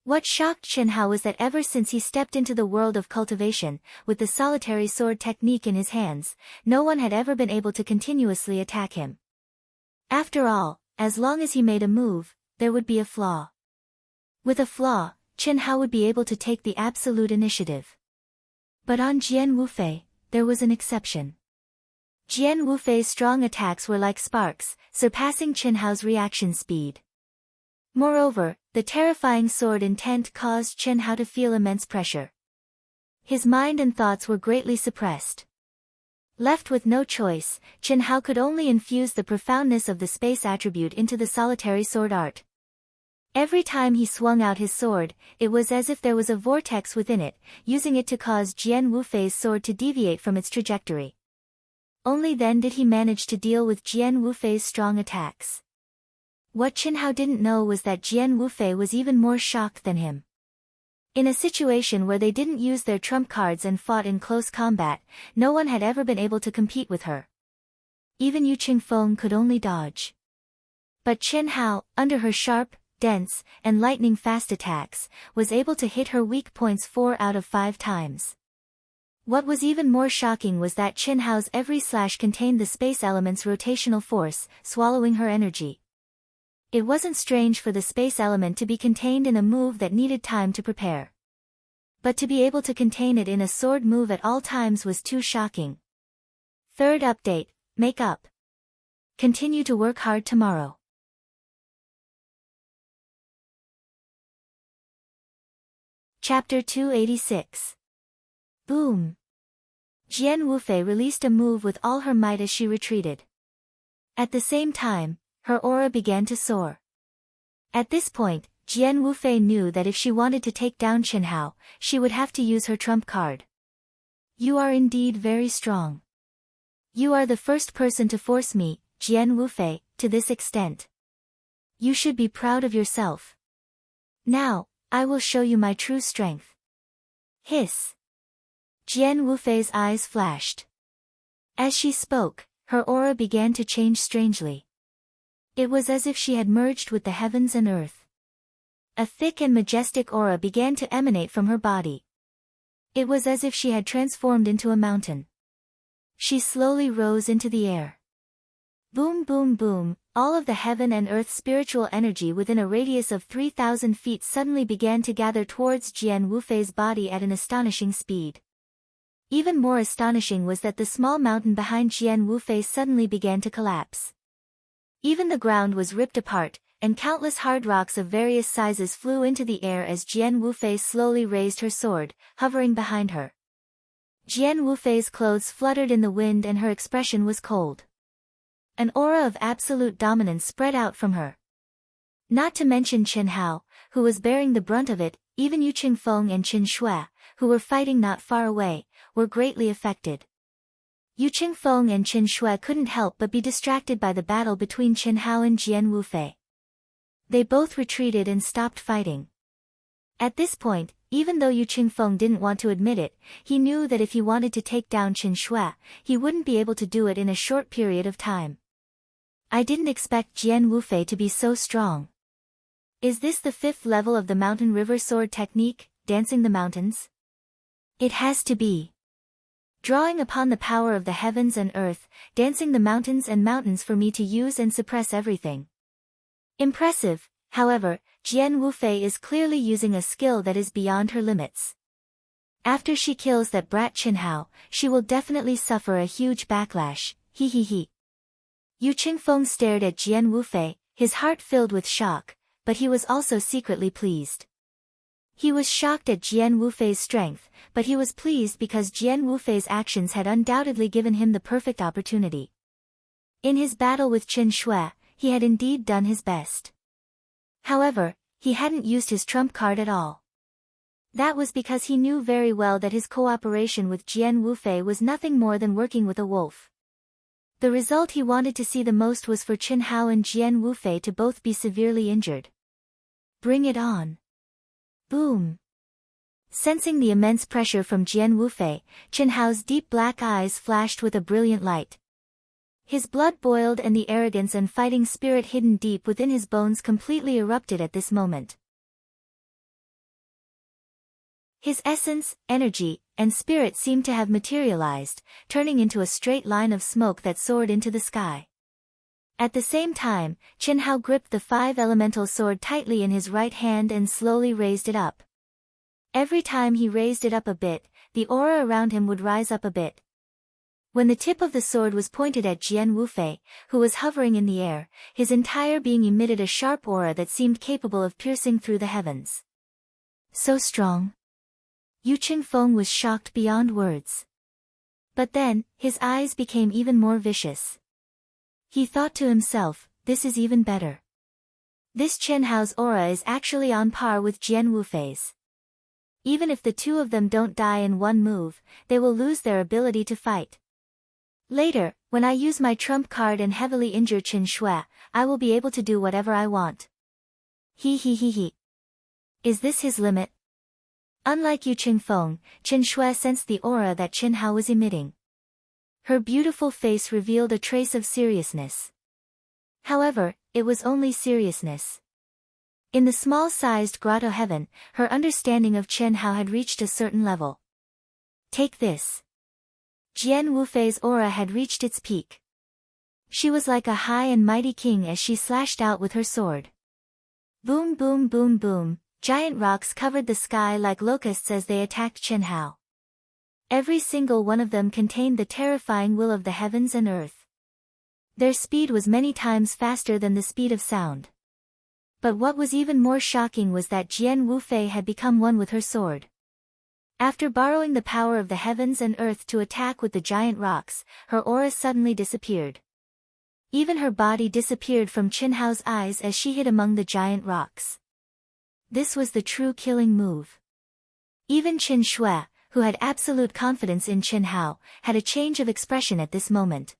What shocked Chen Hao was that ever since he stepped into the world of cultivation, with the solitary sword technique in his hands, no one had ever been able to continuously attack him. After all, as long as he made a move, there would be a flaw. With a flaw, Chen Hao would be able to take the absolute initiative. But on Jian Wufei, there was an exception. Jian Wufei's strong attacks were like sparks, surpassing Chen Hao's reaction speed. Moreover, the terrifying sword intent caused Chen Hao to feel immense pressure. His mind and thoughts were greatly suppressed. Left with no choice, Chen Hao could only infuse the profoundness of the space attribute into the solitary sword art. Every time he swung out his sword, it was as if there was a vortex within it, using it to cause Jian Wufei's sword to deviate from its trajectory. Only then did he manage to deal with Jian Wufei's strong attacks. What Chen Hao didn't know was that Jian Wufei was even more shocked than him. In a situation where they didn't use their trump cards and fought in close combat, no one had ever been able to compete with her. Even Yu Qingfeng could only dodge. But Chen Hao, under her sharp, dense, and lightning-fast attacks, was able to hit her weak points 4 out of 5 times. What was even more shocking was that Chen Hao's every slash contained the space element's rotational force, swallowing her energy. It wasn't strange for the space element to be contained in a move that needed time to prepare. But to be able to contain it in a sword move at all times was too shocking. Third update, make up. Continue to work hard tomorrow. Chapter 286. Boom. Jian Wufei released a move with all her might as she retreated. At the same time, her aura began to soar. At this point, Jian Wufei knew that if she wanted to take down Chen Hao, she would have to use her trump card. You are indeed very strong. You are the first person to force me, Jian Wufei, to this extent. You should be proud of yourself. Now, I will show you my true strength. Hiss. Jian Wufei's eyes flashed. As she spoke, her aura began to change strangely. It was as if she had merged with the heavens and earth. A thick and majestic aura began to emanate from her body. It was as if she had transformed into a mountain. She slowly rose into the air. Boom boom boom, all of the heaven and earth spiritual energy within a radius of 3,000 feet suddenly began to gather towards Jian Wufei's body at an astonishing speed. Even more astonishing was that the small mountain behind Jian Wufei suddenly began to collapse. Even the ground was ripped apart, and countless hard rocks of various sizes flew into the air as Jian Wufei slowly raised her sword, hovering behind her. Jian Wufei's clothes fluttered in the wind and her expression was cold. An aura of absolute dominance spread out from her. Not to mention Chen Hao, who was bearing the brunt of it, even Yu Qingfeng and Qin Shui, who were fighting not far away, were greatly affected. Yu Qingfeng and Qin Shui couldn't help but be distracted by the battle between Chen Hao and Jian Wufei. They both retreated and stopped fighting. At this point, even though Yu Qingfeng didn't want to admit it, he knew that if he wanted to take down Qin Shui, he wouldn't be able to do it in a short period of time. I didn't expect Jian Wufei to be so strong. Is this the 5th level of the mountain river sword technique, dancing the mountains? It has to be. Drawing upon the power of the heavens and earth, dancing the mountains and mountains for me to use and suppress everything. Impressive, however, Jian Wufei is clearly using a skill that is beyond her limits. After she kills that brat Chen Hao, she will definitely suffer a huge backlash, he. Yu Qingfeng stared at Jian Wufei, his heart filled with shock, but he was also secretly pleased. He was shocked at Jian Wufei's strength, but he was pleased because Jian Wufei's actions had undoubtedly given him the perfect opportunity. In his battle with Qin Shui, he had indeed done his best. However, he hadn't used his trump card at all. That was because he knew very well that his cooperation with Jian Wufei was nothing more than working with a wolf. The result he wanted to see the most was for Qin Hao and Jian Wufei to both be severely injured. Bring it on. Boom. Sensing the immense pressure from Jian Wufei, Qin Hao's deep black eyes flashed with a brilliant light. His blood boiled and the arrogance and fighting spirit hidden deep within his bones completely erupted at this moment. His essence, energy, and spirit seemed to have materialized, turning into a straight line of smoke that soared into the sky. At the same time, Qin Hao gripped the 5-elemental sword tightly in his right hand and slowly raised it up. Every time he raised it up a bit, the aura around him would rise up a bit. When the tip of the sword was pointed at Jian Wufei, who was hovering in the air, his entire being emitted a sharp aura that seemed capable of piercing through the heavens. So strong. Yu Qingfeng was shocked beyond words. But then, his eyes became even more vicious. He thought to himself, this is even better. This Qin Hao's aura is actually on par with Jian Wufei's. Even if the two of them don't die in one move, they will lose their ability to fight. Later, when I use my trump card and heavily injure Qin Shui, I will be able to do whatever I want. He. Is this his limit? Unlike Yu Qingfeng, Qin Shui sensed the aura that Qin Hao was emitting. Her beautiful face revealed a trace of seriousness. However, it was only seriousness. In the small-sized grotto heaven, her understanding of Qin Hao had reached a certain level. Take this. Jian Wufei's aura had reached its peak. She was like a high and mighty king as she slashed out with her sword. Boom boom boom boom, giant rocks covered the sky like locusts as they attacked Qin Hao. Every single one of them contained the terrifying will of the heavens and earth. Their speed was many times faster than the speed of sound. But what was even more shocking was that Jian Wufei had become one with her sword. After borrowing the power of the heavens and earth to attack with the giant rocks, her aura suddenly disappeared. Even her body disappeared from Qin Hao's eyes as she hid among the giant rocks. This was the true killing move. Even Qin Shui, who had absolute confidence in Qin Hao, had a change of expression at this moment.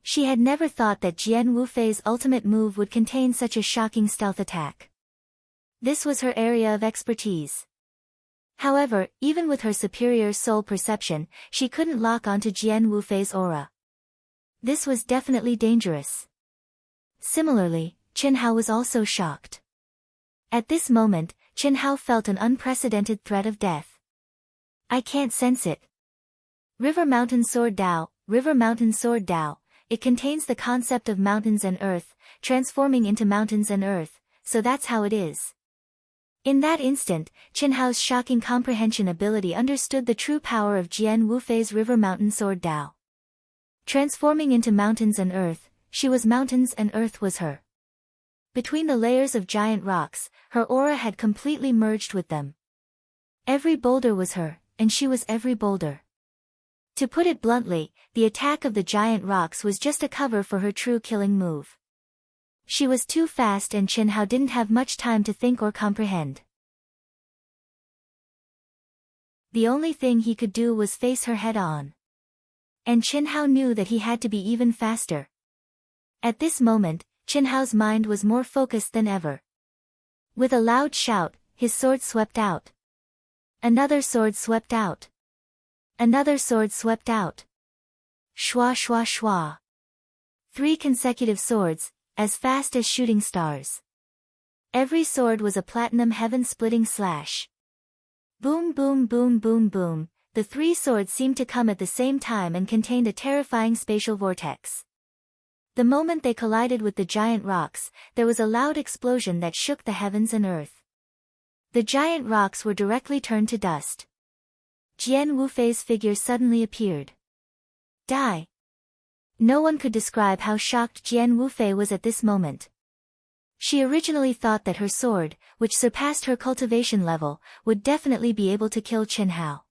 She had never thought that Jian Wufei's ultimate move would contain such a shocking stealth attack. This was her area of expertise. However, even with her superior soul perception, she couldn't lock onto Jian Wufei's aura. This was definitely dangerous. Similarly, Qin Hao was also shocked. At this moment, Qin Hao felt an unprecedented threat of death. I can't sense it. River Mountain Sword Dao, River Mountain Sword Dao. It contains the concept of mountains and earth, transforming into mountains and earth, so that's how it is. In that instant, Qin Hao's shocking comprehension ability understood the true power of Jian Wufei's River Mountain Sword Dao. Transforming into mountains and earth, she was mountains and earth was her. Between the layers of giant rocks, her aura had completely merged with them. Every boulder was her, and she was every boulder. To put it bluntly, the attack of the giant rocks was just a cover for her true killing move. She was too fast and Qin Hao didn't have much time to think or comprehend. The only thing he could do was face her head-on. And Qin Hao knew that he had to be even faster. At this moment, Qin Hao's mind was more focused than ever. With a loud shout, his sword swept out. Another sword swept out. Another sword swept out. Shwa shwa shwa. 3 consecutive swords, as fast as shooting stars. Every sword was a platinum heaven-splitting slash. Boom boom boom boom boom, the 3 swords seemed to come at the same time and contained a terrifying spatial vortex. The moment they collided with the giant rocks, there was a loud explosion that shook the heavens and earth. The giant rocks were directly turned to dust. Jian Wufei's figure suddenly appeared. Die! No one could describe how shocked Jian Wufei was at this moment. She originally thought that her sword, which surpassed her cultivation level, would definitely be able to kill Qin Hao.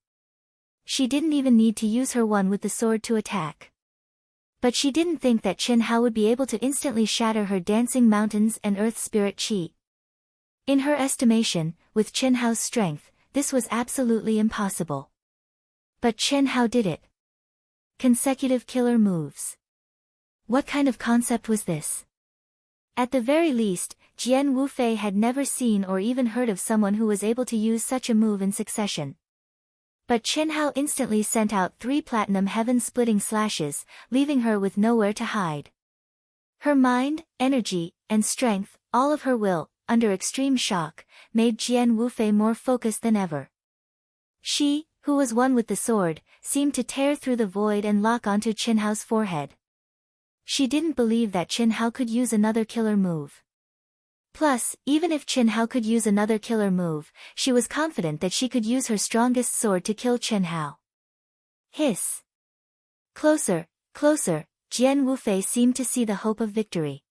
She didn't even need to use her one with the sword to attack. But she didn't think that Qin Hao would be able to instantly shatter her dancing mountains and earth spirit chi. In her estimation, with Qin Hao's strength, this was absolutely impossible. But Chen Hao did it. Consecutive killer moves. What kind of concept was this? At the very least, Jian Wufei had never seen or even heard of someone who was able to use such a move in succession. But Chen Hao instantly sent out 3 platinum heaven-splitting slashes, leaving her with nowhere to hide. Her mind, energy, and strength, all of her will, under extreme shock, made Jian Wufei more focused than ever. She, who was one with the sword, seemed to tear through the void and lock onto Chen Hao's forehead. She didn't believe that Chen Hao could use another killer move. Plus, even if Chen Hao could use another killer move, she was confident that she could use her strongest sword to kill Chen Hao. Hiss. Closer, closer, Jian Wufei seemed to see the hope of victory.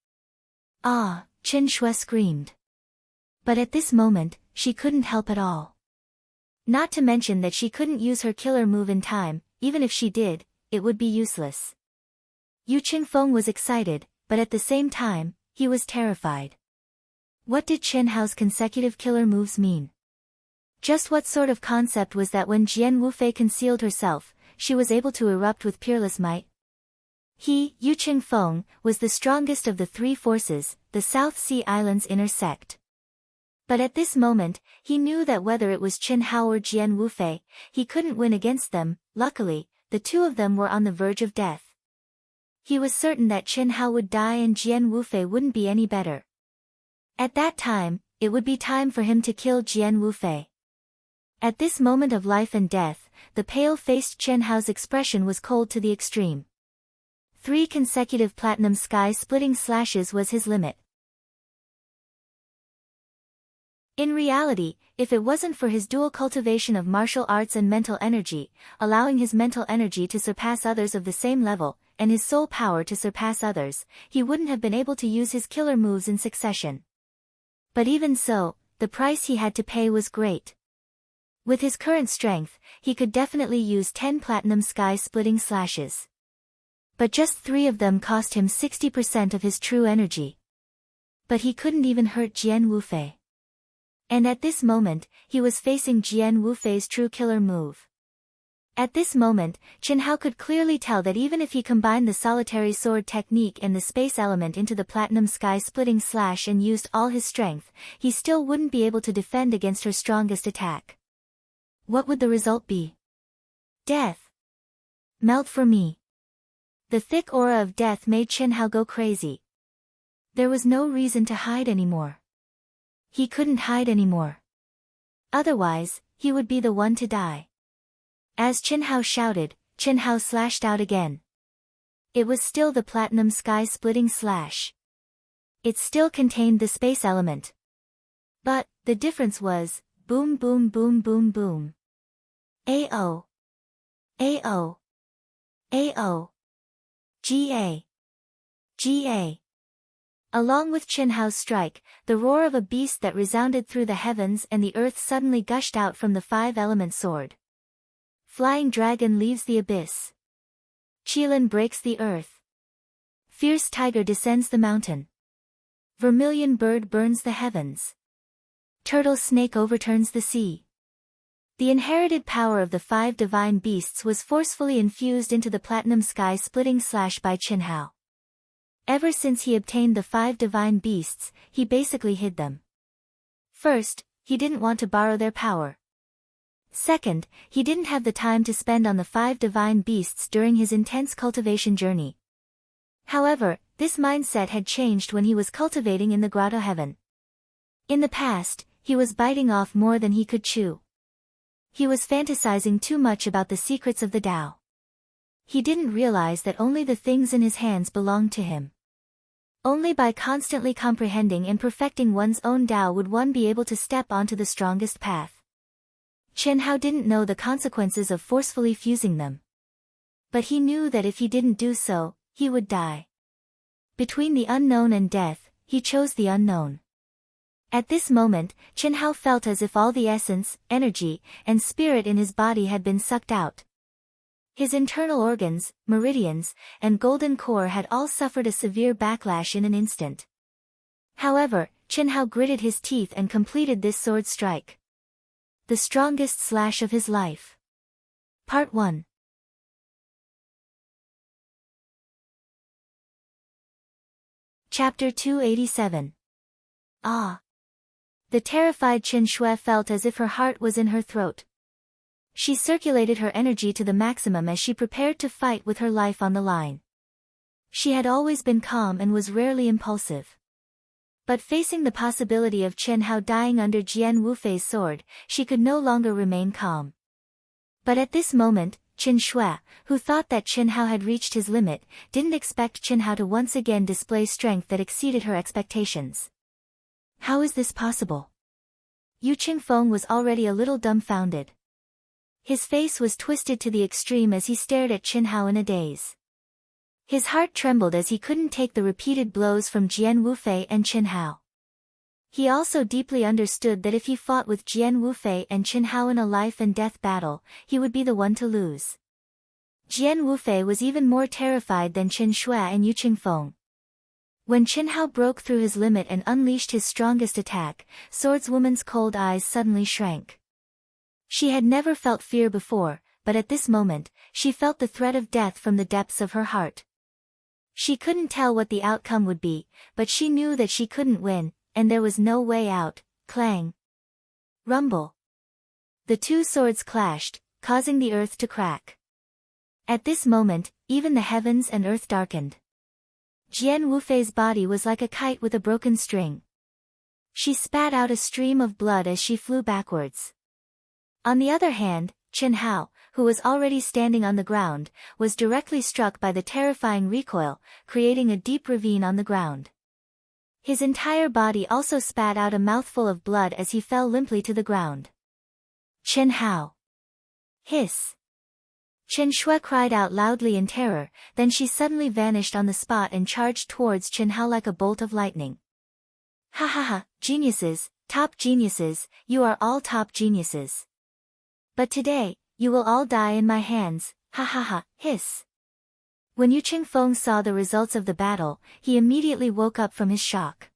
Ah, Chen Shui screamed. But at this moment, she couldn't help at all. Not to mention that she couldn't use her killer move in time, even if she did, it would be useless. Yu Qingfeng was excited, but at the same time, he was terrified. What did Chen Hao's consecutive killer moves mean? Just what sort of concept was that when Jian Wufei concealed herself, she was able to erupt with peerless might? He, Yu Qingfeng, was the strongest of the 3 forces, the South Sea Islands inner sect. But at this moment, he knew that whether it was Chen Hao or Jian Wufei, he couldn't win against them. Luckily, the 2 of them were on the verge of death. He was certain that Chen Hao would die and Jian Wufei wouldn't be any better. At that time, it would be time for him to kill Jian Wufei. At this moment of life and death, the pale-faced Chen Hao's expression was cold to the extreme. 3 consecutive platinum sky-splitting slashes was his limit. In reality, if it wasn't for his dual cultivation of martial arts and mental energy, allowing his mental energy to surpass others of the same level, and his soul power to surpass others, he wouldn't have been able to use his killer moves in succession. But even so, the price he had to pay was great. With his current strength, he could definitely use 10 platinum sky-splitting slashes. But just 3 of them cost him 60% of his true energy. But he couldn't even hurt Jian Wufei. And at this moment, he was facing Jian Wufei's true killer move. At this moment, Chen Hao could clearly tell that even if he combined the solitary sword technique and the space element into the platinum sky-splitting slash and used all his strength, he still wouldn't be able to defend against her strongest attack. What would the result be? Death. Melt for me. The thick aura of death made Chen Hao go crazy. There was no reason to hide anymore. He couldn't hide anymore. Otherwise, he would be the one to die. As Chen Hao shouted, Chen Hao slashed out again. It was still the platinum sky-splitting slash. It still contained the space element. But, the difference was, boom boom boom boom boom. AO. AO. AO. GA. GA. Along with Chen Hao's strike, the roar of a beast that resounded through the heavens and the earth suddenly gushed out from the 5-element sword. Flying dragon leaves the abyss. Qilin breaks the earth. Fierce tiger descends the mountain. Vermilion bird burns the heavens. Turtle snake overturns the sea. The inherited power of the 5 divine beasts was forcefully infused into the platinum sky-splitting slash by Chen Hao. Ever since he obtained the 5 divine beasts, he basically hid them. First, he didn't want to borrow their power. Second, he didn't have the time to spend on the 5 divine beasts during his intense cultivation journey. However, this mindset had changed when he was cultivating in the grotto heaven. In the past, he was biting off more than he could chew. He was fantasizing too much about the secrets of the Tao. He didn't realize that only the things in his hands belonged to him. Only by constantly comprehending and perfecting one's own Tao would one be able to step onto the strongest path. Chen Hao didn't know the consequences of forcefully fusing them. But he knew that if he didn't do so, he would die. Between the unknown and death, he chose the unknown. At this moment, Chen Hao felt as if all the essence, energy, and spirit in his body had been sucked out. His internal organs, meridians, and golden core had all suffered a severe backlash in an instant. However, Chen Hao gritted his teeth and completed this sword strike. The strongest slash of his life. Part 1. Chapter 287. Ah. The terrified Qin Shui felt as if her heart was in her throat. She circulated her energy to the maximum as she prepared to fight with her life on the line. She had always been calm and was rarely impulsive. But facing the possibility of Chen Hao dying under Jian Wufei's sword, she could no longer remain calm. But at this moment, Qin Shui, who thought that Chen Hao had reached his limit, didn't expect Chen Hao to once again display strength that exceeded her expectations. How is this possible? Yu Qingfeng was already a little dumbfounded. His face was twisted to the extreme as he stared at Chen Hao in a daze. His heart trembled as he couldn't take the repeated blows from Jian Wufei and Chen Hao. He also deeply understood that if he fought with Jian Wufei and Chen Hao in a life-and-death battle, he would be the one to lose. Jian Wufei was even more terrified than Qin Shui and Yu Qingfeng. When Chen Hao broke through his limit and unleashed his strongest attack, Swordswoman's cold eyes suddenly shrank. She had never felt fear before, but at this moment, she felt the threat of death from the depths of her heart. She couldn't tell what the outcome would be, but she knew that she couldn't win, and there was no way out. Clang. Rumble. The two swords clashed, causing the earth to crack. At this moment, even the heavens and earth darkened. Jian Wufei's body was like a kite with a broken string. She spat out a stream of blood as she flew backwards. On the other hand, Chen Hao, who was already standing on the ground, was directly struck by the terrifying recoil, creating a deep ravine on the ground. His entire body also spat out a mouthful of blood as he fell limply to the ground. Chen Hao. Hiss. Chen Shui cried out loudly in terror, then she suddenly vanished on the spot and charged towards Chen Hao like a bolt of lightning. Ha ha ha, geniuses, top geniuses, you are all top geniuses. But today, you will all die in my hands, ha ha ha, hiss. When Yu Qingfeng saw the results of the battle, he immediately woke up from his shock.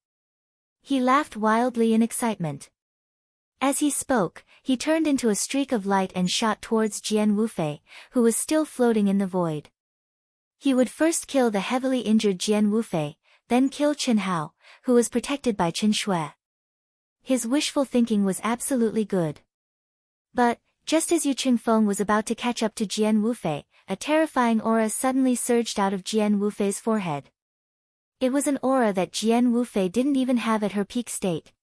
He laughed wildly in excitement. As he spoke, he turned into a streak of light and shot towards Jian Wufei, who was still floating in the void. He would first kill the heavily injured Jian Wufei, then kill Chen Hao, who was protected by Qin Shui. His wishful thinking was absolutely good. But, just as Yu Qingfeng was about to catch up to Jian Wufei, a terrifying aura suddenly surged out of Jian Wufei's forehead. It was an aura that Jian Wufei didn't even have at her peak state.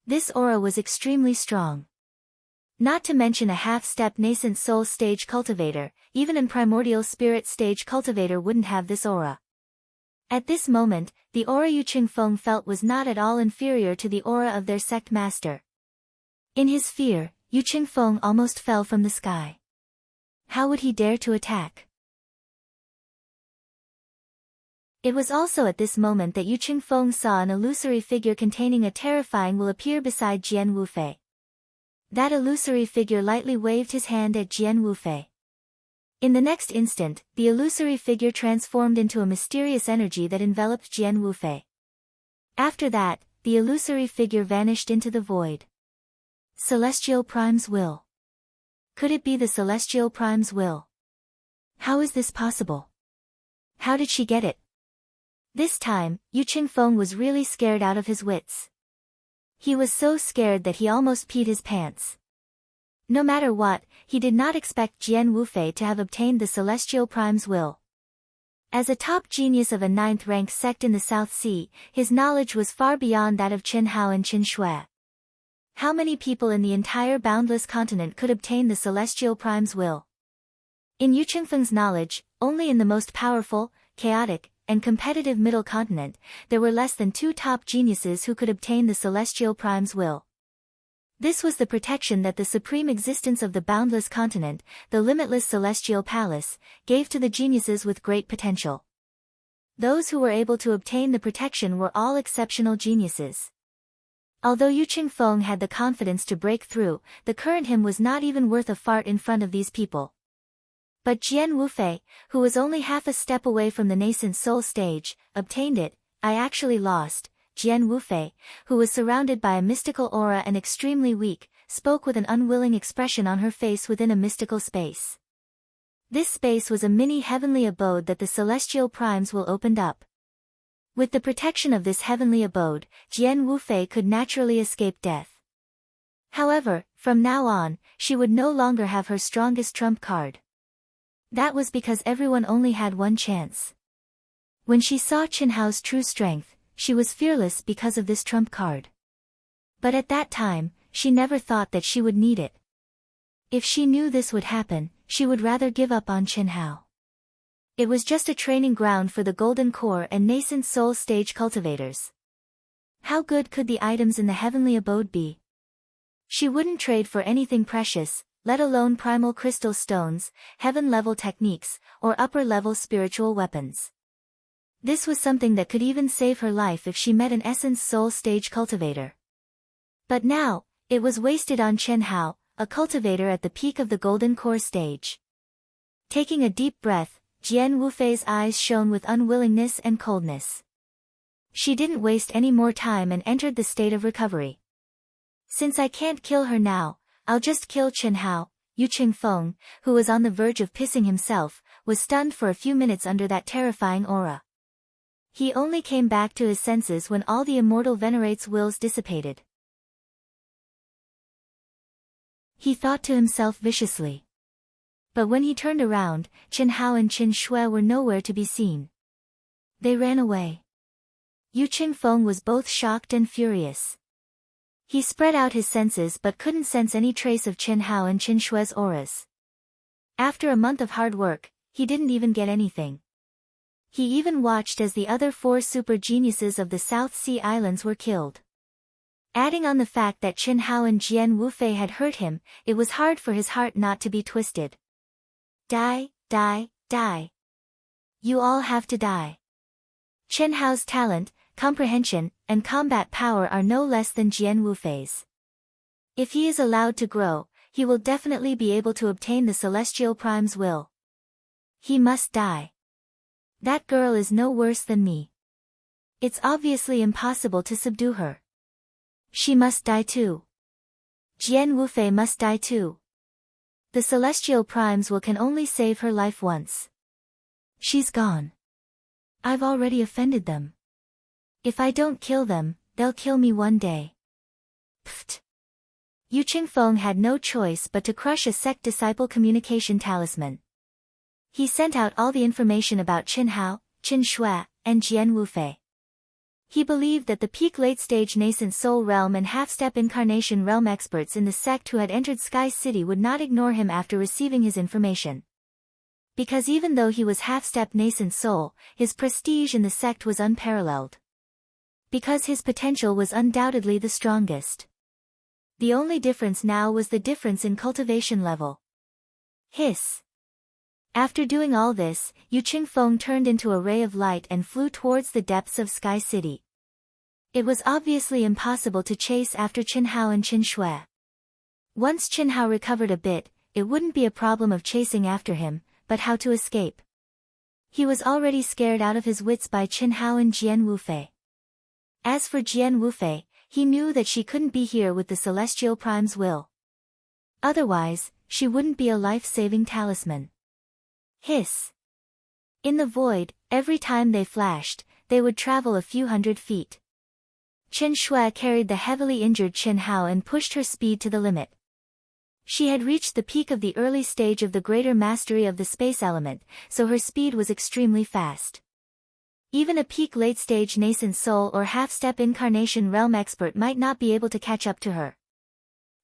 This aura was extremely strong. Not to mention a half-step nascent soul stage cultivator, even a primordial spirit stage cultivator wouldn't have this aura. At this moment, the aura Yu Qingfeng felt was not at all inferior to the aura of their sect master. In his fear, Yu Qingfeng almost fell from the sky. How would he dare to attack? It was also at this moment that Yu Qingfeng saw an illusory figure containing a terrifying will appear beside Jian Wufei. That illusory figure lightly waved his hand at Jian Wufei. In the next instant, the illusory figure transformed into a mysterious energy that enveloped Jian Wufei. After that, the illusory figure vanished into the void. Celestial Prime's will. Could it be the Celestial Prime's will? How is this possible? How did she get it? This time, Yu Qingfeng was really scared out of his wits. He was so scared that he almost peed his pants. No matter what, he did not expect Jian Wufei to have obtained the Celestial Prime's will. As a top genius of a 9th-rank sect in the South Sea, his knowledge was far beyond that of Chen Hao and Qin Shui. How many people in the entire boundless continent could obtain the Celestial Prime's will? In Yu Qingfeng's knowledge, only in the most powerful, chaotic, and competitive Middle Continent, there were less than 2 top geniuses who could obtain the Celestial Prime's will. This was the protection that the supreme existence of the boundless continent, the limitless Celestial Palace, gave to the geniuses with great potential. Those who were able to obtain the protection were all exceptional geniuses. Although Yu Qingfeng had the confidence to break through, the current him was not even worth a fart in front of these people. But Jian Wufei, who was only half a step away from the nascent soul stage, obtained it. I actually lost. Jian Wufei, who was surrounded by a mystical aura and extremely weak, spoke with an unwilling expression on her face within a mystical space. This space was a mini heavenly abode that the celestial primes will opened up. With the protection of this heavenly abode, Jian Wufei could naturally escape death. However, from now on, she would no longer have her strongest trump card. That was because everyone only had one chance. When she saw Qin Hao's true strength, she was fearless because of this trump card. But at that time, she never thought that she would need it. If she knew this would happen, she would rather give up on Qin Hao. It was just a training ground for the Golden Core and Nascent Soul stage cultivators. How good could the items in the heavenly abode be? She wouldn't trade for anything precious, let alone primal crystal stones, heaven-level techniques, or upper-level spiritual weapons. This was something that could even save her life if she met an Essence Soul stage cultivator. But now, it was wasted on Qin Hao, a cultivator at the peak of the Golden Core stage. Taking a deep breath, Jian Wufei's eyes shone with unwillingness and coldness. She didn't waste any more time and entered the state of recovery. Since I can't kill her now, I'll just kill Qin Hao. Yu Qingfeng, who was on the verge of pissing himself, was stunned for a few minutes under that terrifying aura. He only came back to his senses when all the immortal venerate's wills dissipated. He thought to himself viciously. But when he turned around, Qin Hao and Qin Shui were nowhere to be seen. They ran away. Yu Qingfeng was both shocked and furious. He spread out his senses but couldn't sense any trace of Qin Hao and Qin Shui's auras. After a month of hard work, he didn't even get anything. He even watched as the other 4 super geniuses of the South Sea Islands were killed. Adding on the fact that Qin Hao and Jian Wufei had hurt him, it was hard for his heart not to be twisted. Die, die, die. You all have to die. Qin Hao's talent, comprehension, and combat power are no less than Jian Wufei's. If he is allowed to grow, he will definitely be able to obtain the Celestial Prime's will. He must die. That girl is no worse than me. It's obviously impossible to subdue her. She must die too. Jian Wufei must die too. The Celestial Primes can only save her life once. She's gone. I've already offended them. If I don't kill them, they'll kill me one day. Pfft. Yu Qingfeng had no choice but to crush a sect disciple communication talisman. He sent out all the information about Qin Hao, Qin Shui, and Jian Wufei. He believed that the peak late-stage nascent soul realm and half-step incarnation realm experts in the sect who had entered Sky City would not ignore him after receiving his information. Because even though he was half-step nascent soul, his prestige in the sect was unparalleled. Because his potential was undoubtedly the strongest. The only difference now was the difference in cultivation level. Hiss. After doing all this, Yu Qingfeng turned into a ray of light and flew towards the depths of Sky City. It was obviously impossible to chase after Qin Hao and Qin Shui. Once Qin Hao recovered a bit, it wouldn't be a problem of chasing after him, but how to escape. He was already scared out of his wits by Qin Hao and Jian Wufei. As for Jian Wufei, he knew that she couldn't be here with the Celestial Prime's will. Otherwise, she wouldn't be a life-saving talisman. Hiss. In the void, every time they flashed, they would travel a few hundred feet. Qin Shui carried the heavily injured Qin Hao and pushed her speed to the limit. She had reached the peak of the early stage of the greater mastery of the space element, so her speed was extremely fast. Even a peak late-stage nascent soul or half-step incarnation realm expert might not be able to catch up to her.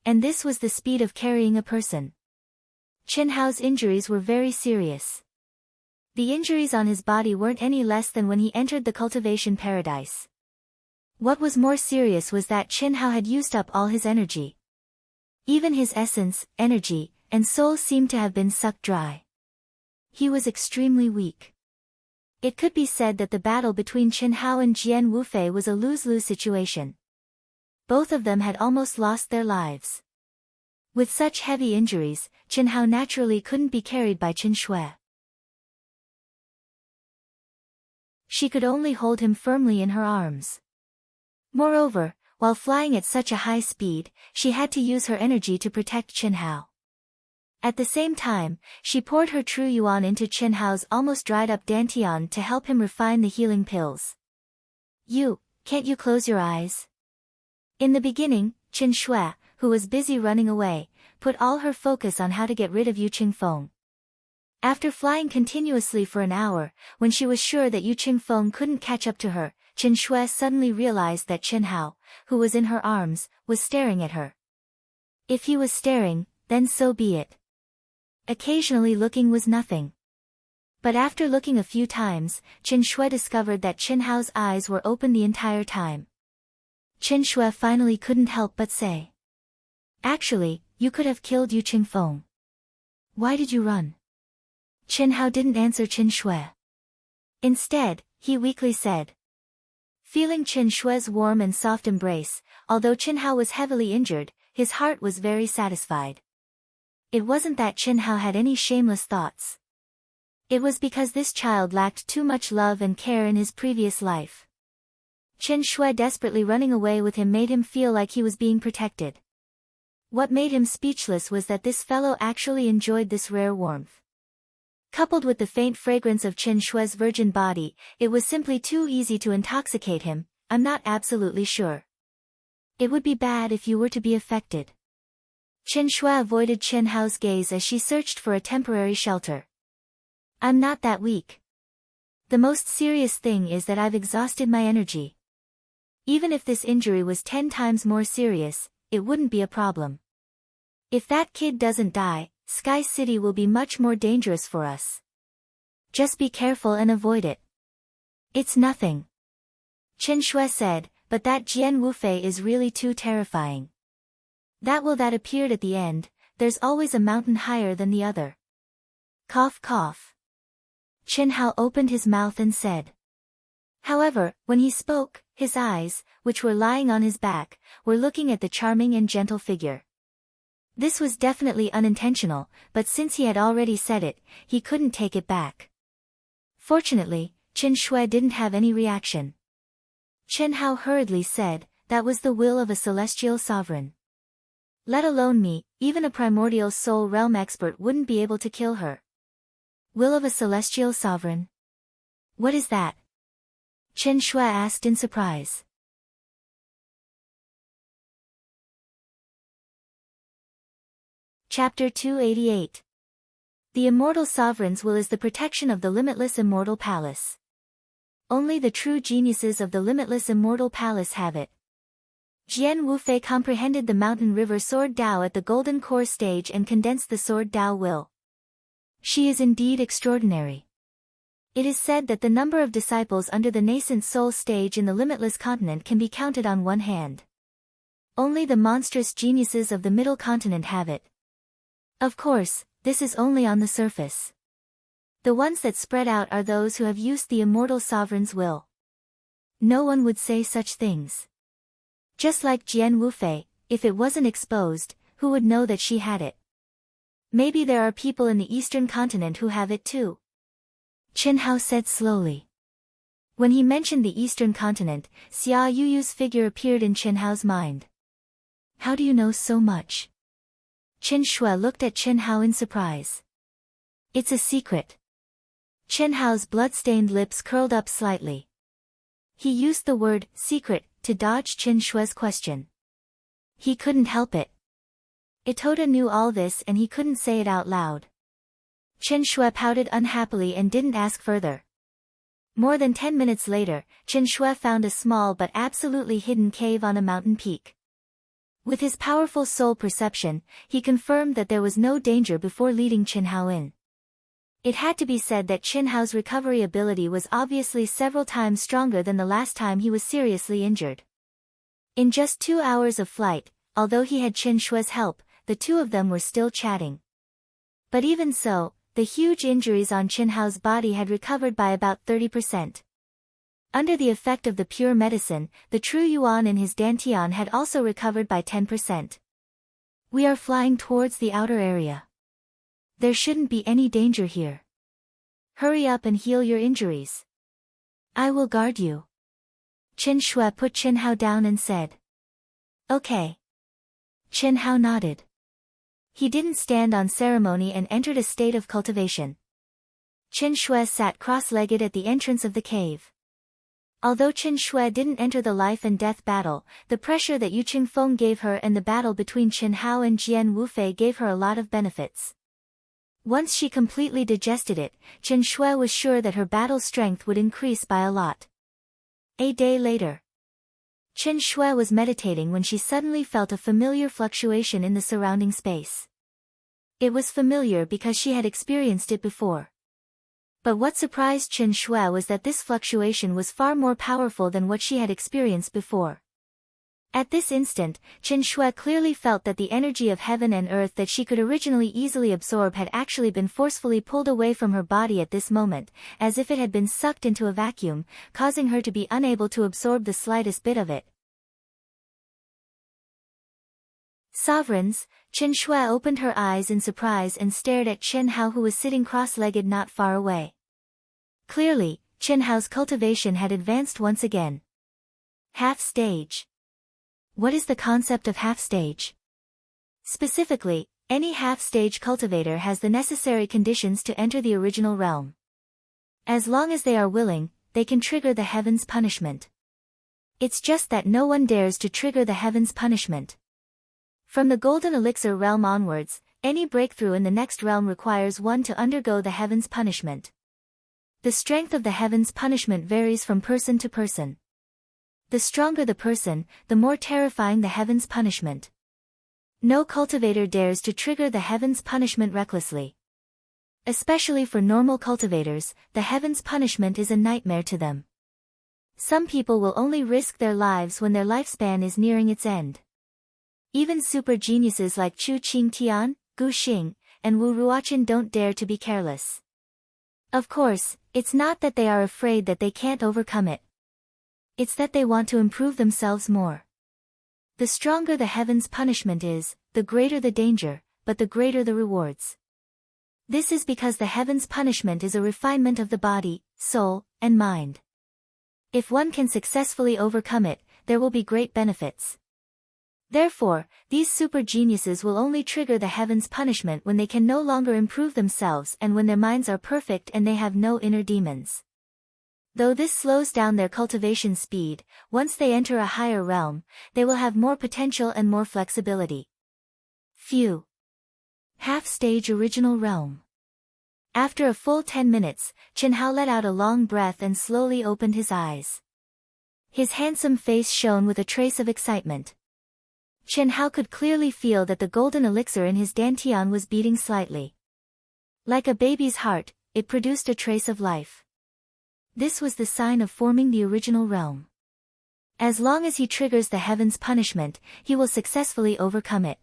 And this was the speed of carrying a person. Qin Hao's injuries were very serious. The injuries on his body weren't any less than when he entered the cultivation paradise. What was more serious was that Qin Hao had used up all his energy. Even his essence, energy, and soul seemed to have been sucked dry. He was extremely weak. It could be said that the battle between Qin Hao and Jian Wufei was a lose-lose situation. Both of them had almost lost their lives. With such heavy injuries, Qin Hao naturally couldn't be carried by Qin Shui. She could only hold him firmly in her arms. Moreover, while flying at such a high speed, she had to use her energy to protect Qin Hao. At the same time, she poured her true yuan into Qin Hao's almost dried-up dantian to help him refine the healing pills. Can't you close your eyes? In the beginning, Qin Shui, who was busy running away, put all her focus on how to get rid of Yu Qingfeng. After flying continuously for an hour, when she was sure that Yu Qingfeng couldn't catch up to her, Qin Shui suddenly realized that Qin Hao, who was in her arms, was staring at her. If he was staring, then so be it. Occasionally looking was nothing. But after looking a few times, Qin Shui discovered that Qin Hao's eyes were open the entire time. Qin Shui finally couldn't help but say, "Actually, you could have killed Yu Qingfeng. Why did you run?" Qin Hao didn't answer Qin Shui. Instead, he weakly said. Feeling Qin Shui's warm and soft embrace, although Qin Hao was heavily injured, his heart was very satisfied. It wasn't that Qin Hao had any shameless thoughts. It was because this child lacked too much love and care in his previous life. Qin Shui desperately running away with him made him feel like he was being protected. What made him speechless was that this fellow actually enjoyed this rare warmth. Coupled with the faint fragrance of Qin Shui's virgin body, it was simply too easy to intoxicate him. I'm not absolutely sure. It would be bad if you were to be affected. Qin Shui avoided Qin Hao's gaze as she searched for a temporary shelter. I'm not that weak. The most serious thing is that I've exhausted my energy. Even if this injury was 10 times more serious, it wouldn't be a problem. If that kid doesn't die, Sky City will be much more dangerous for us. Just be careful and avoid it. It's nothing. Qin Shui said, but that Jian Wufei is really too terrifying. That appeared at the end, there's always a mountain higher than the other. Cough cough. Qin Hao opened his mouth and said. However, when he spoke, his eyes, which were lying on his back, were looking at the charming and gentle figure. This was definitely unintentional, but since he had already said it, he couldn't take it back. Fortunately, Qin Shui didn't have any reaction. Qin Hao hurriedly said, that was the will of a celestial sovereign. Let alone me, even a primordial soul realm expert wouldn't be able to kill her. Will of a celestial sovereign? What is that? Qin Shui asked in surprise. Chapter 288. The Immortal Sovereign's will is the protection of the limitless immortal palace. Only the true geniuses of the limitless immortal palace have it. Jian Wufei comprehended the mountain river sword Dao at the Golden Core stage and condensed the sword Dao will. She is indeed extraordinary. It is said that the number of disciples under the nascent soul stage in the limitless continent can be counted on one hand. Only the monstrous geniuses of the middle continent have it. Of course, this is only on the surface. The ones that spread out are those who have used the immortal sovereign's will. No one would say such things. Just like Jian Wufei, if it wasn't exposed, who would know that she had it? Maybe there are people in the eastern continent who have it too. Qin Hao said slowly. When he mentioned the eastern continent, Xia Yuyu's figure appeared in Qin Hao's mind. How do you know so much? Qin Shui looked at Qin Hao in surprise. It's a secret. Qin Hao's blood-stained lips curled up slightly. He used the word secret to dodge Qin Shui's question. He couldn't help it. Itoda knew all this and he couldn't say it out loud. Qin Shui pouted unhappily and didn't ask further. More than 10 minutes later, Qin Shui found a small but absolutely hidden cave on a mountain peak. With his powerful soul perception, he confirmed that there was no danger before leading Qin Hao in. It had to be said that Qin Hao's recovery ability was obviously several times stronger than the last time he was seriously injured. In just 2 hours of flight, although he had Qin Shui's help, the two of them were still chatting. But even so, the huge injuries on Qin Hao's body had recovered by about 30%. Under the effect of the pure medicine, the true yuan in his dantian had also recovered by 10%. We are flying towards the outer area. There shouldn't be any danger here. Hurry up and heal your injuries. I will guard you. Qin Shui put Qin Hao down and said. Okay. Chen Hao nodded. He didn't stand on ceremony and entered a state of cultivation. Chen Shui sat cross-legged at the entrance of the cave. Although Chen Shui didn't enter the life and death battle, the pressure that Yu Qingfeng gave her and the battle between Chen Hao and Jian Wufei gave her a lot of benefits. Once she completely digested it, Chen Shui was sure that her battle strength would increase by a lot. A day later. Chen Shui was meditating when she suddenly felt a familiar fluctuation in the surrounding space. It was familiar because she had experienced it before. But what surprised Chen Shui was that this fluctuation was far more powerful than what she had experienced before. At this instant, Chen Shui clearly felt that the energy of heaven and earth that she could originally easily absorb had actually been forcefully pulled away from her body at this moment, as if it had been sucked into a vacuum, causing her to be unable to absorb the slightest bit of it. Sovereigns, Chen Shui opened her eyes in surprise and stared at Chen Hao, who was sitting cross-legged not far away. Clearly, Chen Hao's cultivation had advanced once again. Half stage. What is the concept of half stage? Specifically, any half-stage cultivator has the necessary conditions to enter the original realm. As long as they are willing, they can trigger the heavens' punishment. It's just that no one dares to trigger the heavens' punishment. From the golden elixir realm onwards, any breakthrough in the next realm requires one to undergo the heavens' punishment. The strength of the heavens' punishment varies from person to person. The stronger the person, the more terrifying the heavens' punishment. No cultivator dares to trigger the heavens' punishment recklessly. Especially for normal cultivators, the heavens' punishment is a nightmare to them. Some people will only risk their lives when their lifespan is nearing its end. Even super geniuses like Chu Qingtian, Gu Xing, and Wu Ruochen don't dare to be careless. Of course, it's not that they are afraid that they can't overcome it. It's that they want to improve themselves more. The stronger the heavens' punishment is, the greater the danger, but the greater the rewards. This is because the heavens' punishment is a refinement of the body, soul, and mind. If one can successfully overcome it, there will be great benefits. Therefore, these super geniuses will only trigger the heavens' punishment when they can no longer improve themselves and when their minds are perfect and they have no inner demons. Though this slows down their cultivation speed, once they enter a higher realm, they will have more potential and more flexibility. Phew. Half-stage original realm. After a full 10 minutes, Chen Hao let out a long breath and slowly opened his eyes. His handsome face shone with a trace of excitement. Chen Hao could clearly feel that the golden elixir in his dantian was beating slightly. Like a baby's heart, it produced a trace of life. This was the sign of forming the original realm. As long as he triggers the heavens' punishment, he will successfully overcome it.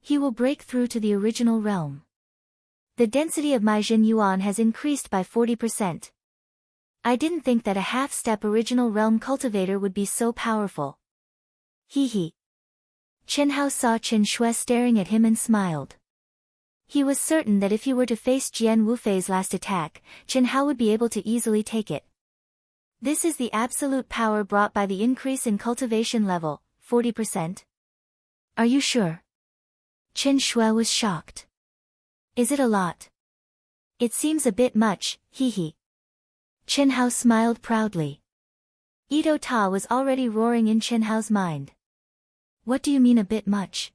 He will break through to the original realm. The density of my Jin Yuan has increased by 40%. I didn't think that a half-step original realm cultivator would be so powerful. Hee hee. Chen Hao saw Chen Shui staring at him and smiled. He was certain that if he were to face Jian Wufei's last attack, Chen Hao would be able to easily take it. This is the absolute power brought by the increase in cultivation level, 40%. Are you sure? Chen Shui was shocked. Is it a lot? It seems a bit much, hee hee. Chen Hao smiled proudly. Ito Ta was already roaring in Chen Hao's mind. What do you mean a bit much?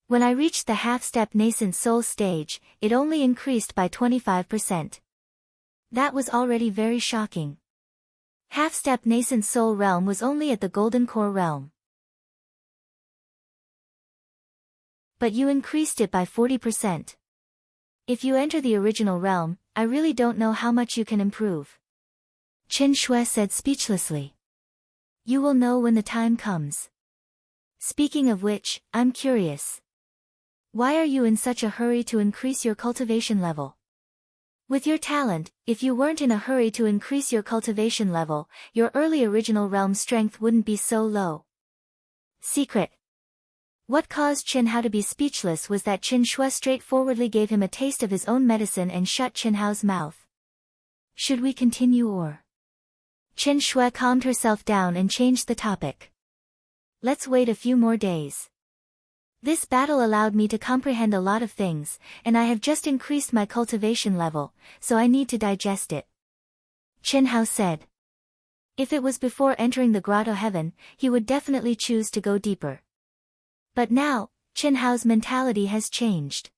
When I reached the half-step nascent soul stage, it only increased by 25%. That was already very shocking. Half-step nascent soul realm was only at the golden core realm. But you increased it by 40%. If you enter the original realm, I really don't know how much you can improve. Chen Shui said speechlessly. You will know when the time comes. Speaking of which, I'm curious. Why are you in such a hurry to increase your cultivation level? With your talent, if you weren't in a hurry to increase your cultivation level, your early original realm strength wouldn't be so low. Secret. What caused Chen Hao to be speechless was that Chen Shui straightforwardly gave him a taste of his own medicine and shut Chen Hao's mouth. Should we continue or? Chen Shui calmed herself down and changed the topic. Let's wait a few more days. This battle allowed me to comprehend a lot of things, and I have just increased my cultivation level, so I need to digest it. Chen Hao said. If it was before entering the grotto heaven, he would definitely choose to go deeper. But now, Chen Hao's mentality has changed.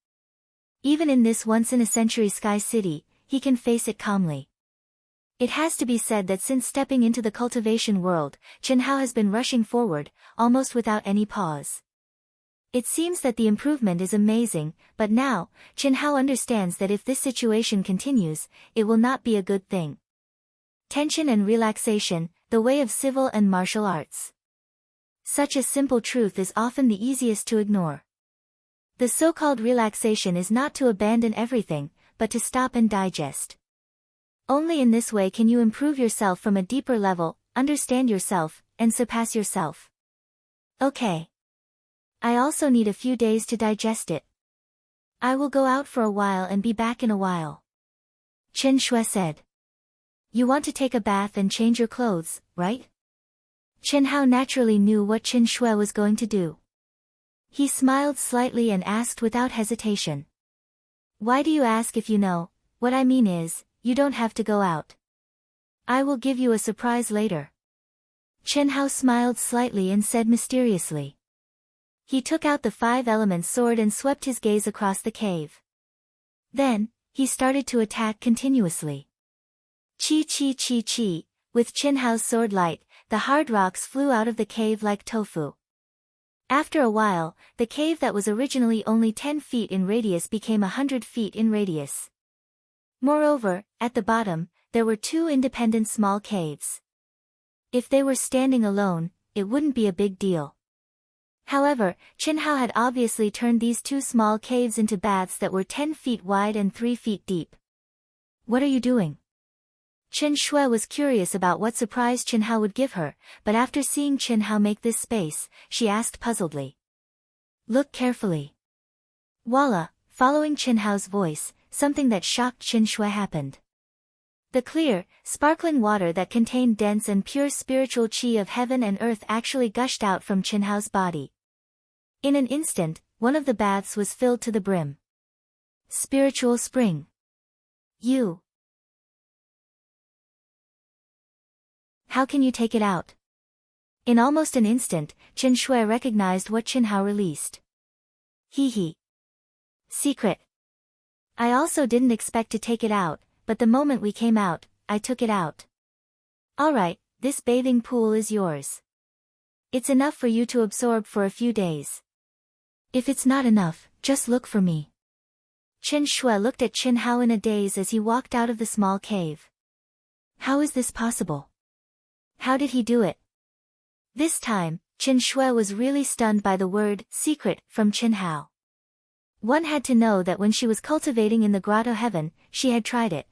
Even in this once-in-a-century sky city, he can face it calmly. It has to be said that since stepping into the cultivation world, Chen Hao has been rushing forward, almost without any pause. It seems that the improvement is amazing, but now, Chen Hao understands that if this situation continues, it will not be a good thing. Tension and relaxation, the way of civil and martial arts. Such a simple truth is often the easiest to ignore. The so-called relaxation is not to abandon everything, but to stop and digest. Only in this way can you improve yourself from a deeper level, understand yourself, and surpass yourself. Okay. I also need a few days to digest it. I will go out for a while and be back in a while. Chen Shui said. You want to take a bath and change your clothes, right? Chen Hao naturally knew what Chen Shui was going to do. He smiled slightly and asked without hesitation. Why do you ask if you know? What I mean is, you don't have to go out. I will give you a surprise later. Chen Hao smiled slightly and said mysteriously. He took out the 5 elements sword and swept his gaze across the cave. Then, he started to attack continuously. Chi chi chi chi, with Chen Hao's sword light, the hard rocks flew out of the cave like tofu. After a while, the cave that was originally only 10 feet in radius became 100 feet in radius. Moreover, at the bottom, there were 2 independent small caves. If they were standing alone, it wouldn't be a big deal. However, Chen Hao had obviously turned these 2 small caves into baths that were 10 feet wide and 3 feet deep. What are you doing? Chen Shui was curious about what surprise Chen Hao would give her, but after seeing Chen Hao make this space, she asked puzzledly. Look carefully. Voila, following Chen Hao's voice, something that shocked Chen Shui happened. The clear, sparkling water that contained dense and pure spiritual qi of heaven and earth actually gushed out from Chen Hao's body. In an instant, one of the baths was filled to the brim. Spiritual spring. You. How can you take it out? In almost an instant, Chen Shui recognized what Chen Hao released. Hee. Secret. I also didn't expect to take it out, but the moment we came out, I took it out. Alright, this bathing pool is yours. It's enough for you to absorb for a few days. If it's not enough, just look for me. Chen Shui looked at Chen Hao in a daze as he walked out of the small cave. How is this possible? How did he do it? This time, Chen Shui was really stunned by the word, secret, from Chen Hao. One had to know that when she was cultivating in the grotto heaven, she had tried it.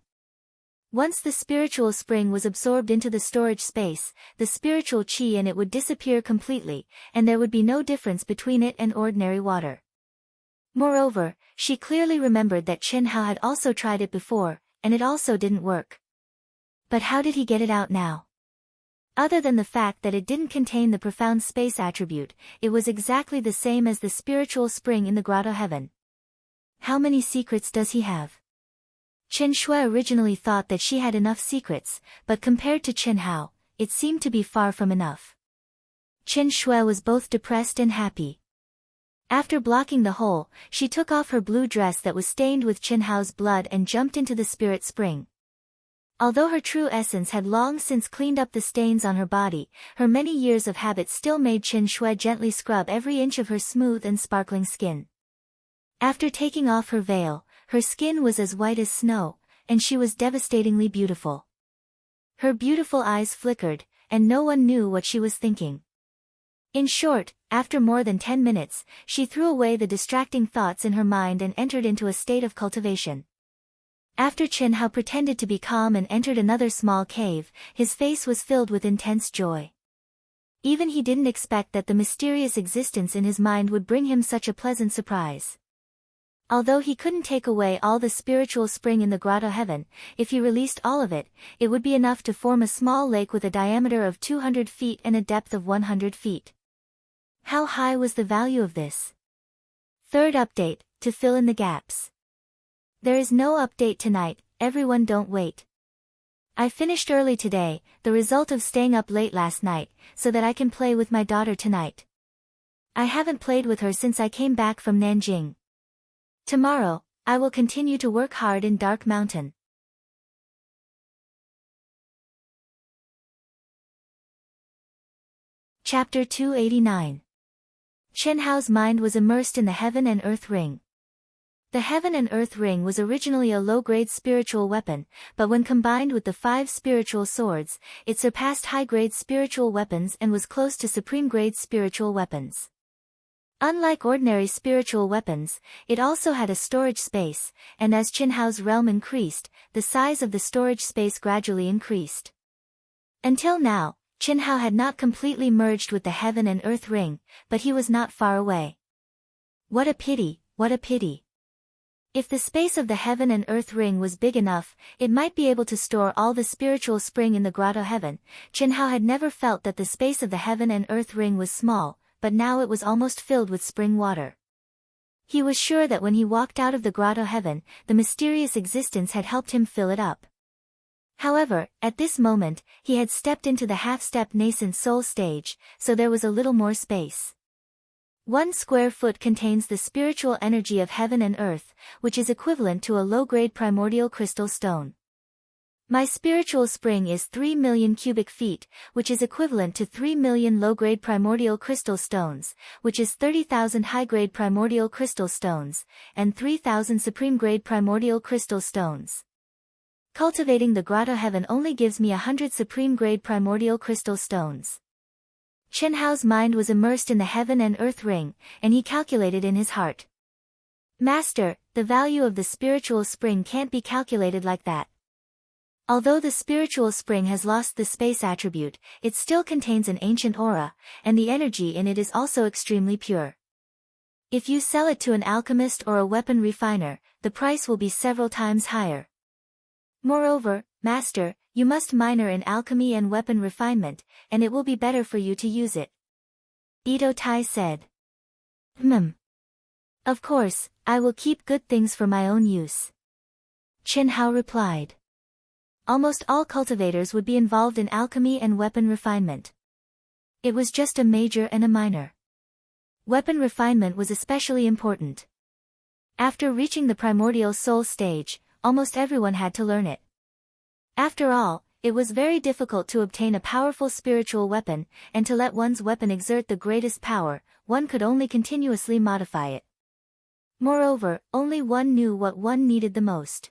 Once the spiritual spring was absorbed into the storage space, the spiritual qi in it would disappear completely, and there would be no difference between it and ordinary water. Moreover, she clearly remembered that Chen Hao had also tried it before, and it also didn't work. But how did he get it out now? Other than the fact that it didn't contain the profound space attribute, it was exactly the same as the spiritual spring in the grotto heaven. How many secrets does he have? Chen Shui originally thought that she had enough secrets, but compared to Chen Hao, it seemed to be far from enough. Chen Shui was both depressed and happy. After blocking the hole, she took off her blue dress that was stained with Chen Hao's blood and jumped into the spirit spring. Although her true essence had long since cleaned up the stains on her body, her many years of habit still made Chen Shui gently scrub every inch of her smooth and sparkling skin. After taking off her veil, her skin was as white as snow, and she was devastatingly beautiful. Her beautiful eyes flickered, and no one knew what she was thinking. In short, after more than 10 minutes, she threw away the distracting thoughts in her mind and entered into a state of cultivation. After Chen Hao pretended to be calm and entered another small cave, his face was filled with intense joy. Even he didn't expect that the mysterious existence in his mind would bring him such a pleasant surprise. Although he couldn't take away all the spiritual spring in the grotto heaven, if he released all of it, it would be enough to form a small lake with a diameter of 200 feet and a depth of 100 feet. How high was the value of this? Third update, to fill in the gaps. There is no update tonight, everyone don't wait. I finished early today, the result of staying up late last night, so that I can play with my daughter tonight. I haven't played with her since I came back from Nanjing. Tomorrow, I will continue to work hard in Dark Mountain. Chapter 289. Chen Hao's mind was immersed in the Heaven and Earth Ring. The Heaven and Earth Ring was originally a low-grade spiritual weapon, but when combined with the 5 spiritual swords, it surpassed high-grade spiritual weapons and was close to supreme-grade spiritual weapons. Unlike ordinary spiritual weapons, it also had a storage space, and as Chen Hao's realm increased, the size of the storage space gradually increased. Until now, Chen Hao had not completely merged with the Heaven and Earth Ring, but he was not far away. What a pity, what a pity. If the space of the Heaven and Earth Ring was big enough, it might be able to store all the spiritual spring in the Grotto Heaven. Chen Hao had never felt that the space of the Heaven and Earth Ring was small, but now it was almost filled with spring water. He was sure that when he walked out of the Grotto Heaven, the mysterious existence had helped him fill it up. However, at this moment, he had stepped into the half-step nascent soul stage, so there was a little more space. 1 square foot contains the spiritual energy of heaven and earth, which is equivalent to a low-grade primordial crystal stone. My spiritual spring is 3 million cubic feet, which is equivalent to 3 million low-grade primordial crystal stones, which is 30,000 high-grade primordial crystal stones, and 3,000 supreme-grade primordial crystal stones. Cultivating the Grotto Heaven only gives me 100 supreme-grade primordial crystal stones. Chen Hao's mind was immersed in the Heaven and Earth Ring, and he calculated in his heart. Master, the value of the spiritual spring can't be calculated like that. Although the spiritual spring has lost the space attribute, it still contains an ancient aura, and the energy in it is also extremely pure. If you sell it to an alchemist or a weapon refiner, the price will be several times higher. Moreover, Master, you must minor in alchemy and weapon refinement, and it will be better for you to use it. Ito Tai said. Of course, I will keep good things for my own use. Chen Hao replied. Almost all cultivators would be involved in alchemy and weapon refinement. It was just a major and a minor. Weapon refinement was especially important. After reaching the primordial soul stage, almost everyone had to learn it. After all, it was very difficult to obtain a powerful spiritual weapon, and to let one's weapon exert the greatest power, one could only continuously modify it. Moreover, only one knew what one needed the most.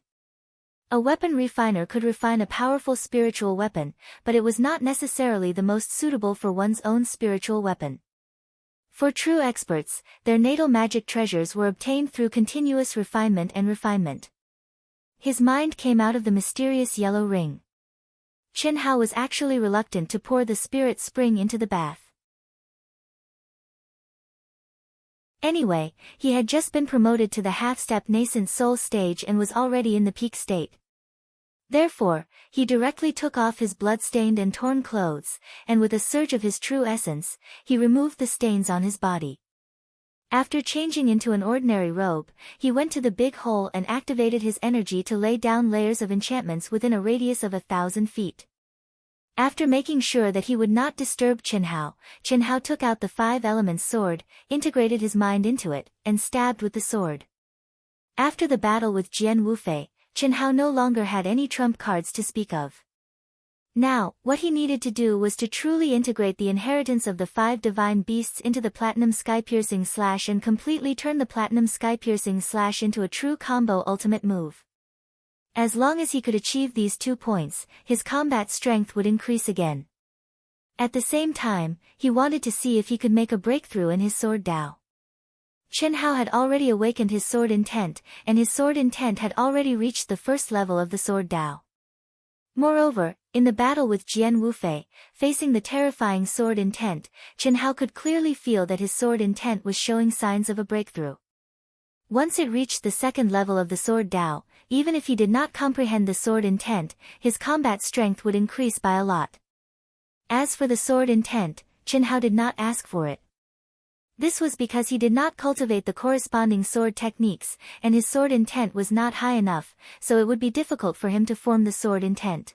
A weapon refiner could refine a powerful spiritual weapon, but it was not necessarily the most suitable for one's own spiritual weapon. For true experts, their natal magic treasures were obtained through continuous refinement and refinement. His mind came out of the mysterious yellow ring. Chen Hao was actually reluctant to pour the spirit spring into the bath. Anyway, he had just been promoted to the half-step nascent soul stage and was already in the peak state. Therefore, he directly took off his blood-stained and torn clothes, and with a surge of his true essence, he removed the stains on his body. After changing into an ordinary robe, he went to the big hole and activated his energy to lay down layers of enchantments within a radius of 1,000 feet. After making sure that he would not disturb Chen Hao took out the 5 elements sword, integrated his mind into it, and stabbed with the sword. After the battle with Jian Wufei, Chen Hao no longer had any trump cards to speak of. Now, what he needed to do was to truly integrate the inheritance of the 5 divine beasts into the platinum sky-piercing slash and completely turn the platinum sky-piercing slash into a true combo ultimate move. As long as he could achieve these 2 points, his combat strength would increase again. At the same time, he wanted to see if he could make a breakthrough in his sword Dao. Chen Hao had already awakened his sword intent, and his sword intent had already reached the first level of the sword Dao. Moreover, in the battle with Jian Wufei, facing the terrifying sword intent, Chen Hao could clearly feel that his sword intent was showing signs of a breakthrough. Once it reached the second level of the sword Dao, even if he did not comprehend the sword intent, his combat strength would increase by a lot. As for the sword intent, Chen Hao did not ask for it. This was because he did not cultivate the corresponding sword techniques, and his sword intent was not high enough, so it would be difficult for him to form the sword intent.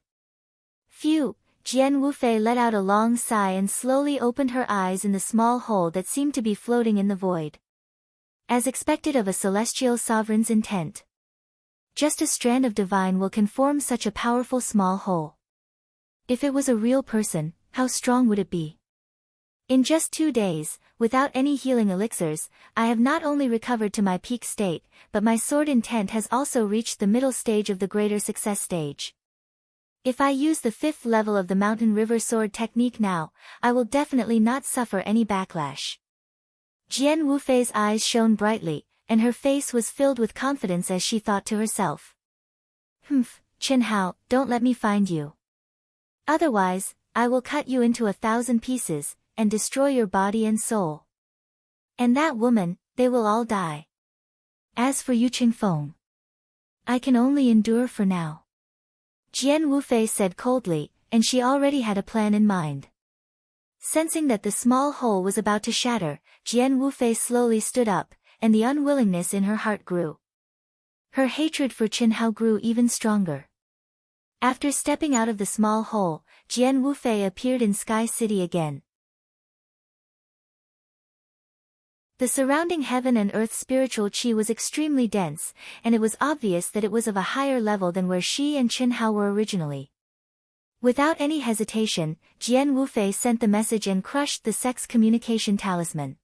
Phew! Jian Wufei let out a long sigh and slowly opened her eyes in the small hole that seemed to be floating in the void. As expected of a celestial sovereign's intent. Just a strand of divine will can form such a powerful small hole. If it was a real person, how strong would it be? In just 2 days, without any healing elixirs, I have not only recovered to my peak state, but my sword intent has also reached the middle stage of the greater success stage. If I use the 5th level of the mountain river sword technique now, I will definitely not suffer any backlash. Jian Wufei's eyes shone brightly, and her face was filled with confidence as she thought to herself. Humph, Qin Hao, don't let me find you. Otherwise, I will cut you into 1,000 pieces, and destroy your body and soul. And that woman, they will all die. As for Yu Qingfeng, I can only endure for now. Jian Wufei said coldly, and she already had a plan in mind. Sensing that the small hole was about to shatter, Jian Wufei slowly stood up, and the unwillingness in her heart grew. Her hatred for Qin Hao grew even stronger. After stepping out of the small hole, Jian Wufei appeared in Sky City again. The surrounding heaven and earth spiritual qi was extremely dense, and it was obvious that it was of a higher level than where she and Qin Hao were originally. Without any hesitation, Jian Wufei sent the message and crushed the sex communication talisman.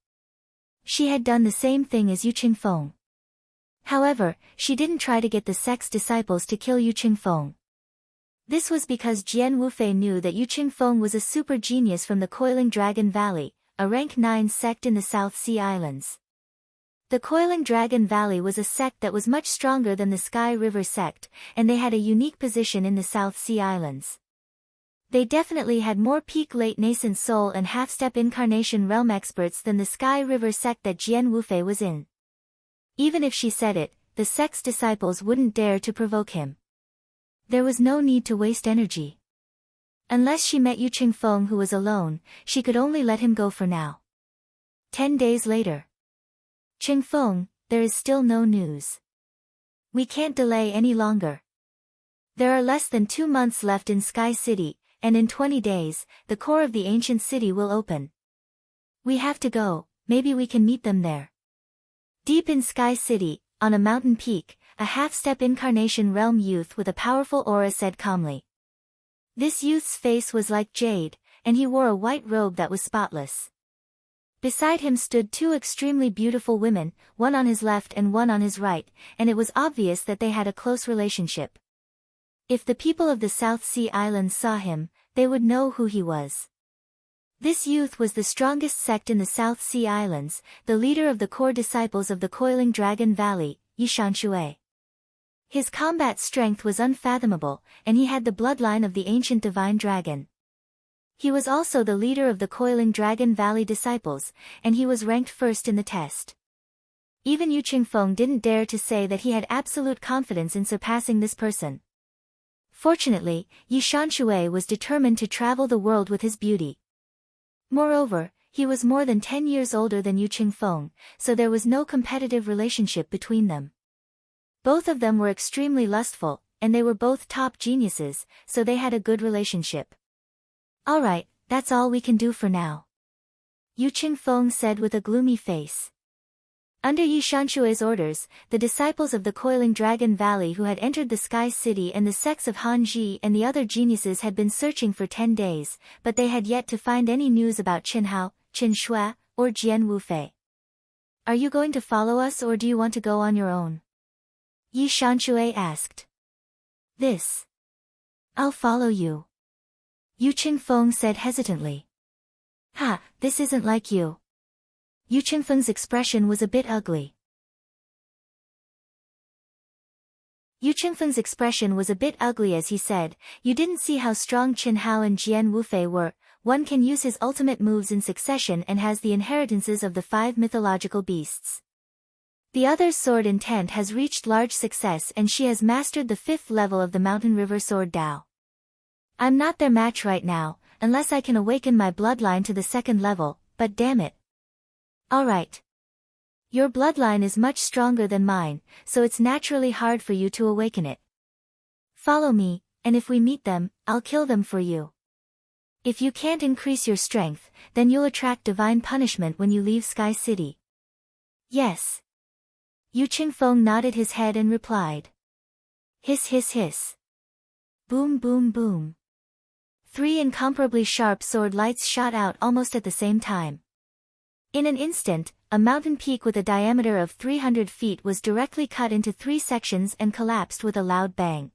She had done the same thing as Yu Qingfeng. However, she didn't try to get the sex disciples to kill Yu Qingfeng. This was because Jian Wufei knew that Yu Qingfeng was a super genius from the Coiling Dragon Valley, a rank 9 sect in the South Sea Islands. The Coiling Dragon Valley was a sect that was much stronger than the Sky River sect, and they had a unique position in the South Sea Islands. They definitely had more peak late nascent soul and half-step incarnation realm experts than the Sky River sect that Jian Wufei was in. Even if she said it, the sect's disciples wouldn't dare to provoke him. There was no need to waste energy. Unless she met Yu Qingfeng who was alone, she could only let him go for now. 10 days later. Qingfeng, there is still no news. We can't delay any longer. There are less than 2 months left in Sky City, and in 20 days, the core of the ancient city will open. We have to go, maybe we can meet them there. Deep in Sky City, on a mountain peak, a half-step incarnation realm youth with a powerful aura said calmly. This youth's face was like jade, and he wore a white robe that was spotless. Beside him stood 2 extremely beautiful women, one on his left and one on his right, and it was obvious that they had a close relationship. If the people of the South Sea Islands saw him, they would know who he was. This youth was the strongest sect in the South Sea Islands, the leader of the core disciples of the Coiling Dragon Valley, Yishanshui. His combat strength was unfathomable, and he had the bloodline of the ancient divine dragon. He was also the leader of the Coiling Dragon Valley disciples, and he was ranked first in the test. Even Yu Qingfeng didn't dare to say that he had absolute confidence in surpassing this person. Fortunately, Yishanshui was determined to travel the world with his beauty. Moreover, he was more than 10 years older than Yu Qingfeng, so there was no competitive relationship between them. Both of them were extremely lustful, and they were both top geniuses, so they had a good relationship. Alright, that's all we can do for now. Yu Qingfeng said with a gloomy face. Under Yishanshui's orders, the disciples of the Coiling Dragon Valley who had entered the Sky City and the sects of Hanji and the other geniuses had been searching for 10 days, but they had yet to find any news about Qin Hao, Qin Shui, or Jian Wufei. Are you going to follow us or do you want to go on your own? Yishanshui asked. I'll follow you. Yu Qingfeng said hesitantly. Ha, this isn't like you. Yu Qingfeng's expression was a bit ugly. Yu Qingfeng's expression was a bit ugly as he said, you didn't see how strong Qin Hao and Jian Wufei were, one can use his ultimate moves in succession and has the inheritances of the 5 mythological beasts. The other's sword intent has reached large success and she has mastered the 5th level of the Mountain River Sword Dao. I'm not their match right now, unless I can awaken my bloodline to the 2nd level, but damn it. Alright. Your bloodline is much stronger than mine, so it's naturally hard for you to awaken it. Follow me, and if we meet them, I'll kill them for you. If you can't increase your strength, then you'll attract divine punishment when you leave Sky City. Yes. Yu Qingfeng nodded his head and replied. Hiss hiss hiss. Boom boom boom. 3 incomparably sharp sword lights shot out almost at the same time. In an instant, a mountain peak with a diameter of 300 feet was directly cut into 3 sections and collapsed with a loud bang.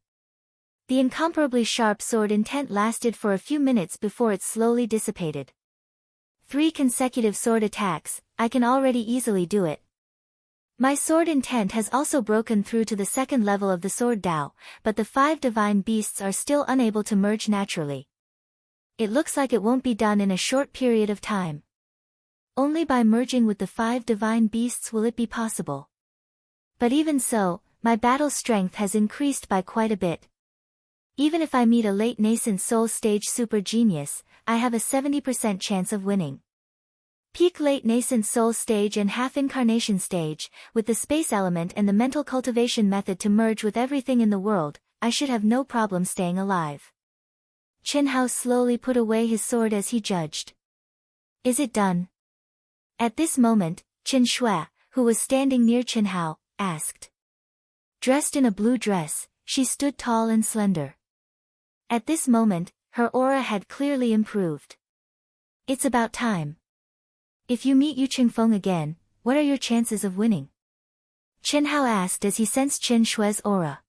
The incomparably sharp sword intent lasted for a few minutes before it slowly dissipated. 3 consecutive sword attacks, I can already easily do it. My sword intent has also broken through to the second level of the sword Dao, but the 5 divine beasts are still unable to merge naturally. It looks like it won't be done in a short period of time. Only by merging with the 5 divine beasts will it be possible. But even so, my battle strength has increased by quite a bit. Even if I meet a late nascent soul stage super genius, I have a 70% chance of winning. Peak late nascent soul stage and half incarnation stage, with the space element and the mental cultivation method to merge with everything in the world, I should have no problem staying alive. Chen Hao slowly put away his sword as he judged. Is it done? At this moment, Chen Shui, who was standing near Chen Hao, asked. Dressed in a blue dress, she stood tall and slender. At this moment, her aura had clearly improved. It's about time. If you meet Yu Qingfeng again, what are your chances of winning? Chen Hao asked as he sensed Chen Shui's aura.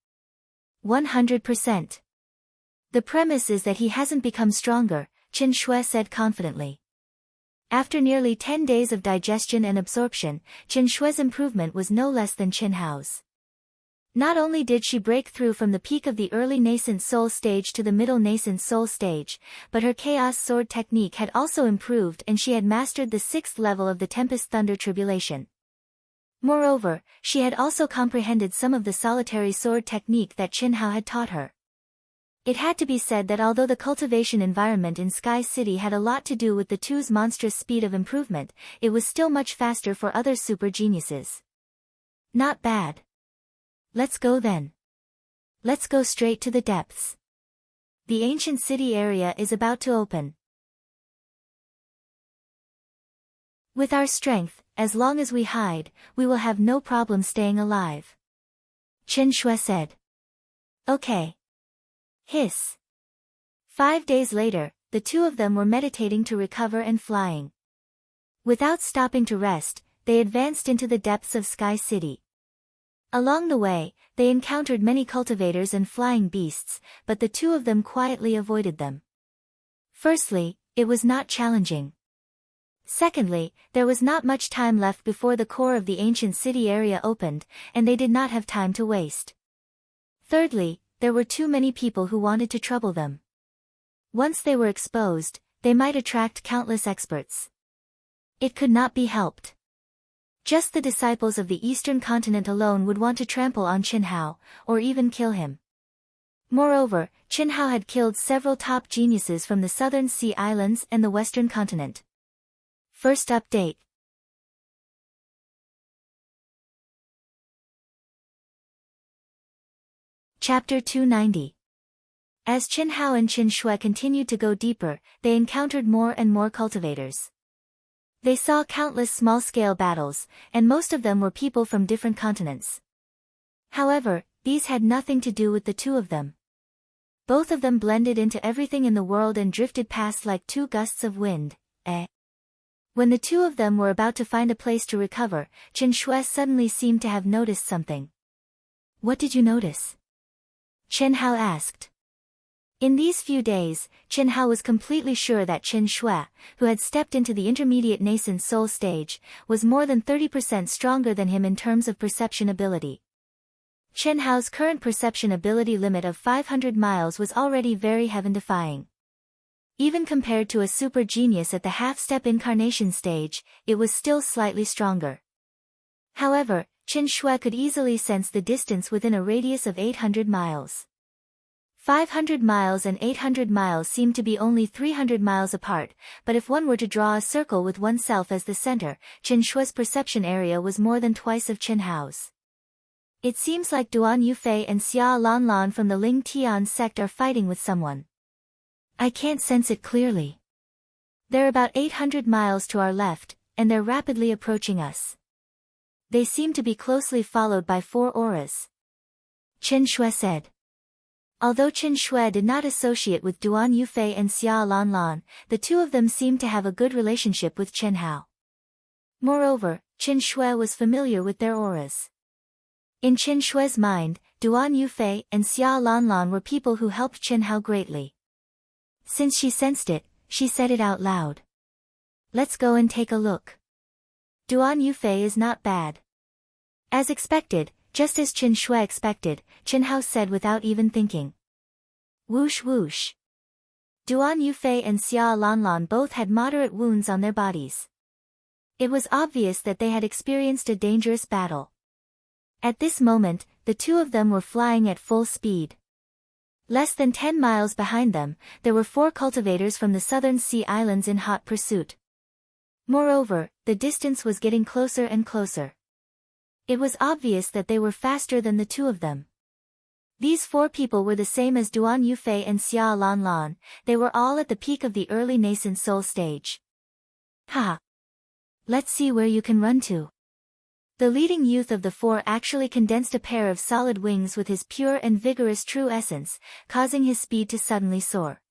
100%. The premise is that he hasn't become stronger, Chen Shui said confidently. After nearly 10 days of digestion and absorption, Chen Shui's improvement was no less than Chen Hao's. Not only did she break through from the peak of the early nascent soul stage to the middle nascent soul stage, but her chaos sword technique had also improved and she had mastered the 6th level of the Tempest Thunder Tribulation. Moreover, she had also comprehended some of the solitary sword technique that Chen Hao had taught her. It had to be said that although the cultivation environment in Sky City had a lot to do with the two's monstrous speed of improvement, it was still much faster for other super geniuses. Not bad. Let's go then. Let's go straight to the depths. The ancient city area is about to open. With our strength, as long as we hide, we will have no problem staying alive. Chen Shui said. Okay. Hiss. 5 days later, the two of them were meditating to recover and flying. Without stopping to rest, they advanced into the depths of Sky City. Along the way, they encountered many cultivators and flying beasts, but the two of them quietly avoided them. Firstly, it was not challenging. Secondly, there was not much time left before the core of the ancient city area opened, and they did not have time to waste. Thirdly, there were too many people who wanted to trouble them. Once they were exposed, they might attract countless experts. It could not be helped. Just the disciples of the eastern continent alone would want to trample on Chen Hao, or even kill him. Moreover, Chen Hao had killed several top geniuses from the southern sea islands and the western continent. First update. Chapter 290. As Chen Hao and Chen Shui continued to go deeper, they encountered more and more cultivators. They saw countless small-scale battles, and most of them were people from different continents. However, these had nothing to do with the two of them. Both of them blended into everything in the world and drifted past like 2 gusts of wind. When the two of them were about to find a place to recover, Chen Shui suddenly seemed to have noticed something. What did you notice? Chen Hao asked. In these few days, Chen Hao was completely sure that Chen Shui, who had stepped into the intermediate nascent soul stage, was more than 30% stronger than him in terms of perception ability. Chen Hao's current perception ability limit of 500 miles was already very heaven-defying. Even compared to a super genius at the half-step incarnation stage, it was still slightly stronger. However, Chen Shui could easily sense the distance within a radius of 800 miles. 500 miles and 800 miles seemed to be only 300 miles apart, but if one were to draw a circle with oneself as the center, Chen Shui's perception area was more than twice of Chen Hao's. It seems like Duan Yufei and Xia Lanlan from the Ling Tian sect are fighting with someone. I can't sense it clearly. They're about 800 miles to our left, and they're rapidly approaching us. They seem to be closely followed by 4 auras. Chen Shui said. Although Chen Shui did not associate with Duan Yufei and Xia Lanlan, the two of them seemed to have a good relationship with Chen Hao. Moreover, Chen Shui was familiar with their auras. In Chen Shui's mind, Duan Yufei and Xia Lanlan were people who helped Chen Hao greatly. Since she sensed it, she said it out loud. Let's go and take a look. Duan Yufei is not bad. As expected, just as Chen Shui expected, Chen Hao said without even thinking. Whoosh whoosh. Duan Yufei and Xia Lanlan both had moderate wounds on their bodies. It was obvious that they had experienced a dangerous battle. At this moment, the two of them were flying at full speed. Less than 10 miles behind them, there were 4 cultivators from the southern sea islands in hot pursuit. Moreover, the distance was getting closer and closer. It was obvious that they were faster than the two of them. These 4 people were the same as Duan Yufei and Xia Lanlan, they were all at the peak of the early nascent soul stage. Ha! Let's see where you can run to. The leading youth of the 4 actually condensed a pair of solid wings with his pure and vigorous true essence, causing his speed to suddenly soar.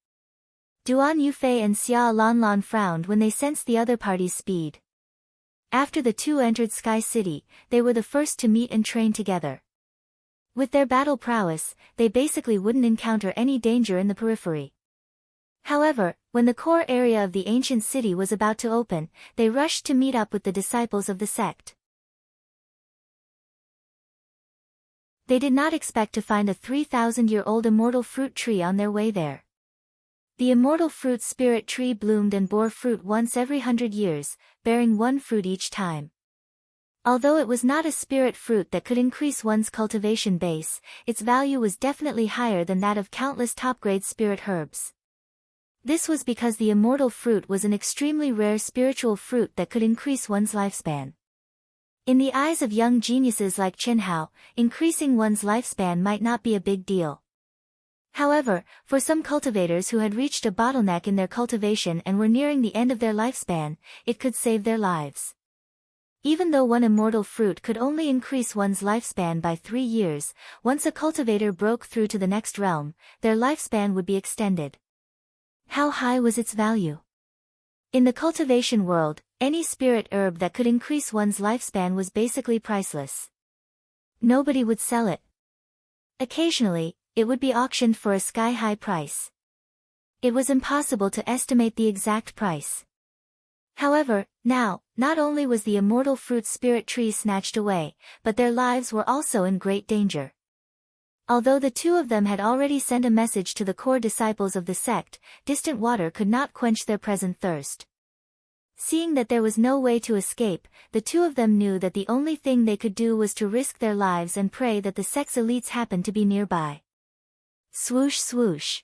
Duan Yufei and Xia Lanlan frowned when they sensed the other party's speed. After the two entered Sky City, they were the first to meet and train together. With their battle prowess, they basically wouldn't encounter any danger in the periphery. However, when the core area of the ancient city was about to open, they rushed to meet up with the disciples of the sect. They did not expect to find a 3,000-year-old immortal fruit tree on their way there. The immortal fruit spirit tree bloomed and bore fruit once every 100 years, bearing 1 fruit each time. Although it was not a spirit fruit that could increase one's cultivation base, its value was definitely higher than that of countless top-grade spirit herbs. This was because the immortal fruit was an extremely rare spiritual fruit that could increase one's lifespan. In the eyes of young geniuses like Chen Hao, increasing one's lifespan might not be a big deal. However, for some cultivators who had reached a bottleneck in their cultivation and were nearing the end of their lifespan, it could save their lives. Even though one immortal fruit could only increase one's lifespan by 3 years, once a cultivator broke through to the next realm, their lifespan would be extended. How high was its value? In the cultivation world, any spirit herb that could increase one's lifespan was basically priceless. Nobody would sell it. Occasionally, it would be auctioned for a sky-high price. It was impossible to estimate the exact price. However, now, not only was the immortal fruit spirit tree snatched away, but their lives were also in great danger. Although the two of them had already sent a message to the core disciples of the sect, distant water could not quench their present thirst. Seeing that there was no way to escape, the two of them knew that the only thing they could do was to risk their lives and pray that the sect's elites happened to be nearby. Swoosh swoosh.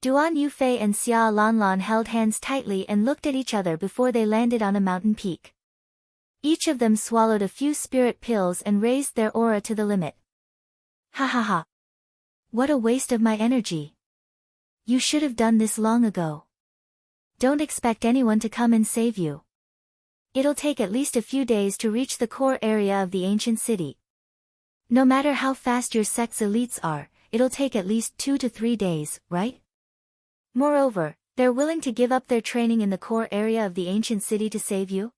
Duan Yufei and Xia Lanlan held hands tightly and looked at each other before they landed on a mountain peak. Each of them swallowed a few spirit pills and raised their aura to the limit. Ha ha ha. What a waste of my energy. You should have done this long ago. Don't expect anyone to come and save you. It'll take at least a few days to reach the core area of the ancient city. No matter how fast your sect's elites are, it'll take at least 2 to 3 days, right? Moreover, they're willing to give up their training in the core area of the ancient city to save you?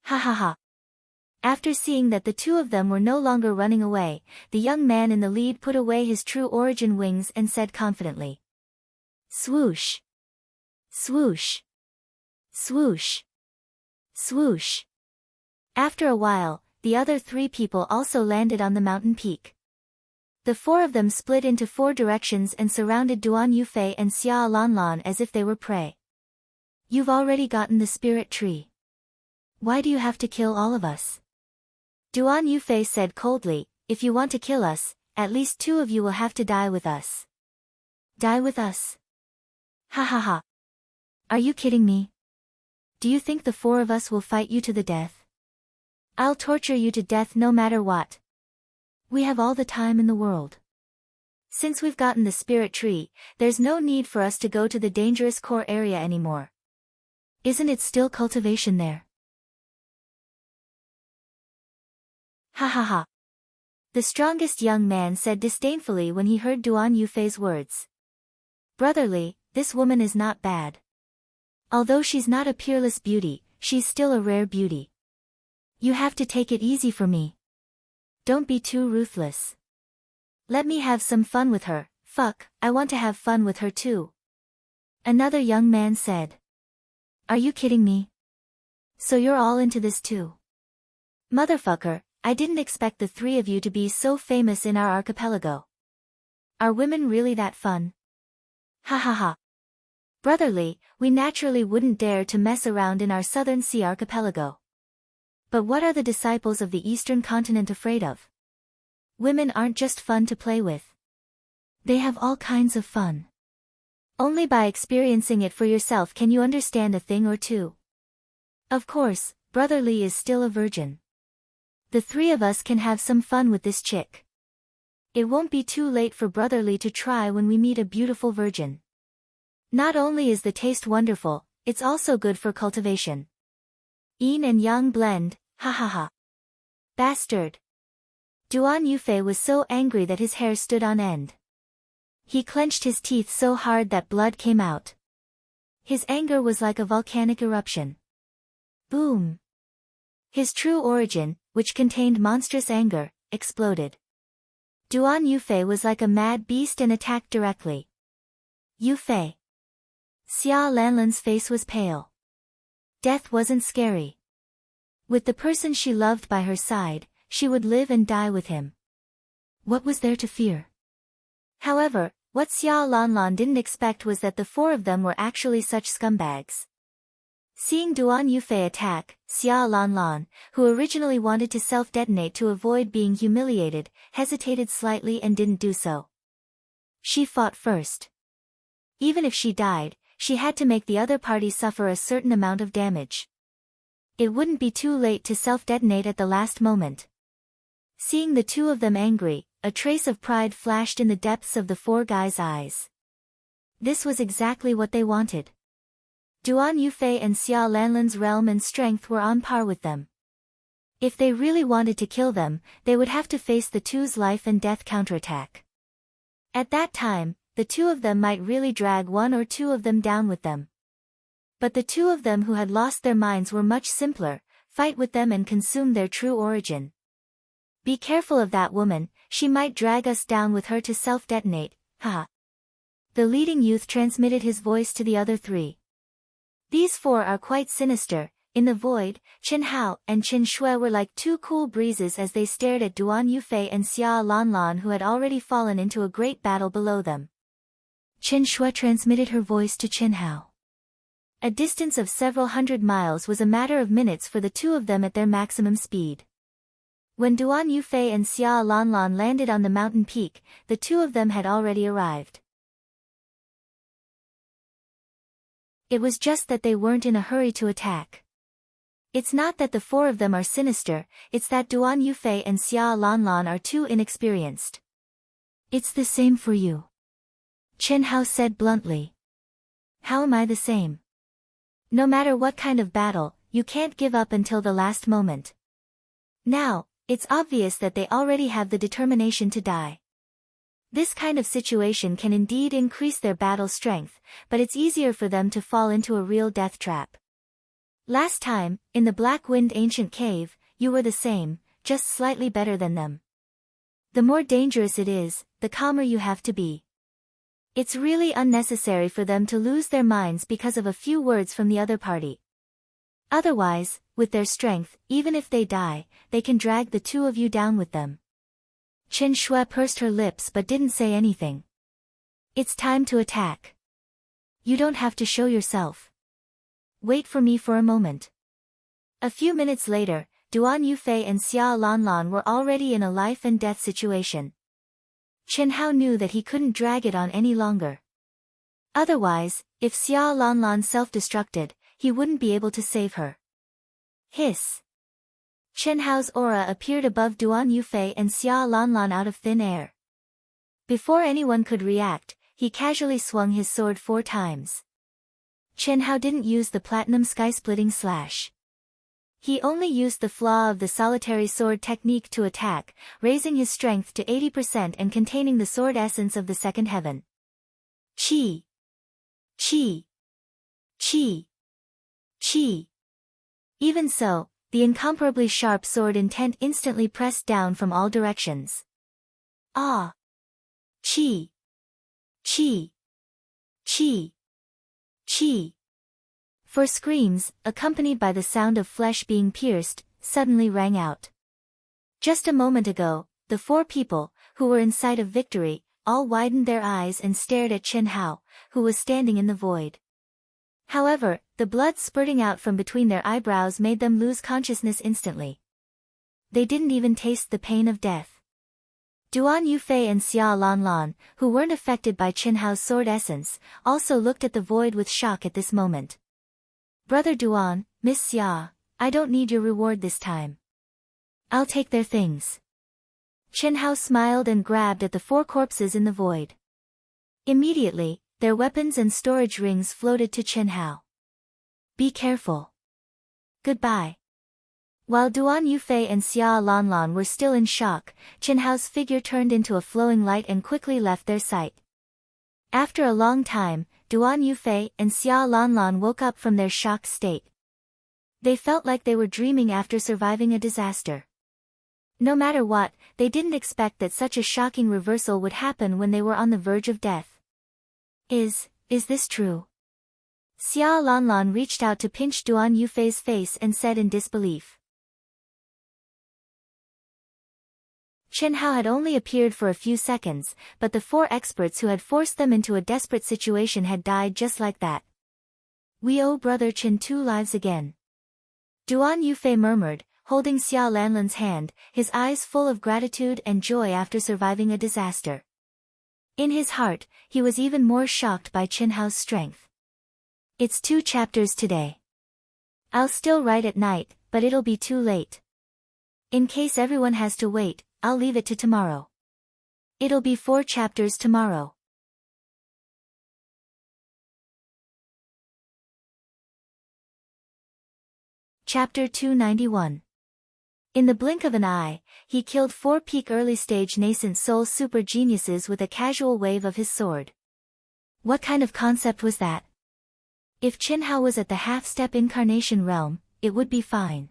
Ha ha ha. After seeing that the two of them were no longer running away, the young man in the lead put away his true origin wings and said confidently. Swoosh. Swoosh. Swoosh. Swoosh. After a while, the other 3 people also landed on the mountain peak. The 4 of them split into 4 directions and surrounded Duan Yufei and Xia Lanlan as if they were prey. You've already gotten the spirit tree. Why do you have to kill all of us? Duan Yufei said coldly, if you want to kill us, at least 2 of you will have to die with us. Die with us? Ha ha ha. Are you kidding me? Do you think the four of us will fight you to the death? I'll torture you to death no matter what. We have all the time in the world. Since we've gotten the spirit tree, there's no need for us to go to the dangerous core area anymore. Isn't it still cultivation there? Ha ha ha. The strongest young man said disdainfully when he heard Duan Yufei's words. Brotherly, this woman is not bad. Although she's not a peerless beauty, she's still a rare beauty. You have to take it easy for me. Don't be too ruthless. Let me have some fun with her. Fuck, I want to have fun with her too. Another young man said. Are you kidding me? So you're all into this too? Motherfucker, I didn't expect the three of you to be so famous in our archipelago. Are women really that fun? Ha ha ha. Brotherly, we naturally wouldn't dare to mess around in our southern sea archipelago. But what are the disciples of the eastern continent afraid of? Women aren't just fun to play with. They have all kinds of fun. Only by experiencing it for yourself can you understand a thing or two. Of course, Brotherly is still a virgin. The three of us can have some fun with this chick. It won't be too late for Brotherly to try when we meet a beautiful virgin. Not only is the taste wonderful, it's also good for cultivation. Yin and yang blend, ha ha ha. Bastard. Duan Yufei was so angry that his hair stood on end. He clenched his teeth so hard that blood came out. His anger was like a volcanic eruption. Boom. His true origin, which contained monstrous anger, exploded. Duan Yufei was like a mad beast and attacked directly. Yufei. Xia Lanlan's face was pale. Death wasn't scary. With the person she loved by her side, she would live and die with him. What was there to fear? However, what Xia Lanlan didn't expect was that the four of them were actually such scumbags. Seeing Duan Yufei attack, Xia Lanlan, who originally wanted to self-detonate to avoid being humiliated, hesitated slightly and didn't do so. She fought first. Even if she died, she had to make the other party suffer a certain amount of damage. It wouldn't be too late to self-detonate at the last moment. Seeing the two of them angry, a trace of pride flashed in the depths of the four guys' eyes. This was exactly what they wanted. Duan Yufei and Xia Lanlan's realm and strength were on par with them. If they really wanted to kill them, they would have to face the two's life and death counterattack. At that time, the two of them might really drag one or two of them down with them. But the two of them who had lost their minds were much simpler: fight with them and consume their true origin. Be careful of that woman, she might drag us down with her to self-detonate, haha. The leading youth transmitted his voice to the other three. These four are quite sinister. In the void, Chen Hao and Qin Shui were like two cool breezes as they stared at Duan Yufei and Xia Lanlan, who had already fallen into a great battle below them. Qin Shui transmitted her voice to Chen Hao. A distance of several hundred miles was a matter of minutes for the two of them at their maximum speed. When Duan Yufei and Xia Lanlan landed on the mountain peak, the two of them had already arrived. It was just that they weren't in a hurry to attack. It's not that the four of them are sinister, it's that Duan Yufei and Xia Lanlan are too inexperienced. It's the same for you. Chen Hao said bluntly. How am I the same? No matter what kind of battle, you can't give up until the last moment. Now, it's obvious that they already have the determination to die. This kind of situation can indeed increase their battle strength, but it's easier for them to fall into a real death trap. Last time, in the Black Wind Ancient Cave, you were the same, just slightly better than them. The more dangerous it is, the calmer you have to be. It's really unnecessary for them to lose their minds because of a few words from the other party. Otherwise, with their strength, even if they die, they can drag the two of you down with them. Qin Shui pursed her lips but didn't say anything. It's time to attack. You don't have to show yourself. Wait for me for a moment. A few minutes later, Duan Yufei and Xia Lanlan were already in a life and death situation. Chen Hao knew that he couldn't drag it on any longer. Otherwise, if Xia Lanlan self-destructed, he wouldn't be able to save her. Hiss. Chen Hao's aura appeared above Duan Yufei and Xia Lanlan out of thin air. Before anyone could react, he casually swung his sword 4 times. Chen Hao didn't use the platinum sky-splitting slash. He only used the flaw of the solitary sword technique to attack, raising his strength to 80% and containing the sword essence of the second heaven. Chi. Chi. Chi. Chi. Even so, the incomparably sharp sword intent instantly pressed down from all directions. Ah! Chi. Chi. Chi. Chi. 4 screams, accompanied by the sound of flesh being pierced, suddenly rang out. Just a moment ago, the 4 people, who were in sight of victory, all widened their eyes and stared at Chen Hao, who was standing in the void. However, the blood spurting out from between their eyebrows made them lose consciousness instantly. They didn't even taste the pain of death. Duan Yufei and Xia Lanlan, who weren't affected by Chen Hao's sword essence, also looked at the void with shock at this moment. Brother Duan, Miss Xia, I don't need your reward this time. I'll take their things. Chen Hao smiled and grabbed at the 4 corpses in the void. Immediately, their weapons and storage rings floated to Chen Hao. Be careful. Goodbye. While Duan Yufei and Xia Lanlan were still in shock, Chen Hao's figure turned into a flowing light and quickly left their sight. After a long time, Duan Yufei and Xia Lanlan woke up from their shocked state. They felt like they were dreaming after surviving a disaster. No matter what, they didn't expect that such a shocking reversal would happen when they were on the verge of death. Is this true? Xia Lanlan reached out to pinch Duan Yufei's face and said in disbelief. Chen Hao had only appeared for a few seconds, but the 4 experts who had forced them into a desperate situation had died just like that. We owe Brother Chen 2 lives again. Duan Yufei murmured, holding Xia Lanlan's hand, his eyes full of gratitude and joy after surviving a disaster. In his heart, he was even more shocked by Chen Hao's strength. It's 2 chapters today. I'll still write at night, but it'll be too late. In case everyone has to wait, I'll leave it to tomorrow. It'll be 4 chapters tomorrow. Chapter 291. In the blink of an eye, he killed 4 peak early-stage nascent soul super geniuses with a casual wave of his sword. What kind of concept was that? If Chen Hao was at the half-step incarnation realm, it would be fine.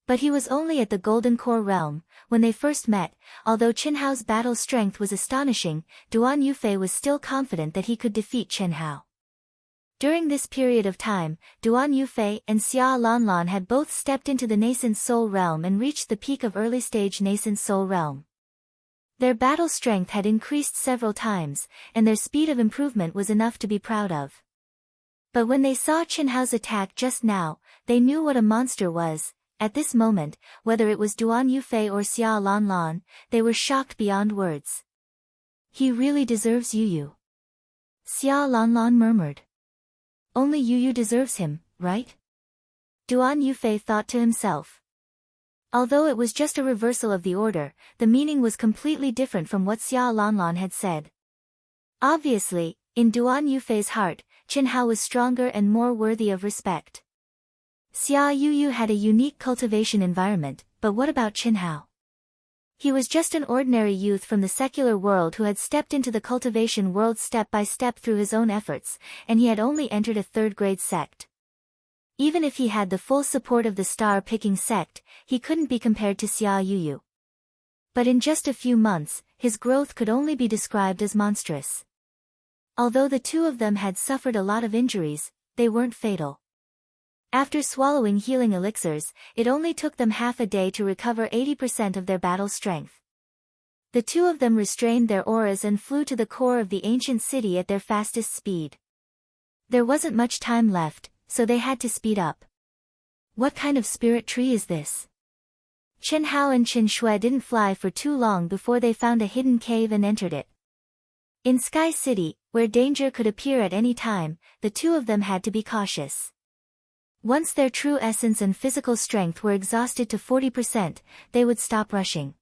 But he was only at the Golden Core realm. When they first met, although Chen Hao's battle strength was astonishing, Duan Yufei was still confident that he could defeat Chen Hao. During this period of time, Duan Yufei and Xia Lanlan had both stepped into the nascent soul realm and reached the peak of early-stage nascent soul realm. Their battle strength had increased several times, and their speed of improvement was enough to be proud of. But when they saw Chen Hao's attack just now, they knew what a monster was. At this moment, whether it was Duan Yufei or Xia Lanlan, they were shocked beyond words. He really deserves Yu. Xia Lanlan murmured. Only Yu deserves him, right? Duan Yufei thought to himself. Although it was just a reversal of the order, the meaning was completely different from what Xia Lanlan had said. Obviously, in Duan Yufei's heart, Chen Hao was stronger and more worthy of respect. Xia Yu had a unique cultivation environment, but what about Chen Hao? He was just an ordinary youth from the secular world who had stepped into the cultivation world step by step through his own efforts, and he had only entered a 3rd-grade sect. Even if he had the full support of the star-picking sect, he couldn't be compared to Xia Yu. But in just a few months, his growth could only be described as monstrous. Although the 2 of them had suffered a lot of injuries, they weren't fatal. After swallowing healing elixirs, it only took them half a day to recover 80% of their battle strength. The 2 of them restrained their auras and flew to the core of the ancient city at their fastest speed. There wasn't much time left, so they had to speed up. What kind of spirit tree is this? Chen Hao and Chen Shui didn't fly for too long before they found a hidden cave and entered it. In Sky City, where danger could appear at any time, the two of them had to be cautious. Once their true essence and physical strength were exhausted to 40%, they would stop rushing.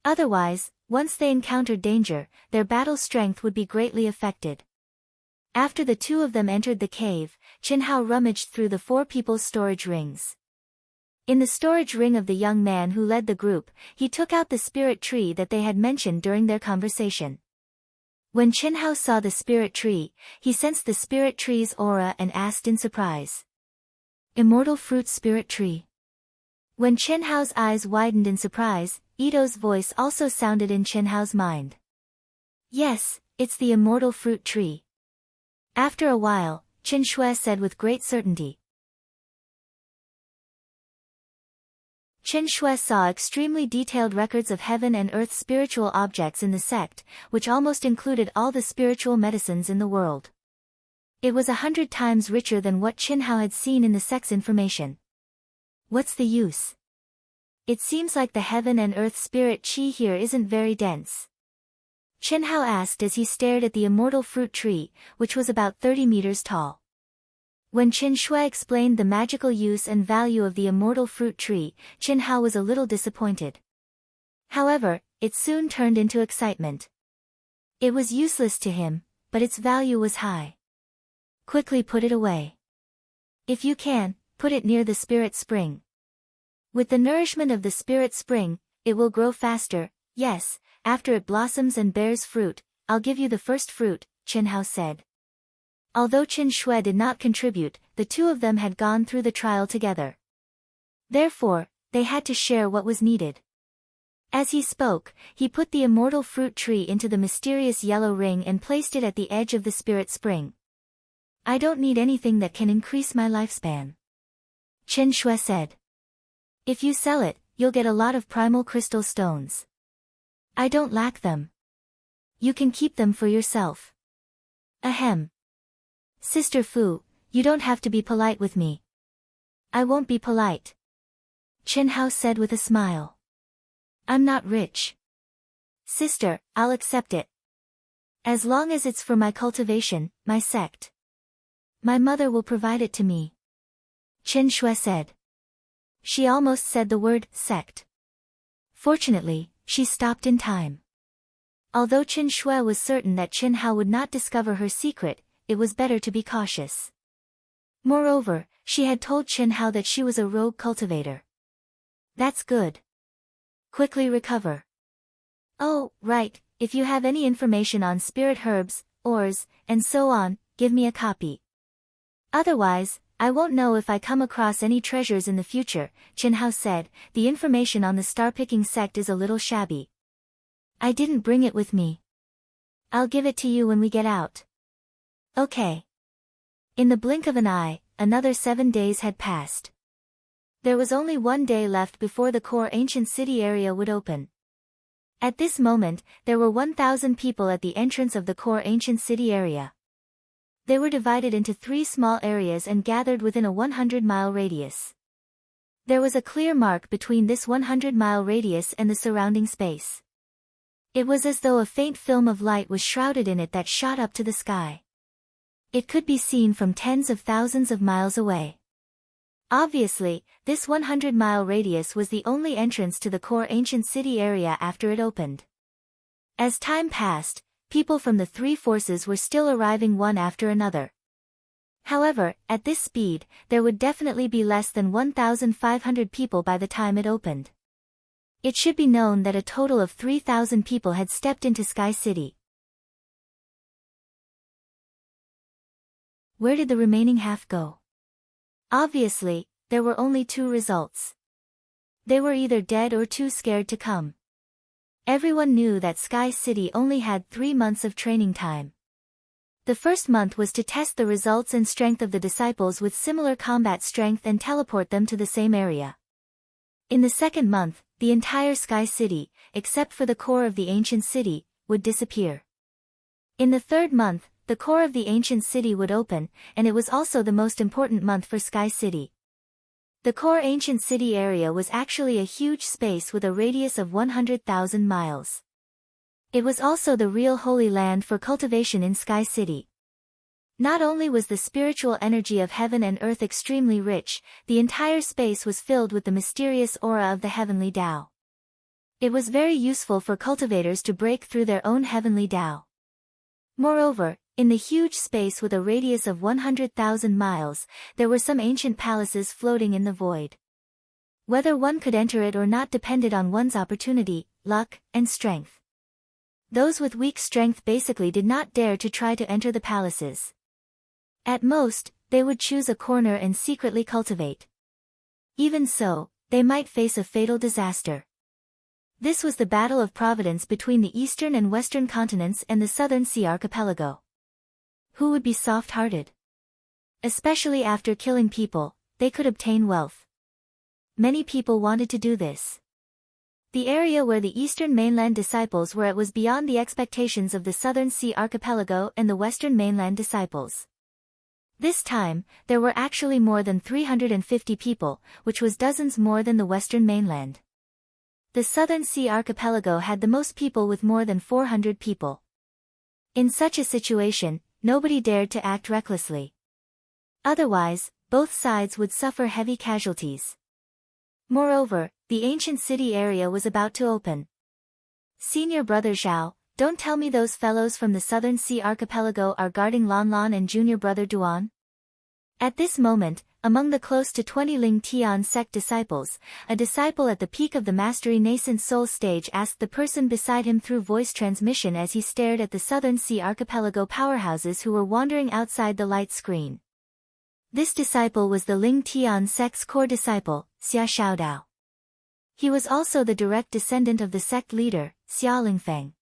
Otherwise, once they encountered danger, their battle strength would be greatly affected. After the two of them entered the cave, Qinhao rummaged through the four people's storage rings. In the storage ring of the young man who led the group, he took out the spirit tree that they had mentioned during their conversation. When Qinhao saw the spirit tree, he sensed the spirit tree's aura and asked in surprise. Immortal fruit spirit tree. When Qinhao's eyes widened in surprise, Ito's voice also sounded in Qinhao's mind. Yes, it's the immortal fruit tree. After a while, Qin Shui said with great certainty. Qin Shui saw extremely detailed records of heaven and earth spiritual objects in the sect, which almost included all the spiritual medicines in the world. It was 100 times richer than what Qinhao had seen in the sect's information. What's the use? It seems like the heaven and earth spirit qi here isn't very dense. Qinhao asked as he stared at the immortal fruit tree, which was about 30 meters tall. When Qin Shui explained the magical use and value of the immortal fruit tree, Qinhao was a little disappointed. However, it soon turned into excitement. It was useless to him, but its value was high. Quickly put it away. If you can, put it near the spirit spring. With the nourishment of the spirit spring, it will grow faster. Yes, after it blossoms and bears fruit, I'll give you the first fruit, Qinhao said. Although Qin Shui did not contribute, the two of them had gone through the trial together. Therefore, they had to share what was needed. As he spoke, he put the immortal fruit tree into the mysterious yellow ring and placed it at the edge of the spirit spring. I don't need anything that can increase my lifespan, Qin Shui said. If you sell it, you'll get a lot of primal crystal stones. I don't lack them. You can keep them for yourself. Ahem. Sister Fu, you don't have to be polite with me. I won't be polite, Qinhao said with a smile. I'm not rich. Sister, I'll accept it. As long as it's for my cultivation, my sect. My mother will provide it to me, Qin Shui said. She almost said the word sect. Fortunately, she stopped in time. Although Qin Shui was certain that Qinhao would not discover her secret, it was better to be cautious. Moreover, she had told Qinhao that she was a rogue cultivator. That's good. Quickly recover. Oh, right, if you have any information on spirit herbs, ores, and so on, give me a copy. Otherwise, I won't know if I come across any treasures in the future, Qinhao said. The information on the star-picking sect is a little shabby. I didn't bring it with me. I'll give it to you when we get out. Okay. In the blink of an eye, another 7 days had passed. There was only 1 day left before the core ancient city area would open. At this moment, there were 1,000 people at the entrance of the core ancient city area. They were divided into 3 small areas and gathered within a 100-mile radius. There was a clear mark between this 100-mile radius and the surrounding space. It was as though a faint film of light was shrouded in it that shot up to the sky. It could be seen from tens of thousands of miles away. Obviously, this 100-mile radius was the only entrance to the core ancient city area after it opened. As time passed, people from the 3 forces were still arriving one after another. However, at this speed, there would definitely be less than 1,500 people by the time it opened. It should be known that a total of 3,000 people had stepped into Sky City. Where did the remaining half go? Obviously, there were only 2 results. They were either dead or too scared to come. Everyone knew that Sky City only had 3 months of training time. The first month was to test the results and strength of the disciples with similar combat strength and teleport them to the same area. In the second month, the entire Sky City, except for the core of the ancient city, would disappear. In the third month, the core of the ancient city would open, and it was also the most important month for Sky City. The core ancient city area was actually a huge space with a radius of 100,000 miles. It was also the real holy land for cultivation in Sky City. Not only was the spiritual energy of heaven and earth extremely rich, the entire space was filled with the mysterious aura of the heavenly Tao. It was very useful for cultivators to break through their own heavenly Tao. Moreover, in the huge space with a radius of 100,000 miles, there were some ancient palaces floating in the void. Whether one could enter it or not depended on one's opportunity, luck, and strength. Those with weak strength basically did not dare to try to enter the palaces. At most, they would choose a corner and secretly cultivate. Even so, they might face a fatal disaster. This was the battle of providence between the eastern and western continents and the southern sea archipelago. Who would be soft-hearted? Especially after killing people, they could obtain wealth. Many people wanted to do this. The area where the eastern mainland disciples were at was beyond the expectations of the southern sea archipelago and the western mainland disciples. This time, there were actually more than 350 people, which was dozens more than the western mainland. The southern sea archipelago had the most people with more than 400 people. In such a situation, nobody dared to act recklessly. Otherwise, both sides would suffer heavy casualties. Moreover, the ancient city area was about to open. Senior brother Zhao, don't tell me those fellows from the southern sea archipelago are guarding Lan Lan and junior brother Duan? At this moment, among the close to 20 Ling Tian sect disciples, a disciple at the peak of the mastery nascent soul stage asked the person beside him through voice transmission as he stared at the southern sea archipelago powerhouses who were wandering outside the light screen. This disciple was the Ling Tian sect's core disciple, Xia Xiaodao. He was also the direct descendant of the sect leader, Xia Lingfeng.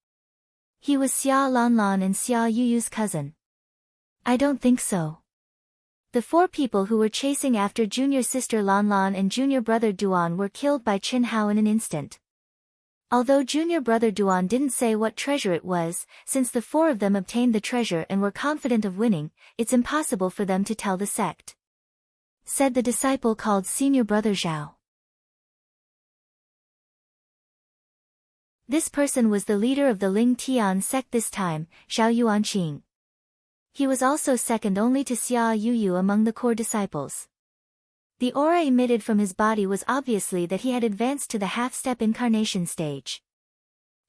He was Xia Lanlan and Xia Yuyu's cousin. I don't think so. The four people who were chasing after junior sister Lanlan and junior brother Duan were killed by Qin Hao in an instant. Although junior brother Duan didn't say what treasure it was, since the four of them obtained the treasure and were confident of winning, it's impossible for them to tell the sect. Said the disciple called senior brother Zhao. This person was the leader of the Ling Tian sect this time, Zhao Yuanqing. He was also second only to Xia Yuyu among the core disciples. The aura emitted from his body was obviously that he had advanced to the half-step incarnation stage.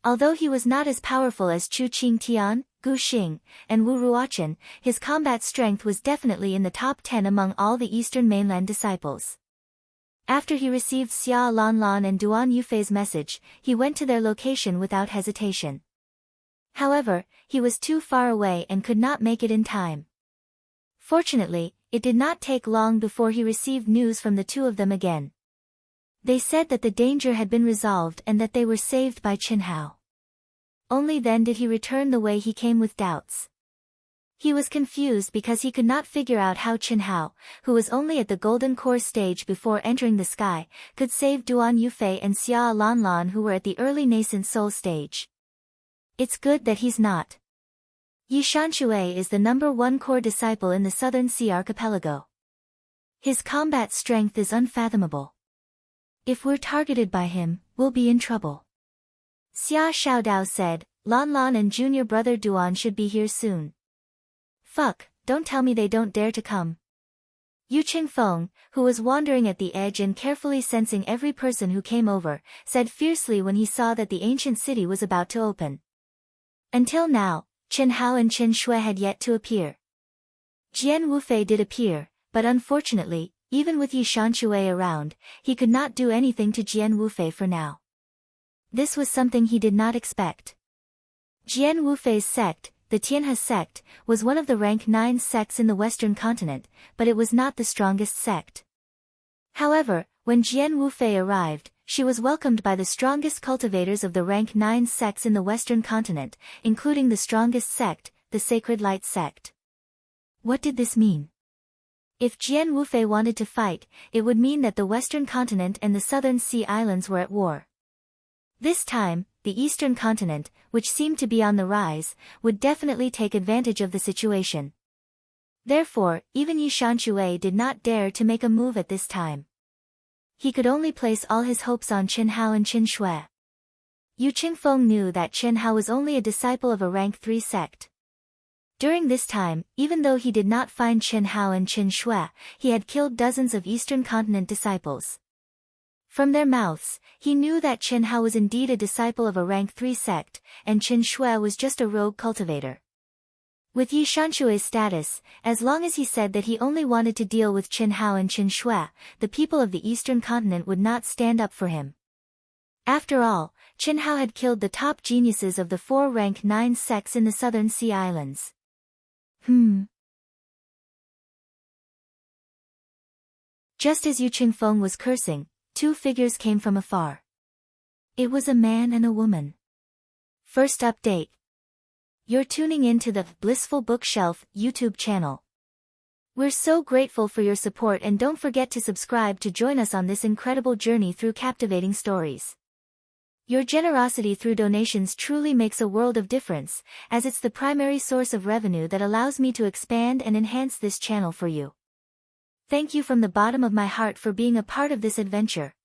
Although he was not as powerful as Chu Qingtian, Gu Xing, and Wu Ruochen, his combat strength was definitely in the top 10 among all the eastern mainland disciples. After he received Xia Lanlan and Duan Yufei's message, he went to their location without hesitation. However, he was too far away and could not make it in time. Fortunately, it did not take long before he received news from the two of them again. They said that the danger had been resolved and that they were saved by Qin Hao. Only then did he return the way he came with doubts. He was confused because he could not figure out how Qin Hao, who was only at the golden core stage before entering the sky, could save Duan Yufei and Xia Lanlan who were at the early nascent soul stage. It's good that he's not. Yi Shanshui is the #1 core disciple in the southern sea archipelago. His combat strength is unfathomable. If we're targeted by him, we'll be in trouble. Xia Xiaodao said, Lanlan and junior brother Duan should be here soon. Fuck, don't tell me they don't dare to come. Yu Qingfeng, who was wandering at the edge and carefully sensing every person who came over, said fiercely when he saw that the ancient city was about to open. Until now, Qin Hao and Qin Shui had yet to appear. Jian Wufei did appear, but unfortunately, even with Yi Shanshui around, he could not do anything to Jian Wufei for now. This was something he did not expect. Jian Wufei's sect, the Tianhe sect, was one of the rank 9 sects in the western continent, but it was not the strongest sect. However, when Jian Wufei arrived, she was welcomed by the strongest cultivators of the rank 9 sects in the western continent, including the strongest sect, the Sacred Light sect. What did this mean? If Jian Wufei wanted to fight, it would mean that the western continent and the southern sea islands were at war. This time, the eastern continent, which seemed to be on the rise, would definitely take advantage of the situation. Therefore, even Yi Shanshui did not dare to make a move at this time. He could only place all his hopes on Qin Hao and Qin Shui. Yu Qingfeng knew that Chen Hao was only a disciple of a rank 3 sect. During this time, even though he did not find Chen Hao and Qin Shui, he had killed dozens of Eastern Continent disciples. From their mouths, he knew that Chen Hao was indeed a disciple of a rank 3 sect, and Qin Shui was just a rogue cultivator. With Yi Shanshui's status, as long as he said that he only wanted to deal with Chen Hao and Qin Shui, the people of the Eastern Continent would not stand up for him. After all, Chen Hao had killed the top geniuses of the 4 rank 9 sects in the Southern Sea Islands. Just as Yu Qingfeng was cursing, 2 figures came from afar. It was a man and a woman. First update. You're tuning in to the Blissful Bookshelf YouTube channel. We're so grateful for your support, and don't forget to subscribe to join us on this incredible journey through captivating stories. Your generosity through donations truly makes a world of difference, as it's the primary source of revenue that allows me to expand and enhance this channel for you. Thank you from the bottom of my heart for being a part of this adventure.